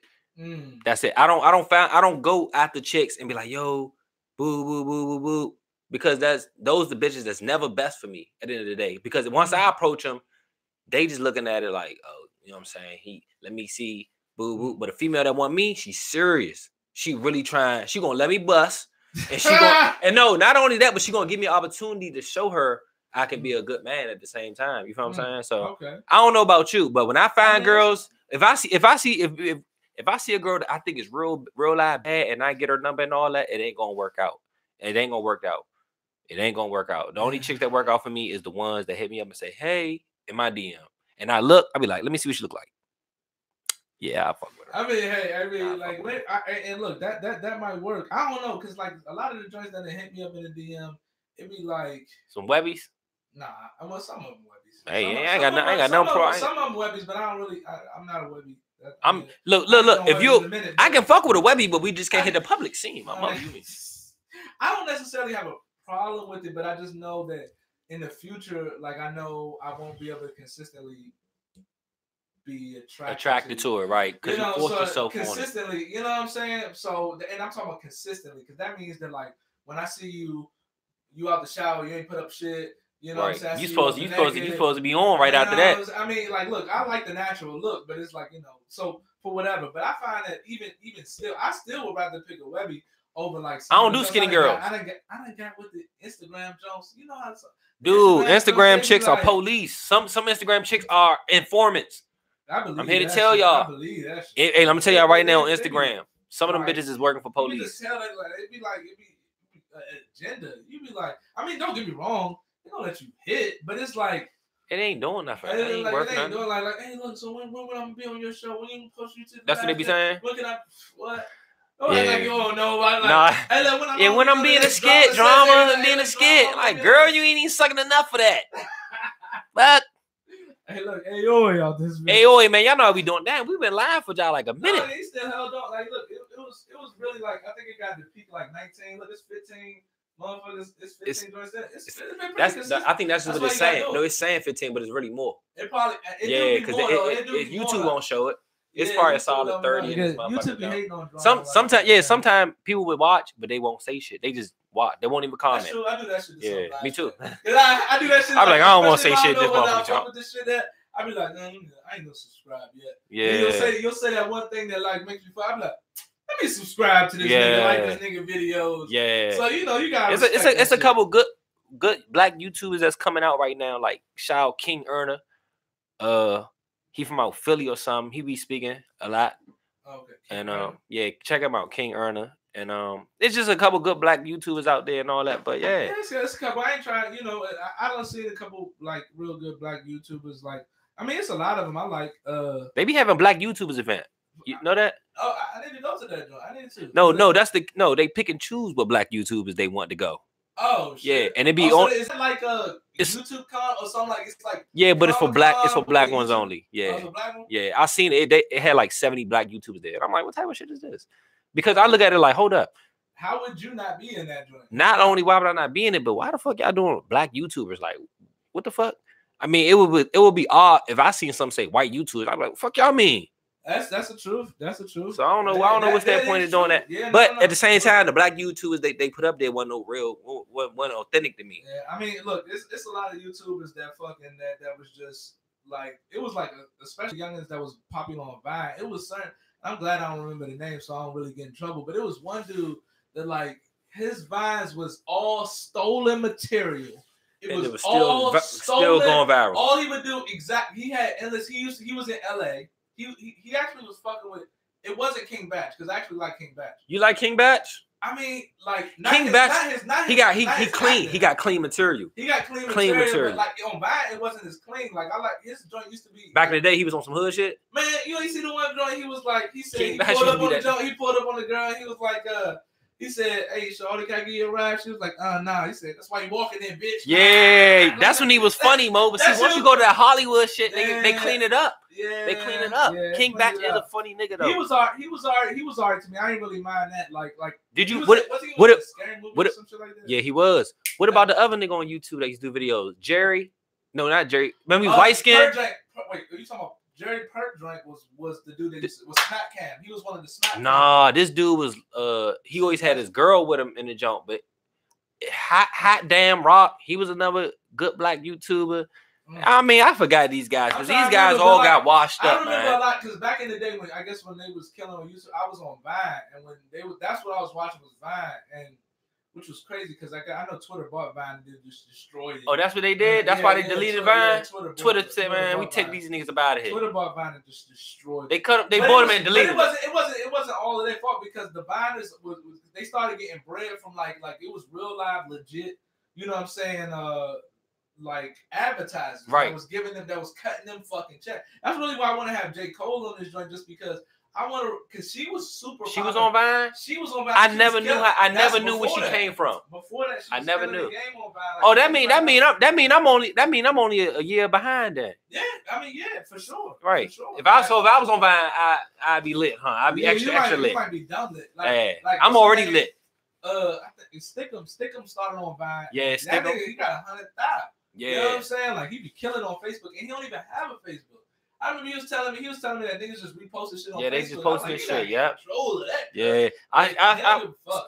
That's it. I don't go after chicks and be like, yo, boo, boo, boo, boo, boo. Because those the bitches that's never best for me at the end of the day. Because once I approach them, they just looking at it like, oh, you know what I'm saying? Let me see, boo, boo. But a female that want me, she's serious. She really trying. She gonna let me bust. And she gonna, and no, not only that, but she gonna give me an opportunity to show her I can be a good man at the same time. You feel what I'm saying? So okay. I don't know about you, but when I find girls, if I see a girl that I think is real live bad and I get her number and all that, it ain't gonna work out. It ain't gonna work out. It ain't gonna work out. The only chicks that work out for me is the ones that hit me up and say, "Hey," in my DM, and I be like, "Let me see what she look like." Yeah, I fuck with her. I mean, like, and look, that might work. I don't know, cause like a lot of the joints that hit me up in the DM, it be like some webbies. Nah, I want some of them webbies. Hey, I ain't got no problem. Some of them webbies, but I don't really. I'm not a webbie. Look. If you, I can fuck with a webbie, but we just can't hit the public scene. My mother, you mean? I don't necessarily have a problem with it, but I just know that in the future, like I know I won't be able to consistently be attracted to it, right? Because you force yourself consistently. You know what I'm saying? So, and I'm talking about consistently, because that means that like when I see you out the shower, you ain't put up shit. You know what I'm saying? You supposed to be on right after that. I mean, like, look, I like the natural look, but it's like, you know, so for whatever. But I find that even still, I still would rather pick a webbie over like. I don't do skinny girls. I done got with the Instagram jokes. You know how. Dude, Instagram chicks are police. Some Instagram chicks are informants. I'm here to tell y'all. I believe that shit. Hey, let me tell y'all right now on Instagram. Some of them bitches is working for police. You just tell it like it be an agenda. You be like, I mean, don't get me wrong. They don't let you hit, but it's like it ain't doing nothing. It ain't doing like, hey, look. So when I'm gonna be on your show, when you post you to? That's what they be saying. What can I? What? Oh, yeah. Like you don't know. Like, nah. Hey, when I'm being a skit, drama, and being a skit, like, girl, you ain't even sucking enough for that. But. Hey, look, Aoi out this video. Aoi, man, y'all know how we doing that. We've been live for y'all like a minute. No, they still held on. Like, look, it was really like, I think it got to peak like 19. Look, it's 15. Motherfuckers, it's 15 joints. I think that's what it's saying. No, it's saying 15, but it's really more. It probably, because YouTube won't show it. It's probably a solid 30. YouTube be hating on drama. Sometimes people would watch, but they won't say shit. They just watch. They won't even comment. That's true. I do that shit. Yeah, me too. I do that shit. I'm like, I don't want to say shit. This motherfucker. I be like, I ain't gonna subscribe yet. Yeah. You'll say that one thing that like makes me fun. I'm like, let me subscribe to this nigga, like this nigga videos. Yeah. So you know you got. It's a couple good black YouTubers that's coming out right now. Like shout out King Erna. He from out Philly or something. He be speaking a lot. Okay. And check him out, King Erna. And it's just a couple good black YouTubers out there and all that. But yeah, it's a couple. I ain't trying. You know, I don't see a couple like real good black YouTubers. Like, I mean, it's a lot of them. I like. They be having black YouTubers event. You know that? Oh, I need to go to that. I need to. No, they pick and choose what black YouTubers they want to go. Oh shit. Yeah, and it be on. Is it like a YouTube con or something like it's like? Yeah, but it's for black. It's for black ones only. Yeah, it's for black ones? Yeah. I seen it. It had like 70 black YouTubers there. And I'm like, what type of shit is this? Because I look at it like, hold up. How would you not be in that joint? Not only why would I not be in it, but why the fuck y'all doing black YouTubers? Like, what the fuck? I mean, it would be odd if I seen some say white YouTubers. I'm like, fuck y'all mean? That's the truth. That's the truth. So I don't know what's that point of doing that. Yeah, but at the same time, the black YouTubers they put up there wasn't authentic to me. Yeah, I mean, look, it's a lot of YouTubers that fucking that was just like it was like especially youngins that was popular on Vine. It was certain. I'm glad I don't remember the name, so I don't really get in trouble. But it was one dude that like his Vines was all stolen material. It was still going viral. All he would do he had endless. He was in LA. He actually was fucking with. It wasn't King Batch because I actually like King Batch. You like King Batch? I mean, like King Batch. He got clean material. He got clean material. But like on Vine, it wasn't as clean. Like I like his joint used to be. Back in the day, he was on some hood shit. Man, you see the one joint? He was like, he said he pulled up on the joint. He pulled up on the girl. And he was like, he said, "Hey, shorty, can I give you a ride?" She was like, nah." He said, "That's why you walking in, bitch." Yeah, that's when he was funny, Mo. But see, once you go to that Hollywood shit, they clean it up. Yeah, they clean it up. Yeah, King Batch is a funny nigga though. He was alright to me. I didn't really mind that. Like, did you? Was he a scary movie or some shit like that? Yeah, he was. What about the other nigga on YouTube that used to do videos? Jerry? No, not Jerry. Remember he was light skinned? Wait, are you talking about? Jerry Perk Drink was the dude that was Smack Cam. He was one of the Smack. Nah, this dude was he always had his girl with him in the jump, but Hot Damn Rock, he was another good black YouTuber. I mean, I forgot these guys because these guys all got washed up, man. I remember a lot because back in the day when they was killing on YouTube, I was on Vine, and when that's what I was watching was Vine, and which was crazy because I know Twitter bought Vine and they just destroyed it. Oh, that's what they did. That's why they deleted Vine. Twitter said, "Man, we take these niggas up out of here." Twitter bought Vine and just destroyed. They cut. They bought them and deleted. It wasn't all of their fault because the Viners they started getting bread from like it was real live legit. You know what I'm saying? Like advertising that was giving them, that was cutting them fucking check. That's really why I want to have J. Cole on this joint, just because I want to, because she was super. She was on Vine. She was on Vine. I never knew how. I never knew where she came from. Before that, she was I never knew. The game on Vine, like, oh, that mean I'm only a year behind that. Yeah, I mean, yeah, for sure. Right. For sure. If I was on Vine, I'd be lit, huh? I'd be extra lit. You might be dumb lit. Like I'm already lit. I think Stickum started on Vine. Yeah, Stickum. That nigga, he got 100,000. Yeah. You know what I'm saying? Like he be killing on Facebook, and he don't even have a Facebook. I remember he was telling me that niggas just reposted shit on Facebook. Yeah, they just posting this shit. Yeah. Control of that. Yeah. I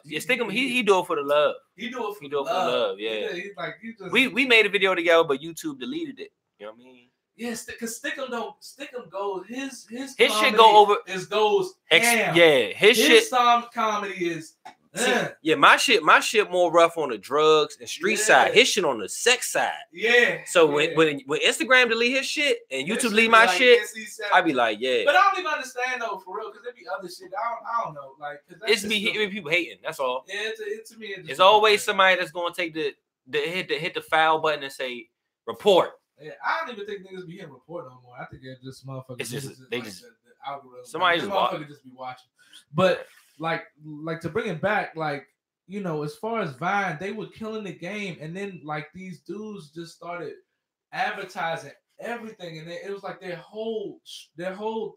Stickum. He do it for the love. He do it for the love. Yeah. He's like, we made a video together, but YouTube deleted it. You know what I mean? Yes, because Stickum goes his shit go over. Goes ham. Yeah, his shit. Comedy is. Yeah, my shit more rough on the drugs and street side. His shit on the sex side. Yeah. So when Instagram delete his shit and YouTube delete my shit, I be like, yeah. But I don't even understand though, for real, because there be other shit. I don't know, like, it's people hating. That's all. Yeah, to me, it's always somebody that's gonna take the hit the foul button and say report. Yeah, I don't even think niggas be hitting report no more. I think they're just motherfuckers. It's just the algorithm. Somebody just be watching, but. Like to bring it back, like, you know, as far as Vine, they were killing the game, and then like these dudes just started advertising everything, and it was like their whole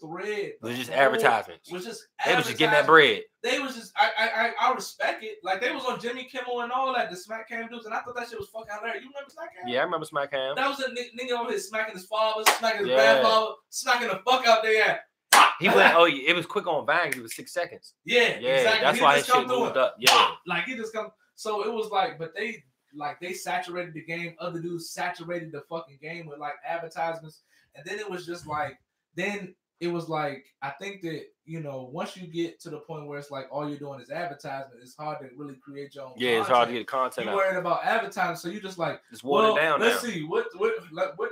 thread was just advertisements. They was just getting that bread. They was just I respect it. Like they was on Jimmy Kimmel and all that, the Smack Cam dudes, and I thought that shit was fucking hilarious. You remember Smack Cam? Yeah, I remember Smack Cam. That was a nigga over here smacking his father, smacking his grandfather, smacking the fuck out there. He went. Oh, it was quick on Vine. It was 6 seconds. Yeah, exactly. That's why his shit moved up. Yeah, like he just come. So it was like, but they saturated the game. Other dudes saturated the fucking game with like advertisements, and then it was just like, I think that, you know, once you get to the point where it's like all you're doing is advertisement, it's hard to really create your own. Yeah, it's hard to get content. You're worried about advertising, so you just like water down. Let's see what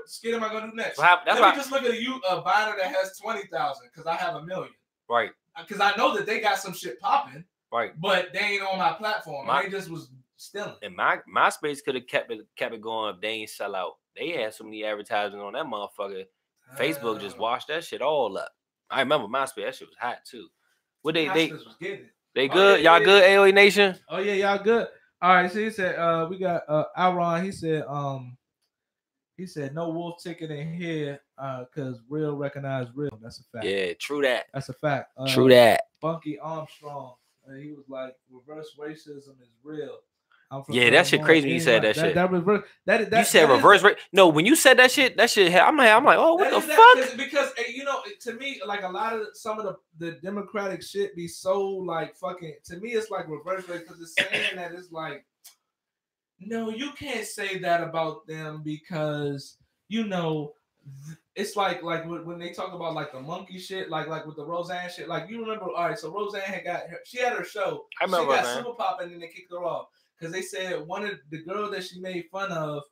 skit am I gonna do next? Let me just look at a Viner that has 20,000 because I have 1 million. Right. Because I know that they got some shit popping. Right. But they ain't on my platform. They just was stealing. And MySpace could have kept it going if they ain't sell out. They had so many advertisements on that motherfucker. Facebook just washed that shit all up. I remember MySpace. That shit was hot too. What they good? Yeah, y'all good, AOE Nation? Oh yeah, y'all good. All right. So he said, we got Aaron. He said no wolf ticket in here, cause real recognize real. That's a fact. Yeah, true that. That's a fact. True that. Bunky Armstrong. He was like, reverse racism is real. Yeah, that shit crazy when you said that shit. That you said reverse race. No, when you said that shit, I'm like, oh, what the fuck? Because you know, to me, like a lot of some of the Democratic shit be so like fucking. To me, it's like reverse race because it's saying that it's like, no, you can't say that about them because, you know, it's like when they talk about like the monkey shit, like with the Roseanne shit. Like you remember? All right, so Roseanne had her show. I remember. She got Super Pop and then they kicked her off. Because they said one of the girl that she made fun of,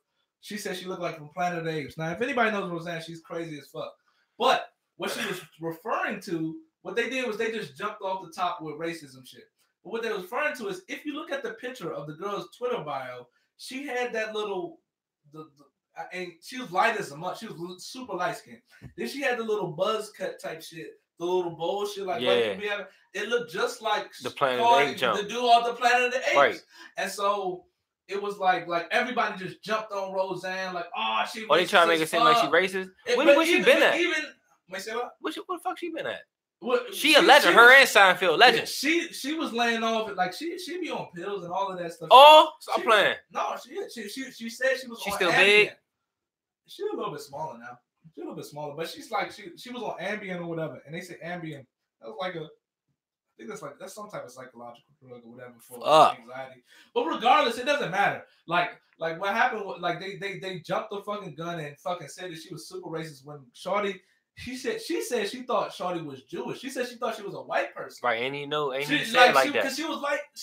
she said she looked like from Planet of the Apes. Now, if anybody knows Roseanne, she's crazy as fuck. But what she was referring to, what they did was they just jumped off the top with racism shit. But what they were referring to is if you look at the picture of the girl's Twitter bio, she had that little, and she was light as a mud. She was super light skinned. Then she had the little buzz cut type shit. The little bullshit, like it looked just like the Planet of the Apes jump. The dude off the Planet of the Apes. Right. And so it was like everybody just jumped on Roseanne, like, oh, she. They trying to make it seem like she racist. Where she been at? Wait, say what? What the fuck she been at? She a legend. Her and Seinfeld legend. She was laying off, like she be on pills and all of that stuff. Oh, stop playing. No, she said she was. She's still big. She's a little bit smaller now. She's a little bit smaller, but she's like she was on Ambien or whatever, and they say Ambien. That was like I think that's some type of psychological drug or whatever for anxiety. But regardless, it doesn't matter. Like what happened? Like they jumped the fucking gun and fucking said that she was super racist when Shorty She said she thought Shorty was Jewish. She said she thought she was a white person. Right, and he said like that. Because she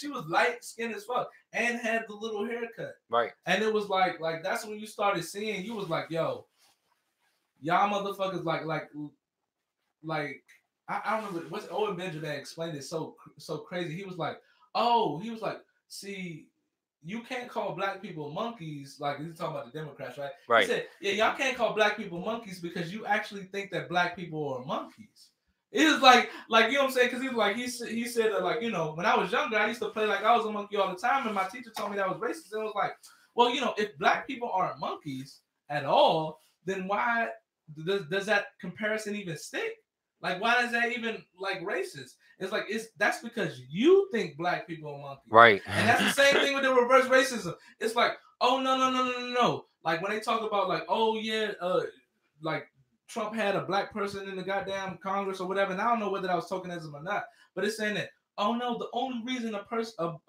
was light skinned as fuck and had the little haircut. Right. And it was like that's when you started seeing, you was like, yo, y'all motherfuckers like I don't know what's Owen Benjamin explained it so crazy. He was like, see, you can't call black people monkeys. Like he's talking about the Democrats, right? Right. He said, yeah, y'all can't call black people monkeys because you actually think that black people are monkeys. It was like you know what I'm saying? Because he was like he said that, like, you know, when I was younger, I used to play like I was a monkey all the time, and my teacher told me that was racist. And it was like, well, you know, if black people aren't monkeys at all, then why does that comparison even stick? Like, why is that even like racist? It's like that's because you think black people are monkeys, right? And that's the same thing with the reverse racism. It's like, oh no. Like when they talk about like, oh yeah, like Trump had a black person in the goddamn Congress or whatever. And I don't know whether that was tokenism or not, but it's saying that, oh no, the only reason a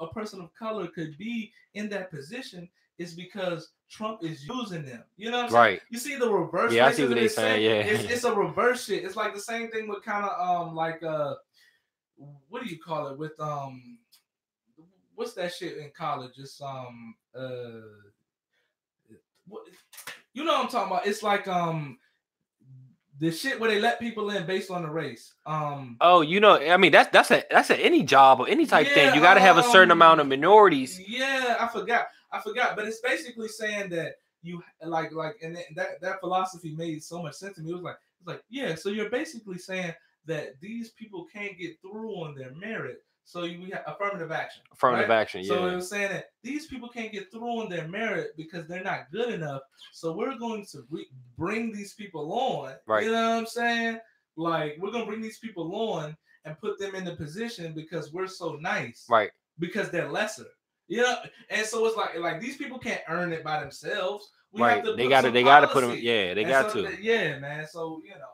person of color could be in that position is because Trump is using them. You know what I'm saying? Right. You see the reverse. Yeah, I see what they're saying. Yeah, it's a reverse shit. It's like the same thing with kind of like what do you call it with what's that shit in college? It's what, you know what I'm talking about? It's like the shit where they let people in based on the race. Oh, you know, I mean that's any job or any type thing. You got to have a certain amount of minorities. Yeah, I forgot, but it's basically saying that you like, and that philosophy made so much sense to me. It was like, yeah, so you're basically saying that these people can't get through on their merit. So we have affirmative action. Affirmative action, yeah. So it was saying that these people can't get through on their merit because they're not good enough. So we're going to bring these people on. Right. You know what I'm saying? Like, we're going to bring these people on and put them in the position because we're so nice. Right. Because they're lesser. You know? And so it's like these people can't earn it by themselves. We right. Have to they got to put them. Yeah, they got to. Yeah, man. So, you know.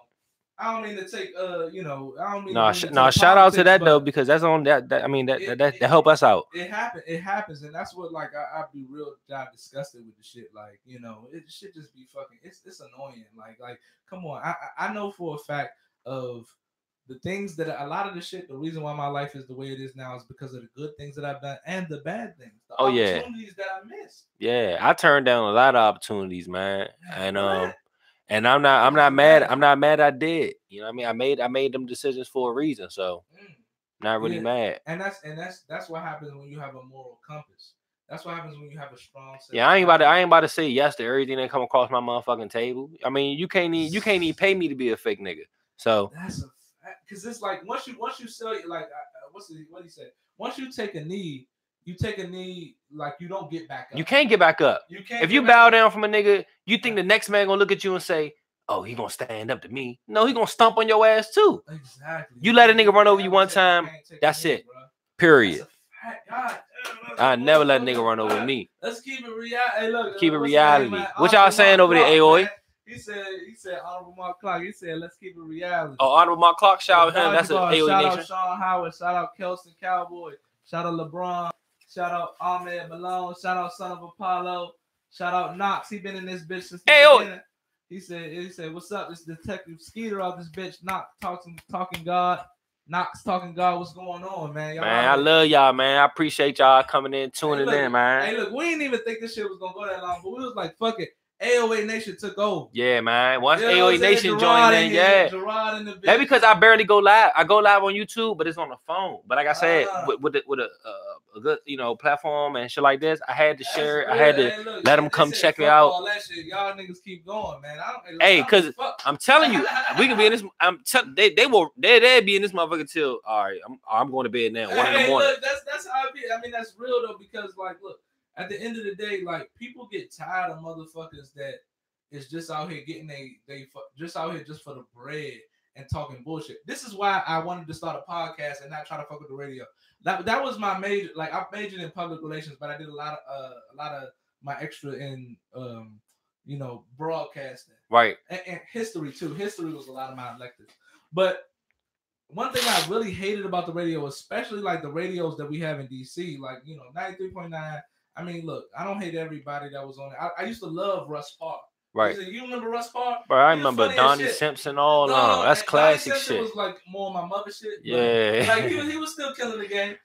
I don't mean to take, you know, I don't mean. No, shout out to that though, because that's on that. I mean, that help us out. It happens, and that's what like I'd be real disgusted with the shit. Like, you know, it should just be fucking. It's annoying. Like, come on. I know for a fact of the things that a lot of the shit. The reason why my life is the way it is now is because of the good things that I've done and the bad things. The opportunities that I missed. Yeah, I turned down a lot of opportunities, man, and I'm not mad. I'm not mad I did. You know what I mean? I made them decisions for a reason. So not really mad. And that's what happens when you have a moral compass. That's what happens when you have a strong sense. Yeah, I ain't about to say yes to everything that come across my motherfucking table. I mean, you can't even pay me to be a fake nigga. So that's because it's like once you sell it, like what he said? Once you take a knee, like you don't get back up. You can't get back up. You can't. If you bow down from a nigga, you think the next man gonna look at you and say, "Oh, he gonna stand up to me"? No, he gonna stomp on your ass too. Exactly. You let a nigga run over you one time, that's it. Period. I never let a nigga run over me. Let's keep it reality. Hey, look, keep it reality. What y'all saying over there, AOI? He said, Honorable Mark Clark. He said, let's keep it reality. Oh, Honorable Mark Clark, shout out him. That's an AOI shout nation. Out Sean Howard. Shout out Kelson Cowboy. Shout out LeBron. Shout out Ahmed Malone. Shout out Son of Apollo. Shout out Knox. He been in this bitch since the beginning. He said, what's up? This Detective Skeeter out this bitch. Knox talking God. Knox talking God. What's going on, man? Man, I love y'all, man. I appreciate y'all coming in, tuning in, man. Hey, look, we didn't even think this shit was gonna go that long, but we was like, fuck it. AOA Nation took over. Yeah, man. Once AOA Nation joined in, That's because I barely go live. I go live on YouTube, but it's on the phone. But like I said, with a good, you know, platform and shit like this, I had to share it. I had to let them come check it out. All that shit. Y'all niggas keep going, man. Because I'm telling you, we can be in this. They'll be in this motherfucker till all right. I'm going to bed now. 1 in the morning. Look, that's how it be. I mean, that's real though, because like, look. At the end of the day, like, people get tired of motherfuckers that is just out here getting they just out here just for the bread and talking bullshit. This is why I wanted to start a podcast and not try to fuck with the radio. That was my major. Like, I majored in public relations, but I did a lot of my extra in you know, broadcasting, right, and history too. History was a lot of my electives, but one thing I really hated about the radio, especially like the radios that we have in DC, like, you know, 93.9. I mean, look, I don't hate everybody that was on it. I used to love Russ Park. Right. You remember Russ Parr? Bro, I remember Donnie Simpson. All no, that's classic Simpson shit. Was like more my mother shit. Yeah. Like he was still killing the game.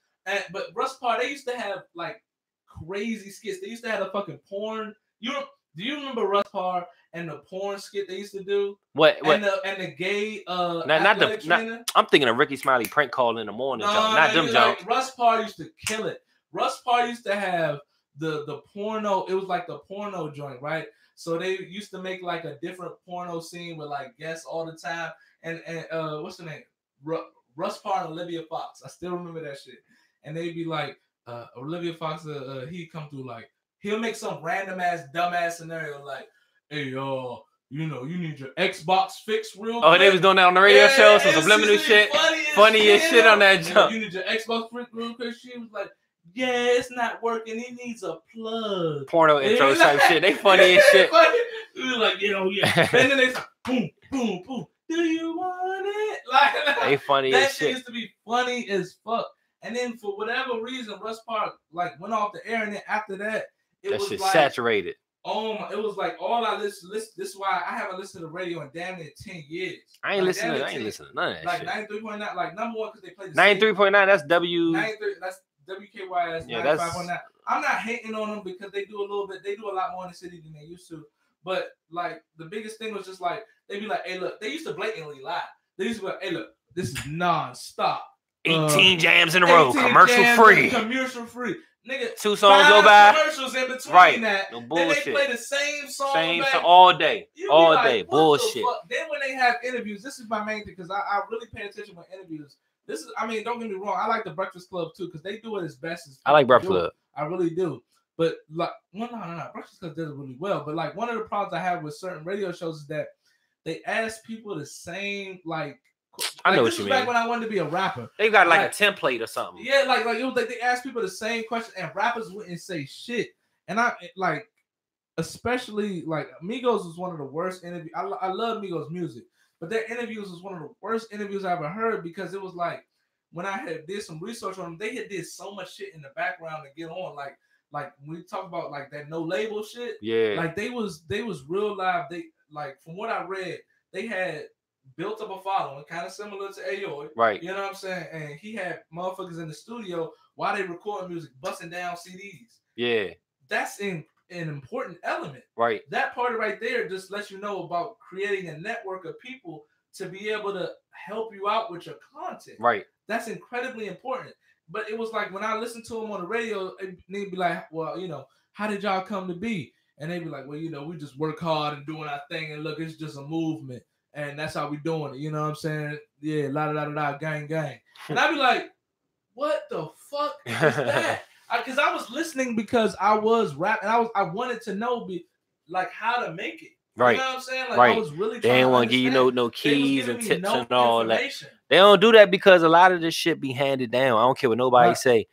But Russ Parr, they used to have like crazy skits. They used to have a fucking porn. Do you remember Russ Parr and the porn skit they used to do? What? And the gay trainer? I'm thinking of Ricky Smiley prank call in the morning. Not them jokes. Like, Russ Parr used to kill it. Russ Parr used to have the porno. It was like the porno joint, right? So they used to make like a different porno scene with like guests all the time. And what's the name? Russ Parr and Olivia Fox. I still remember that shit. And they'd be like, Olivia Fox, he'd come through like, he'll make some random ass, dumbass scenario like, hey, you need your Xbox fixed real quick. Oh, they was doing that on the radio show, some subliminal shit. Funny as shit on that jump. You need your Xbox fixed real quick. She was like, yeah, it's not working. It needs a plug. Porno intro type shit. They funny as shit. We was like, yeah. And then they like, boom, boom, boom. Do you want it? Like they funny as shit. That shit used to be funny as fuck. And then for whatever reason, Russ Parr like went off the air, and then after that, it was shit like saturated. It was like all I listen. This is why I haven't listened to the radio in damn near 10 years. I ain't listening to none of that like shit. 93.9, like number one because they play the 93.9. That's W. 93. That's WKYS. Yeah, 95.9. I'm not hating on them because they do a little bit. They do a lot more in the city than they used to. But like the biggest thing was just like they'd be like, hey, look. They used to blatantly lie. They used to be like, hey, look. This is non-stop. 18 jams in a row, commercial free. Nigga, 2 songs go by. Commercials in between that. No bullshit. Then they play the same song back. All day. All like, day. Bullshit. Then when they have interviews, this is my main thing because I really pay attention with interviews. Don't get me wrong. I like the Breakfast Club too because they do it as best as I like Breakfast Club. I really do. But like, no. Breakfast Club does it really well. But like one of the problems I have with certain radio shows is that they ask people the same like. I know what you mean. Back when I wanted to be a rapper, they got like a template or something. Yeah, like it was like they asked people the same question, and rappers wouldn't say shit. And I like, especially like Migos was one of the worst interviews. I love Migos music, but their interviews was one of the worst interviews I ever heard because it was like when I had did some research on them, they had did so much shit in the background to get on. Like when we talk about like that no label shit. Yeah, like they was real live. They like from what I read, they had built up a following, kind of similar to Ayo. Right. You know what I'm saying? And he had motherfuckers in the studio while they recording music, busting down CDs. Yeah. That's an important element. Right. That part right there just lets you know about creating a network of people to be able to help you out with your content. Right. That's incredibly important. But it was like when I listened to him on the radio, they'd be like, well, how did y'all come to be? And they'd be like, well, we just work hard and doing our thing. And look, it's just a movement. And that's how we doing it. You know what I'm saying? Yeah, la-da-da-da-da, gang, gang. And I'd be like, what the fuck is that? Because I was listening because I was rapping. I wanted to know like how to make it. Right. You know what I'm saying? Like right. I was really they didn't want to give you no keys and tips and all that. They don't do that because a lot of this shit be handed down. I don't care what nobody say.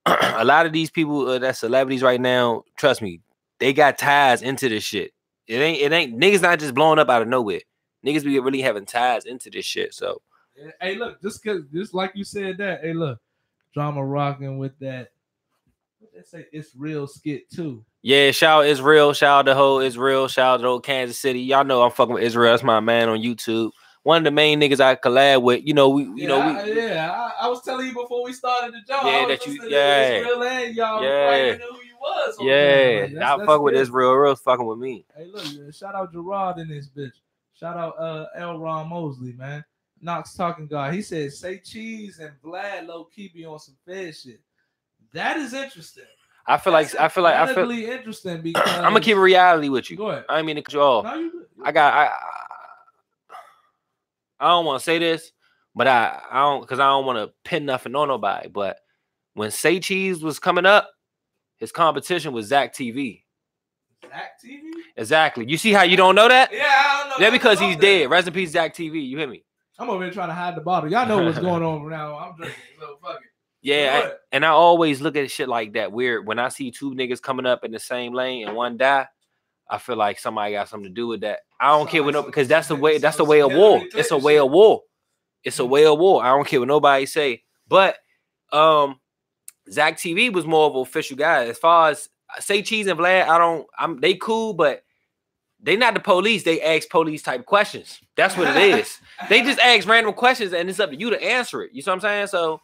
A lot of these people that's celebrities right now, trust me, they got ties into this shit. It ain't niggas not just blowing up out of nowhere. Niggas be really having ties into this shit. So, hey, look, just like you said that. Hey, look, Drama rocking with that. What they say? It's real skit too. Yeah, shout out Israel, shout out the whole Israel, shout out to old Kansas City. Y'all know I'm fucking with Israel. That's my man on YouTube. One of the main niggas I collab with. I was telling you before we started the job. Yeah, that you, yeah, Israel and y'all. Yeah, knew who you was. Yeah, I fuck with Israel. Real fucking with me. Hey, look, shout out Gerard in this bitch. Shout out L. Ron Mosley, man. Knox talking guy. He said, say Cheese and Vlad low key be on some Fed shit. That is interesting. I feel like interesting because I'm gonna keep a reality with you. Go ahead. I ain't mean to cut you off. No, you I don't want to say this, but I don't want to pin nothing on nobody. But when Say Cheese was coming up, his competition was Zach TV. Zach TV? Exactly. You see how you don't know that? Yeah, I don't know. Yeah, because he's dead. Rest in peace, Zach TV. You hear me? I'm over here trying to hide the bottle. Y'all know what's going on now. I'm drinking, so fuck it. Yeah, and I always look at shit like that. Weird. When I see two niggas coming up in the same lane and one die, I feel like somebody got something to do with that. I don't care what because that's the way. That's the way of war. It's a way of war. It's a way of war. I don't care what nobody say. But Zach TV was more of an official guy. As far as Say Cheese and Vlad, they cool, but they not the police. They ask police type questions. That's what it is. They just ask random questions, and it's up to you to answer it. You see what I'm saying? So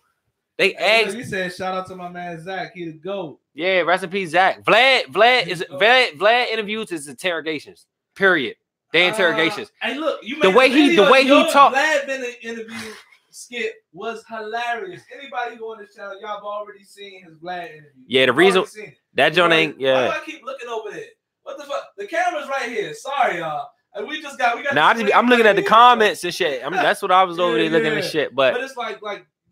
they ask. You said shout out to my man Zach. He the GOAT. Yeah, rest in peace, Zach. Vlad interviews his interrogations. Period. They interrogations. Hey, look, you the way he talked. Vlad been an interview skit was hilarious. Anybody who on this channel, y'all have already seen his Vlad interview. Yeah, the reason that John ain't. Yeah. Why do I keep looking over there? What the fuck? The camera's right here. Sorry, y'all. And we got. Now I'm looking at the comments and shit. I mean, that's what I was over there looking at shit. But it's like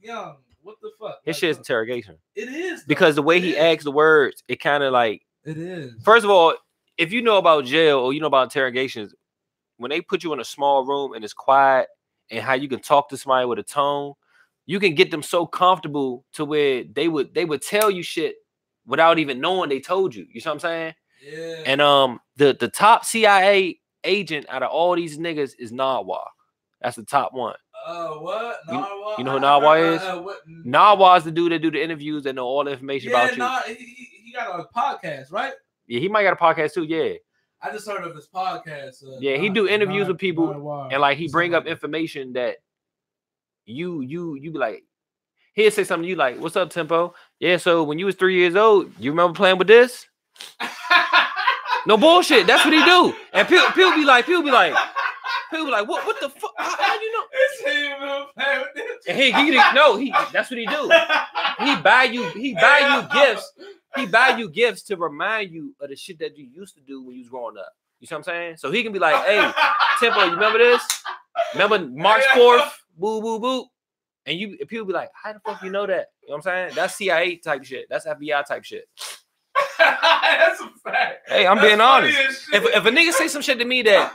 young. What the fuck? His shit's interrogation. It is. Because the way he asks the words, it kind of like. It is. First of all, if you know about jail or you know about interrogations, when they put you in a small room and it's quiet and how you can talk to somebody with a tone, you can get them so comfortable to where they would tell you shit without even knowing they told you. You see what I'm saying? Yeah. And the top CIA agent out of all these niggas is Nawa. That's the top one. What? Nawa? You know who Nawa is? Nawa is the dude that do the interviews and know all the information about you. Yeah, he got a podcast, right? Yeah, he might got a podcast too. Yeah. I just heard of his podcast. Yeah, he do interviews with people, and like he bring up information that you be like, he'll say something to you like, "What's up, Tempo? Yeah, so when you was 3 years old, you remember playing with this?" No bullshit. That's what he do. And people be like, what the fuck? How you know? It's him playing with this. And that's what he do. He buy you gifts. He buy you gifts to remind you of the shit that you used to do when you was growing up. You see what I'm saying? So he can be like, "Hey, Tempo, you remember this? Remember March 4th? Boo, boo, boo." And people be like, "How the fuck you know that?" You know what I'm saying? That's CIA type shit. That's FBI type shit. That's a fact. Hey, I'm being honest. If a nigga say some shit to me that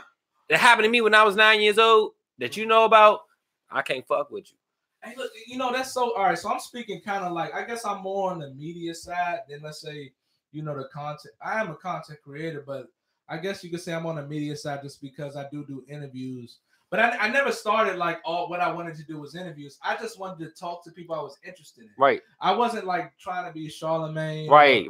happened to me when I was 9 years old that you know about, I can't fuck with you. Hey, look, that's so all right. So I'm speaking kind of like, I guess I'm more on the media side than, let's say, the content. I am a content creator, but I guess you could say I'm on the media side just because I do interviews. But I never started like all what I wanted to do was interviews. I just wanted to talk to people I was interested in. Right. I wasn't like trying to be Charlemagne. Right.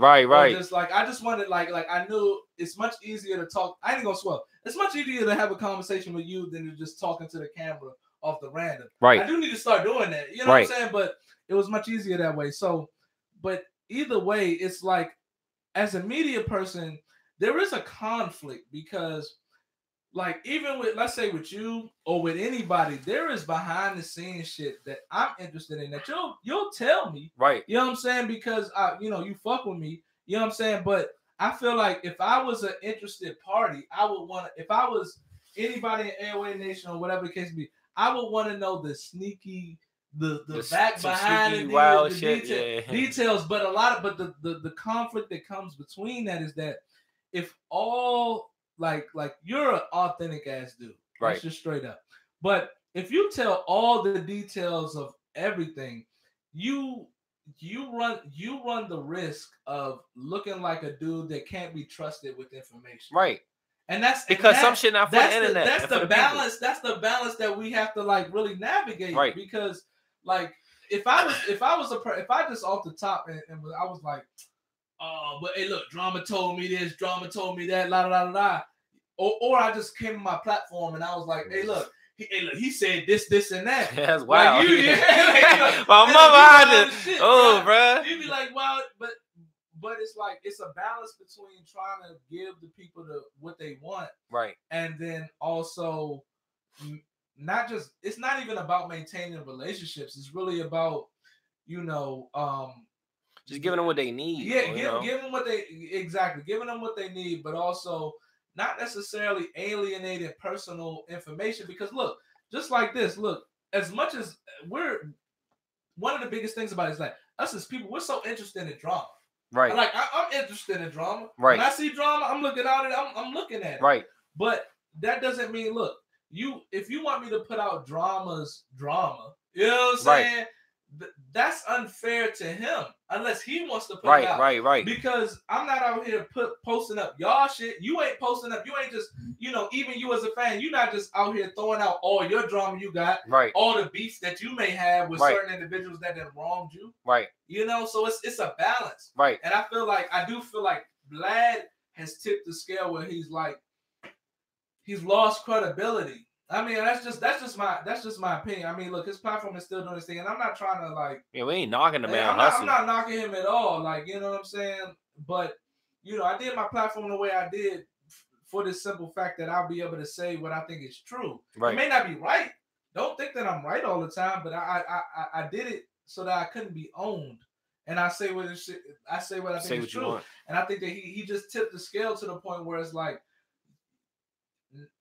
Just like I just wanted like I knew it's much easier to talk. I ain't gonna swell. It's much easier to have a conversation with you than to just talking to the camera off the random. Right. I do need to start doing that. You know what I'm saying? But it was much easier that way. So, but either way, it's like as a media person, there is a conflict because, like, even with, let's say, with you or with anybody, there is behind the scenes shit that I'm interested in that you'll tell me. Right. You know what I'm saying? Because you fuck with me. You know what I'm saying? But I feel like if I was an interested party, I would want to, if I was anybody in Airway Nation or whatever the case may be, I would want to know the sneaky, the back behind it, wild the shit, details. But the conflict that comes between that is that if all like you're an authentic ass dude, right? That's just straight up. But if you tell all the details of everything, you run the risk of looking like a dude that can't be trusted with information, right? And that's because some shit not for the internet. That's the balance. That's the balance that we have to like really navigate. Right. Because like if I just off the top and I was like, oh, but hey, look, drama told me this, drama told me that, la la la la, or I just came on my platform and I was like, hey, look. He said this, and that. Yeah, that's wild. Like, my mama had to. Oh, bro. You'd be like, wow, but it's like it's a balance between trying to give the people what they want, right, and then also not just. It's not even about maintaining relationships. It's really about just giving them what they need. Yeah, give them what giving them what they need, but also not necessarily alienating personal information. Because look, just like this, look, as much as we're one of the biggest things about it is like us as people, we're so interested in drama. Right. Like I'm interested in drama. Right. When I see drama, I'm looking at it. I'm looking at it. Right. But that doesn't mean, look, if you want me to put out drama, you know what I'm saying? Right. That's unfair to him unless he wants to put it out. Right. Because I'm not out here posting up y'all shit. You ain't posting up. You ain't just, even you as a fan, you're not just out here throwing out all your drama you got. Right. All the beefs that you may have with certain individuals that have wronged you. Right. So it's a balance. Right. And I do feel like Vlad has tipped the scale where he's like, he's lost credibility. I mean, that's just my opinion. I mean, look, his platform is still doing his thing, and I'm not trying to like. Yeah, we ain't knocking the man. I'm not knocking him at all. Like, you know what I'm saying? But you know, I did my platform the way I did for the simple fact that I'll be able to say what I think is true. Right. It may not be right. Don't think that I'm right all the time, but I did it so that I couldn't be owned. And I say what I think is true. And I think that he just tipped the scale to the point where it's like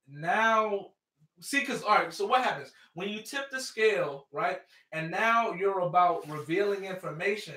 now. See, because, all right, so what happens? When you tip the scale, right, and now you're about revealing information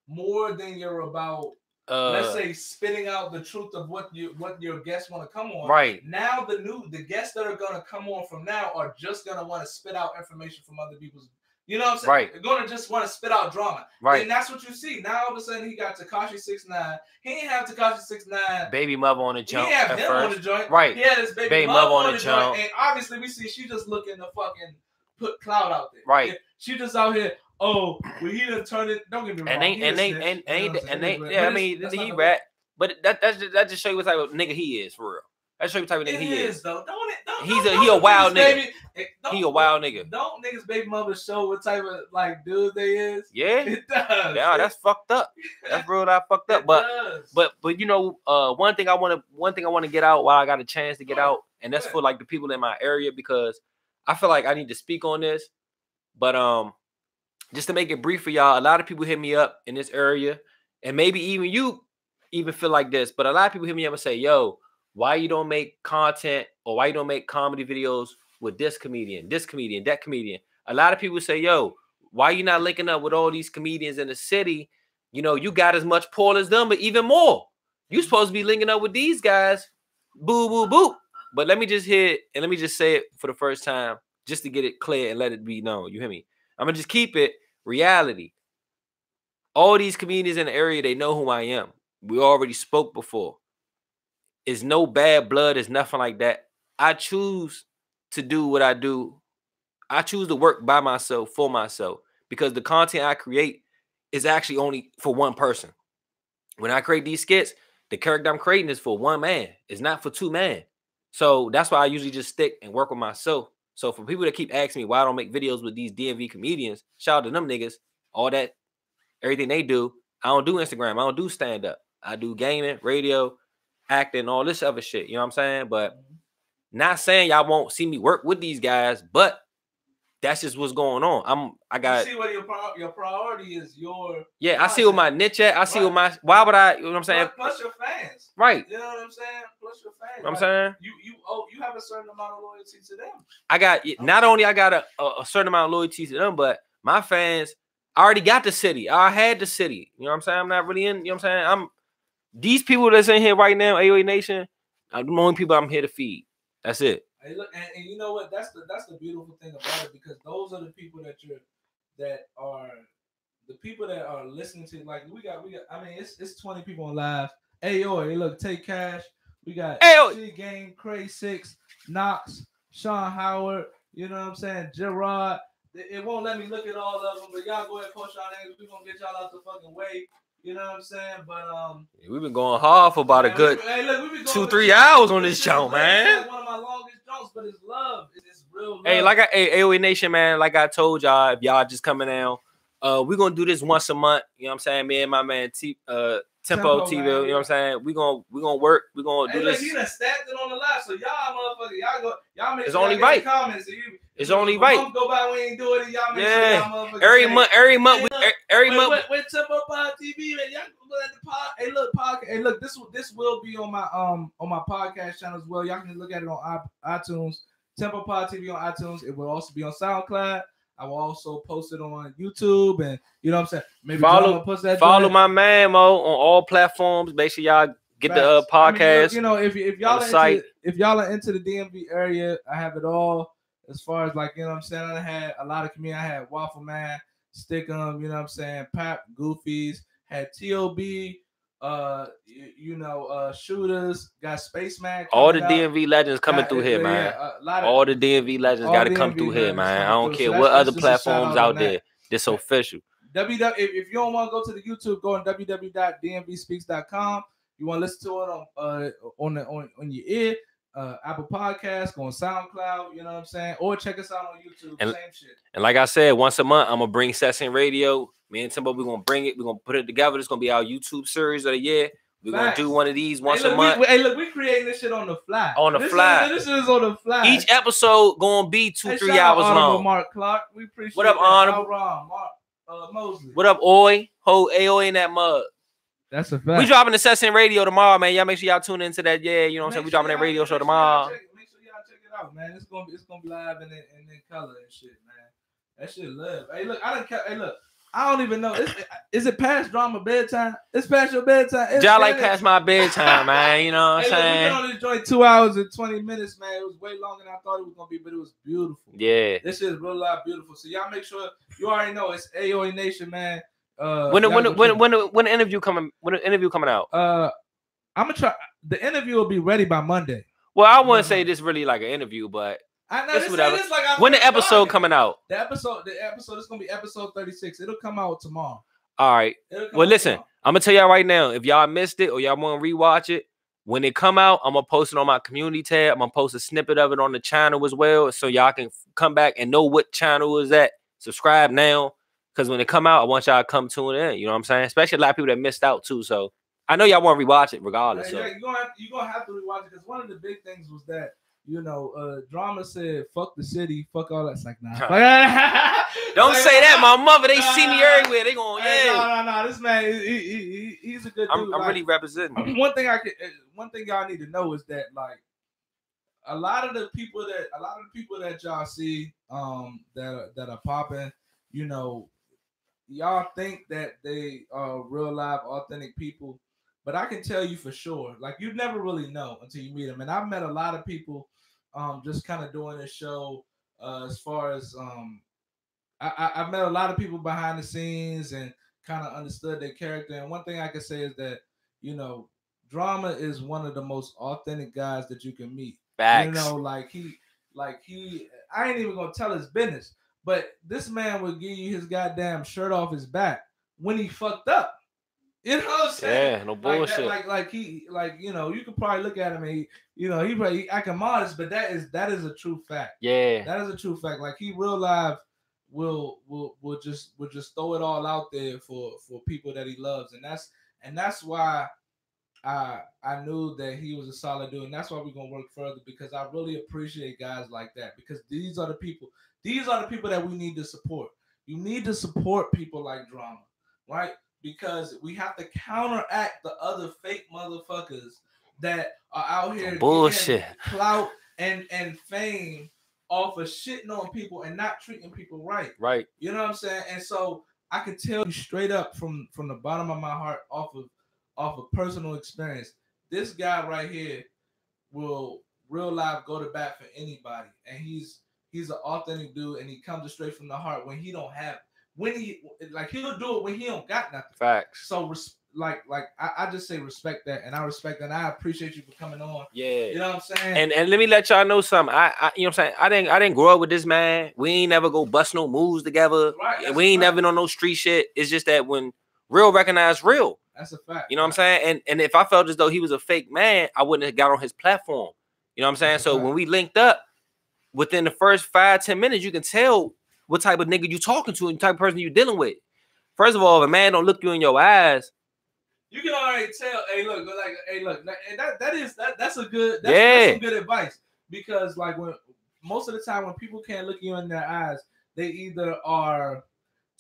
more than you're about, let's say, spitting out the truth of what your guests want to come on. Right. Now the guests that are going to come on from now are just going to want to spit out information from other people's, you know what I'm saying? Right. They're going to just want to spit out drama. Right. And that's what you see. Now, all of a sudden, he got Tekashi 6ix9ine. He ain't have Tekashi 6ix9ine. Baby mother on the jump. He have him on the joint. Right. He had his baby mother on the joint. And obviously, we see she just looking to fucking put clout out there. Right. Yeah, she just out here. Oh, well, he done turned it. Don't get me wrong. I mean, he rap. But that just show you what type of nigga he is for real. That show you what type of nigga he is. Though, don't it? He a wild nigga. He a wild nigga. Don't niggas baby mother show what type of like dude they is? Yeah, it does. Yeah, that's fucked up. That's real life fucked up. But you know, one thing I want to get out while I got a chance to get out, and that's for like the people in my area, because I feel like I need to speak on this. But just to make it brief for y'all, a lot of people hit me up in this area, and maybe even you even feel like this, but a lot of people hit me up and say, yo, why you don't make content or why you don't make comedy videos with this comedian, that comedian? A lot of people say, yo, why you not linking up with all these comedians in the city? You know, you got as much pull as them, but even more. You supposed to be linking up with these guys. Boo, boo, boo. But let me just hit, and let me just say it for the first time, just to get it clear and let it be known. You hear me? I'm going to just keep it reality. All these comedians in the area, they know who I am. We already spoke before. It's no bad blood. It's nothing like that. I choose to do what I do. I choose to work by myself, for myself, because the content I create is actually only for one person. When I create these skits, the character I'm creating is for one man. It's not for two men. So that's why I usually just stick and work with myself. So for people that keep asking me why I don't make videos with these DMV comedians, shout out to them niggas. All that, everything they do, I don't do Instagram. I don't do stand-up. I do gaming, radio, acting, all this other shit. You know what I'm saying? But not saying y'all won't see me work with these guys, but that's just what's going on. I got. You see what your priority is. Yeah, content. I see what my niche at. I see what my. Why would I? You know what I'm saying? Plus your fans. Right. You know what I'm saying? Plus your fans. You know what I'm saying? You have a certain amount of loyalty to them. I got not only I got a certain amount of loyalty to them, but my fans. I already got the city. I had the city. You know what I'm saying? I'm not really in. You know what I'm saying? These people that's in here right now, AOA Nation, are the only people I'm here to feed. That's it. Hey, look, and you know what? That's the beautiful thing about it, because those are the people that are listening to. Like we got. I mean, it's 20 people on live. Ayo, hey, look, Take Cash. We got C Game, Cray 6, Knox, Sean Howard. You know what I'm saying? Gerard. It won't let me look at all of them, but y'all go ahead and post y'all names. We're gonna get y'all out the fucking way. You know what I'm saying? But we've been going hard for about a good 2-3 hours on this show, man. One of my longest jokes, but it's love. It's real love. Hey, AOA Nation, man, like I told y'all, if y'all just coming down, we're gonna do this once a month. You know what I'm saying? Me and my man Tempopodtv, you know what I'm saying? We're gonna work. We're gonna do this. He done stacked it on the live, so y'all motherfuckers, y'all make it's only right. Comments. So it's only right. Go by, we ain't doing it. Y'all make sure y'all motherfuckers. Every month. With Tempopodtv, man, y'all go at the pod. Hey, look, podcast. Hey, look, this will be on my podcast channel as well. Y'all can look at it on iTunes. Tempopodtv on iTunes. It will also be on SoundCloud. I will also post it on YouTube, and you know what I'm saying. Maybe follow my man Mo on all platforms. Make sure y'all get the podcast. I mean, if y'all are into the DMV area, I have it all. As far as like, you know what I'm saying, I had a lot of community. I had Waffle Man, Stickum, you know what I'm saying, Pap, Goofies, had TOB, Shooters, got Spaceman. All the DMV legends coming through here, man. All the DMV legends got to come through here, man. I don't care what other platforms out there. This official. If you don't want to go to the YouTube, go on www.dmvspeaks.com. You want to listen to it on your ear, Apple Podcasts, go on SoundCloud, you know what I'm saying? Or check us out on YouTube, same shit. And like I said, once a month, I'm going to bring Session Radio. Me and Tempo, we're going to bring it. We're going to put it together. It's going to be our YouTube series of the year. We're going to do one of these once a month. We creating this shit on the fly. This is on the fly. Each episode going to be 2-3 hours long. Mark Clark. We appreciate what up, Honorable? Mark Mosley. What up, Oi? Aoi in that mug. That's a fact. We dropping the Session Radio tomorrow, man. Y'all make sure y'all tune into that. Yeah, you know what I'm saying? We dropping that radio show tomorrow. Make sure y'all check it out, man. It's gonna be live and in color and shit, man. That shit love. Hey, look, I don't even know. Is it past drama bedtime? It's past your bedtime. Y'all like past my bedtime, man. You know what I'm saying? We been on this joint 2 hours and 20 minutes, man. It was way longer than I thought it was gonna be, but it was beautiful. Yeah. This shit is real live beautiful. So y'all make sure you already know it's AOA Nation, man. When the interview coming? When the interview coming out? I'm gonna try. The interview will be ready by Monday. Well, I wouldn't say this really like an interview, but I know this like when the episode coming out? The episode is gonna be episode 36. It'll come out tomorrow. All right. Well, listen, I'm gonna tell y'all right now. If y'all missed it or y'all want to rewatch it, when it come out, I'm gonna post it on my community tab. I'm gonna post a snippet of it on the channel as well, so y'all can come back and know what channel is that. Subscribe now, because when it come out, I want y'all to come tune in. You know what I'm saying? Especially a lot of people that missed out too. So I know y'all want to rewatch it regardless. Yeah, you're gonna have to rewatch it because one of the big things was that. You know, Drama said, "Fuck the city, fuck all that." It's like, nah. Don't say that, my mother. They see me everywhere. They going, yeah. No. This man, he's a good dude. I'm really representing. One thing y'all need to know is that, like, a lot of the people that y'all see, that are popping, you know, y'all think that they are real live, authentic people. But I can tell you for sure, like, you never really know until you meet them. And I've met a lot of people just kind of doing this show as far as I've met a lot of people behind the scenes and kind of understood their character. And one thing I can say is that, you know, Drama is one of the most authentic guys that you can meet. Facts. You know, like he, I ain't even going to tell his business, but this man would give you his goddamn shirt off his back when he fucked up. You know what I'm saying? Yeah, no bullshit. Like you know, you could probably look at him and he probably acting modest, but that is a true fact. Yeah, that is a true fact. Like, he real live will just throw it all out there for people that he loves, and that's why I knew that he was a solid dude, and that's why we're gonna work further, because I really appreciate guys like that, because these are the people that we need to support. You need to support people like Drama, right? Because we have to counteract the other fake motherfuckers that are out here bullshit, clout and fame off of shitting on people and not treating people right. Right. You know what I'm saying? And so I can tell you straight up from the bottom of my heart, off of personal experience, this guy right here will real life go to bat for anybody. And he's an authentic dude, and he comes straight from the heart when he don't have it. When he'll do it when he don't got nothing. Facts. So I just say respect that, and I respect that, and I appreciate you for coming on. Yeah. You know what I'm saying? And let me let y'all know something. I you know what I'm saying? I didn't grow up with this man. We ain't never go bust no moves together. Right. And we ain't never on no street shit. It's just that when real recognize real. That's a fact. You know what I'm saying? And if I felt as though he was a fake man, I wouldn't have got on his platform. You know what I'm saying? So when we linked up, within the first 5-10 minutes, you can tell what type of nigga you talking to and the type of person you dealing with. First of all, if a man don't look you in your eyes, you can already tell. Hey, look, and that's some good advice, because like, when most of the time when people can't look you in their eyes, they either are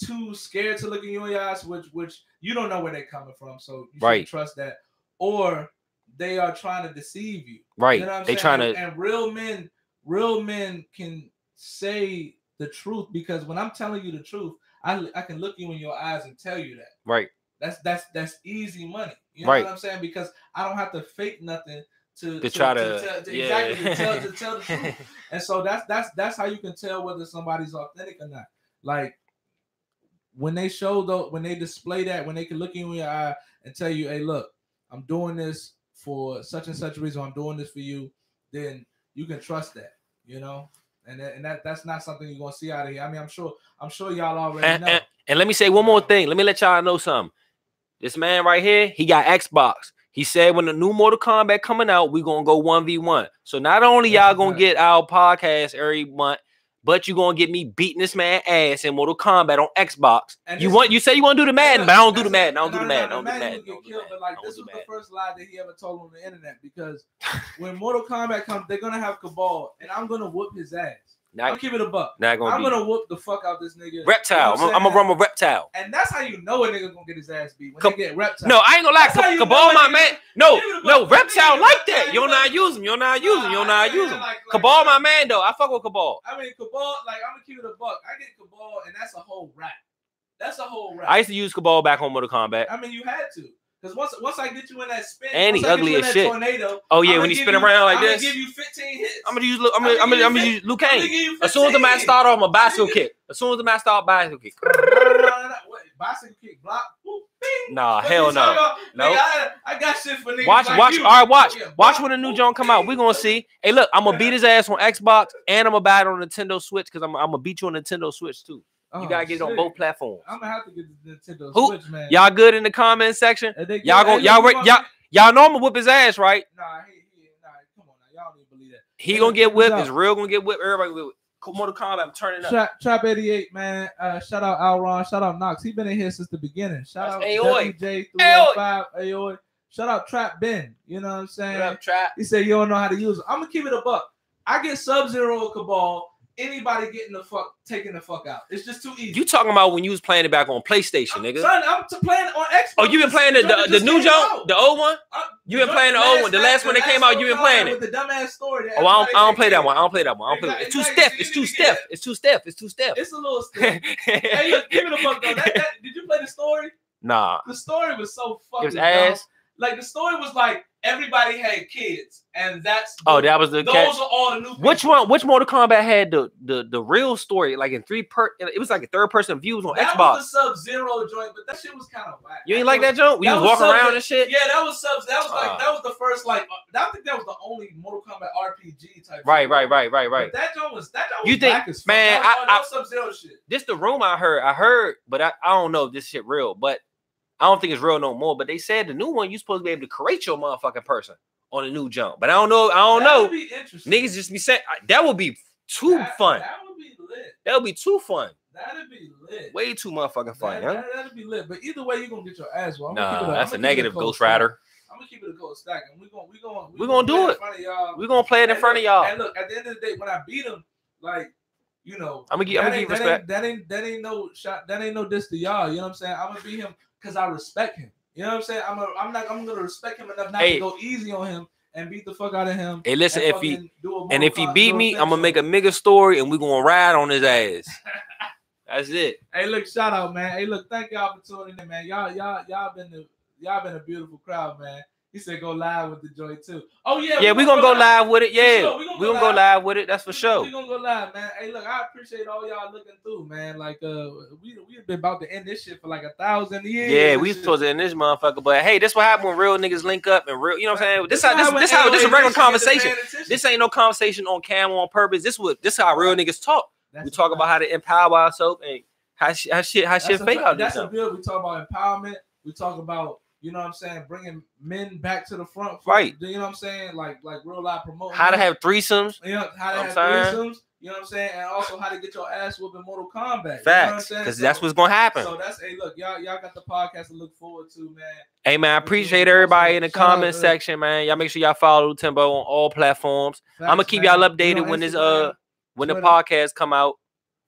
too scared to look in your eyes, which you don't know where they're coming from, so you shouldn't trust that, or they are trying to deceive you. Right. You know what I'm they saying? trying to. And real men can say the truth, because when I'm telling you the truth, I can look you in your eyes and tell you that. Right. That's easy money. You know what I'm saying? Because I don't have to fake nothing to tell the truth. And so that's how you can tell whether somebody's authentic or not. Like, when they display that, when they can look you in your eye and tell you, hey, look, I'm doing this for such and such reason, I'm doing this for you, then you can trust that, you know? And that's not something you're gonna see out of here. I mean, I'm sure y'all already know. And let me say one more thing. Let me let y'all know something. This man right here, he got Xbox. He said when the new Mortal Kombat coming out, we gonna go 1v1. So not only That's y'all a gonna fact. get our podcast every month, but you gonna get me beating this man ass in Mortal Kombat on Xbox. And You say you want to do the Madden, but I don't do the Madden. I don't do the Madden. I don't do the Madden. Madden. Would get killed, but like this was the first lie that he ever told on the internet, because when Mortal Kombat comes, they're gonna have Cabal, and I'm gonna whoop his ass. I'm keep it a buck. I'm gonna whoop the fuck out this nigga. Reptile. You know I'm gonna run with Reptile. And that's how you know a nigga gonna get his ass beat when they get Reptile. No, I ain't gonna lie. Cabal, my man. No, Reptile like that. You don't know how to use him. You don't know how to use him. You don't know how to use him. Cabal, my man, though. I fuck with Cabal. I mean, Cabal, like, I'm gonna keep it a buck. I get Cabal, and that's a whole rap. That's a whole rap. I used to use Cabal back on Mortal Kombat. I mean, you had to. Because once I get you in that spin, and he ugly as shit. Tornado, oh yeah, when he spin around like this, I'm gonna give you 15 hits. I'm gonna use Liu Kang. As soon as the match start off, I'm a bicycle kick. As soon as the match start, bicycle kick. Bicycle kick, block. Nah, hell no. No. I got shit for niggas. Watch. Like you. All right, watch when the new joint come out. We gonna see. Hey, look, I'm gonna beat his ass on Xbox, and I'm gonna buy it on Nintendo Switch, because I'm gonna beat you on Nintendo Switch too. You gotta get it on both platforms. I'm gonna have to get the Nintendo Switch, man. Y'all good in the comment section? Y'all know I'm gonna whip his ass, right? Nah, come on now. Y'all don't even believe that. He gonna get whipped. It's real gonna get whipped. Everybody will. Mortal Kombat, I'm turning up. Trap 88, man. Shout out Alron. Shout out Knox. He been in here since the beginning. Shout out WJ315. Aoi. Shout out Trap Ben. You know what I'm saying? What up, Trap? He said you don't know how to use it. I'm gonna keep it a buck. I get Sub-Zero or Cabal. Anybody taking the fuck out. It's just too easy. You talking about when you was playing it back on PlayStation, nigga? Son, I'm playing it on Xbox. Oh, you been playing the new jump, the old one? You been playing the old one, the last one that came out. You been playing it. With the dumbass story. Oh, I don't play that one. I don't play that one. It's too stiff. It's too stiff. It's too stiff. It's too stiff. It's a little stiff. Hey, look, give it a buck though. Did you play the story? Nah. The story was so fucking. It was ass. Like the story was like everybody had kids, and that's that was the. Those are all the new. Which one? Which Mortal Kombat had the real story? Like in it was like a third person views on Xbox. That was the Sub-Zero joint, but that shit was kind of whack. You ain't like that joint? You was walking around and shit. Yeah, that was Subs. That was like that was the first like. I think that was the only Mortal Kombat RPG type. Right. But that joint was You think, black as fuck. man? That was Sub-Zero shit. This the rumor I heard, but I don't know if this shit real, but. I don't think it's real no more, but they said the new one you supposed to be able to create your motherfucking person on a new jump. But I don't know. That would be interesting. Niggas just be saying that would be too fun. That would be lit. That would be too fun. That'd be lit. Way too motherfucking fun. That'd be lit. But either way, you're gonna get your ass well. Nah, that's a negative, Ghost Rider. I'm gonna keep it a cold stack, and we're gonna do it. We're gonna play it in front of y'all. And look, at the end of the day, when I beat him, like. You know, I'm gonna give respect. That ain't no shot. That ain't no diss to y'all. You know what I'm saying? I'm gonna beat him because I respect him. You know what I'm saying? I'm gonna respect him enough not to go easy on him and beat the fuck out of him. Hey, listen, if he beat me, I'm gonna make a nigga story and we're gonna ride on his ass. That's it. Hey, look, shout out, man. Hey, look, thank y'all for tuning in, man. Y'all been a beautiful crowd, man. He said go live with the joint too. Oh yeah. Yeah, we're gonna go live with it. Yeah, we're gonna go live with it. That's for sure. We're gonna go live, man. Hey, look, I appreciate all y'all looking through, man. Like we've been about to end this shit for like 1,000 years. Yeah, we supposed to end this motherfucker. But hey, this what happens when real niggas link up and real, you know what I'm saying? This is a regular conversation. This ain't no conversation on camera on purpose. This how real niggas talk. We talk about how to empower ourselves and how shit fake out there. That's a bill. We talk about empowerment. We talk about, you know what I'm saying, bringing men back to the front. Right. You know what I'm saying? Like real life promoting. How to have threesomes. You know, how to have threesomes. You know what I'm saying? And also how to get your ass whooped in Mortal Kombat. Facts. Because that's what's going to happen. So that's, hey, look, y'all got the podcast to look forward to, man. Hey, man, I appreciate everybody in the comment section, man. Y'all make sure y'all follow Tempo on all platforms. I'm going to keep y'all updated when this when the podcast come out.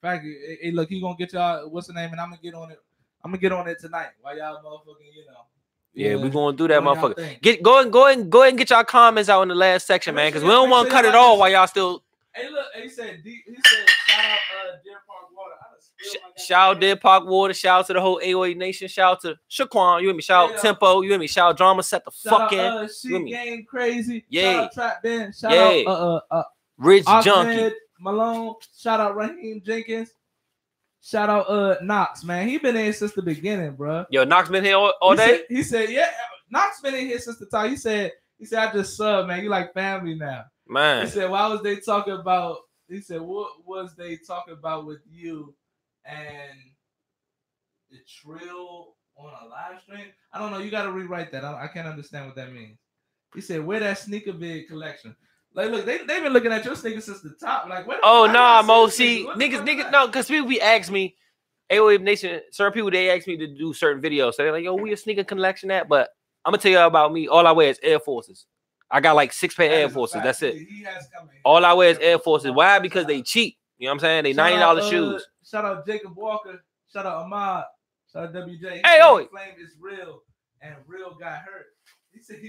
Fact, hey, look, he going to get y'all, what's the name? And I'm going to get on it. I'm going to get on it tonight while y'all motherfucking, you know. Yeah, we're gonna do that, motherfucker. Go ahead and get y'all comments out in the last section, man, because we don't want to cut it all while y'all still. Hey, look, he said shout out Deer Park Water. Shout out Deer Park Water. Shout out to the whole AOA Nation. Shout out to Shaquan. You hear me? Shout out Tempo. You hear me? Shout out Drama. Set the fuck in. She Game Crazy. Yeah. Shout out Trap Ben. Shout out Rich Ahmed Junkie Malone. Shout out Raheem Jenkins. Shout out Knox, man. He been in here since the beginning, bro. Yo, Knox been here all day? He said, yeah. Knox been in here since the time. He said, I just sub, man. You like family now. Man. He said, why was they talking about, he said, what was they talking about with you and the Trill on a live stream. I don't know. You got to rewrite that. I can't understand what that means. He said, "Where that sneaker vid collection?" Like, look, they've been looking at your sneakers since the top. Like, what? Oh nah, Mo. See, niggas, no, because people be asking me, AOA Nation, certain people they ask me to do certain videos. So they're like, "Yo, we a sneaker collection at?" But I'm gonna tell you about me. All I wear is Air Forces. I got like 6 pair Air Forces. That's it. All I wear is Air Forces. Why? Because they cheap. You know what I'm saying? They $90 shoes. Shout out Jacob Walker. Shout out Ahmad. Shout out WJ. Hey, oh, flame is real and real got hurt. He said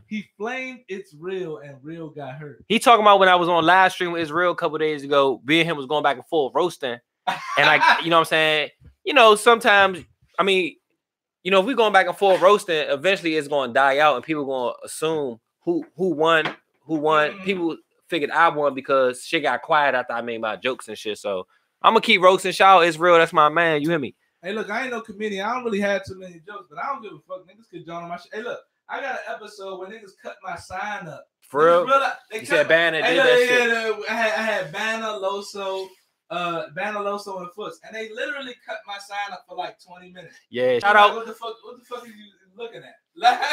he flamed it's real and real got hurt. He talking about when I was on live stream with Israel a couple days ago. Me and him was going back and forth roasting, and I, you know what I'm saying? You know, sometimes, I mean, you know, if we going back and forth roasting, eventually it's going to die out, and people going to assume who won. Mm-hmm. People figured I won because shit got quiet after I made my jokes and shit. So I'm gonna keep roasting. Shout out Israel, that's my man. You hear me? Hey, look, I ain't no comedian. I don't really have too many jokes, but I don't give a fuck. Niggas could join on my shit. Hey, look, I got an episode where niggas cut my sign up. For real? You said Banner did that shit. I had Banner, Loso, and Foots, and they literally cut my sign up for like 20 minutes. Yeah, shout out. What the fuck are you looking at?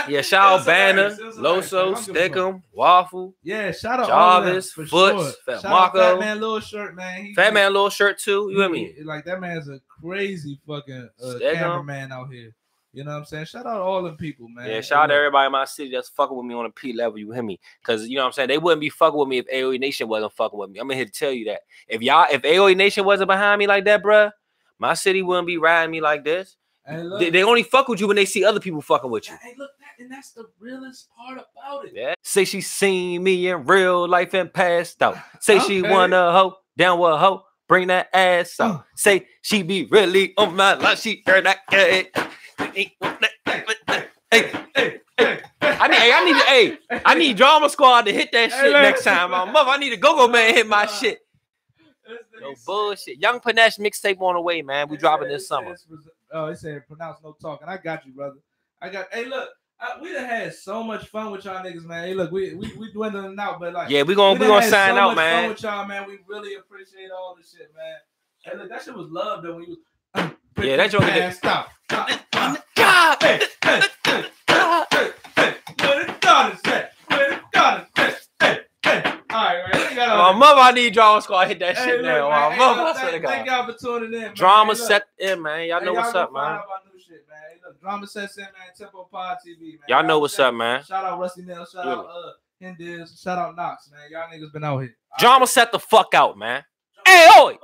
Yeah, shout out Banner, Loso, Stickum, Waffle. Yeah, shout out Jarvis, Foots, sure. Fat Marco. Marco. Fat Man Little Shirt, man. Fat Man Little Shirt too. You hear me? Like that man's a crazy fucking cameraman out here. You know what I'm saying? Shout out all them people, man. Yeah, shout out to everybody in my city that's fucking with me on a P level. You hear me? Because you know what I'm saying? They wouldn't be fucking with me if AOE Nation wasn't fucking with me. I'm here to tell you that. If AOE Nation wasn't behind me like that, bruh, my city wouldn't be riding me like this. Hey, look, they only fuck with you when they see other people fucking with you. Hey, look, and that's the realest part about it. Yeah. Say she seen me in real life and passed out. Say she want a hoe, down with a hoe, bring that ass out. Say she be really on my line, she heard that. I need Drama Squad to hit that shit next time. I need a go-go man hit my shit. No bullshit. Young Panache mixtape on the way, man. We dropping this summer. It said pronounce no talking. I got you, brother. Hey, look, we done had so much fun with y'all niggas, man. Hey, look, we dwindling out, but like, yeah, we gonna sign out, man. Fun with y'all, man. We really appreciate all the shit, man. Hey, look, that shit was love though when you was. Yeah, that joke did. Stop. God. Hey. Where the gun is at? All right, man. My mother, I need Drama Squad hit that shit now. My mother, thank y'all for tuning in. Man. Drama set in, man. Y'all know what's up, man. Shit, man. Hey, look, DRAMASETS in, man. Tempopodtv, man. Y'all know what's up, man. Shout out Rusty Nail. Shout out Hindiz. Shout out Knox, man. Y'all niggas been out here. Drama set the fuck out, man. Hey, oi.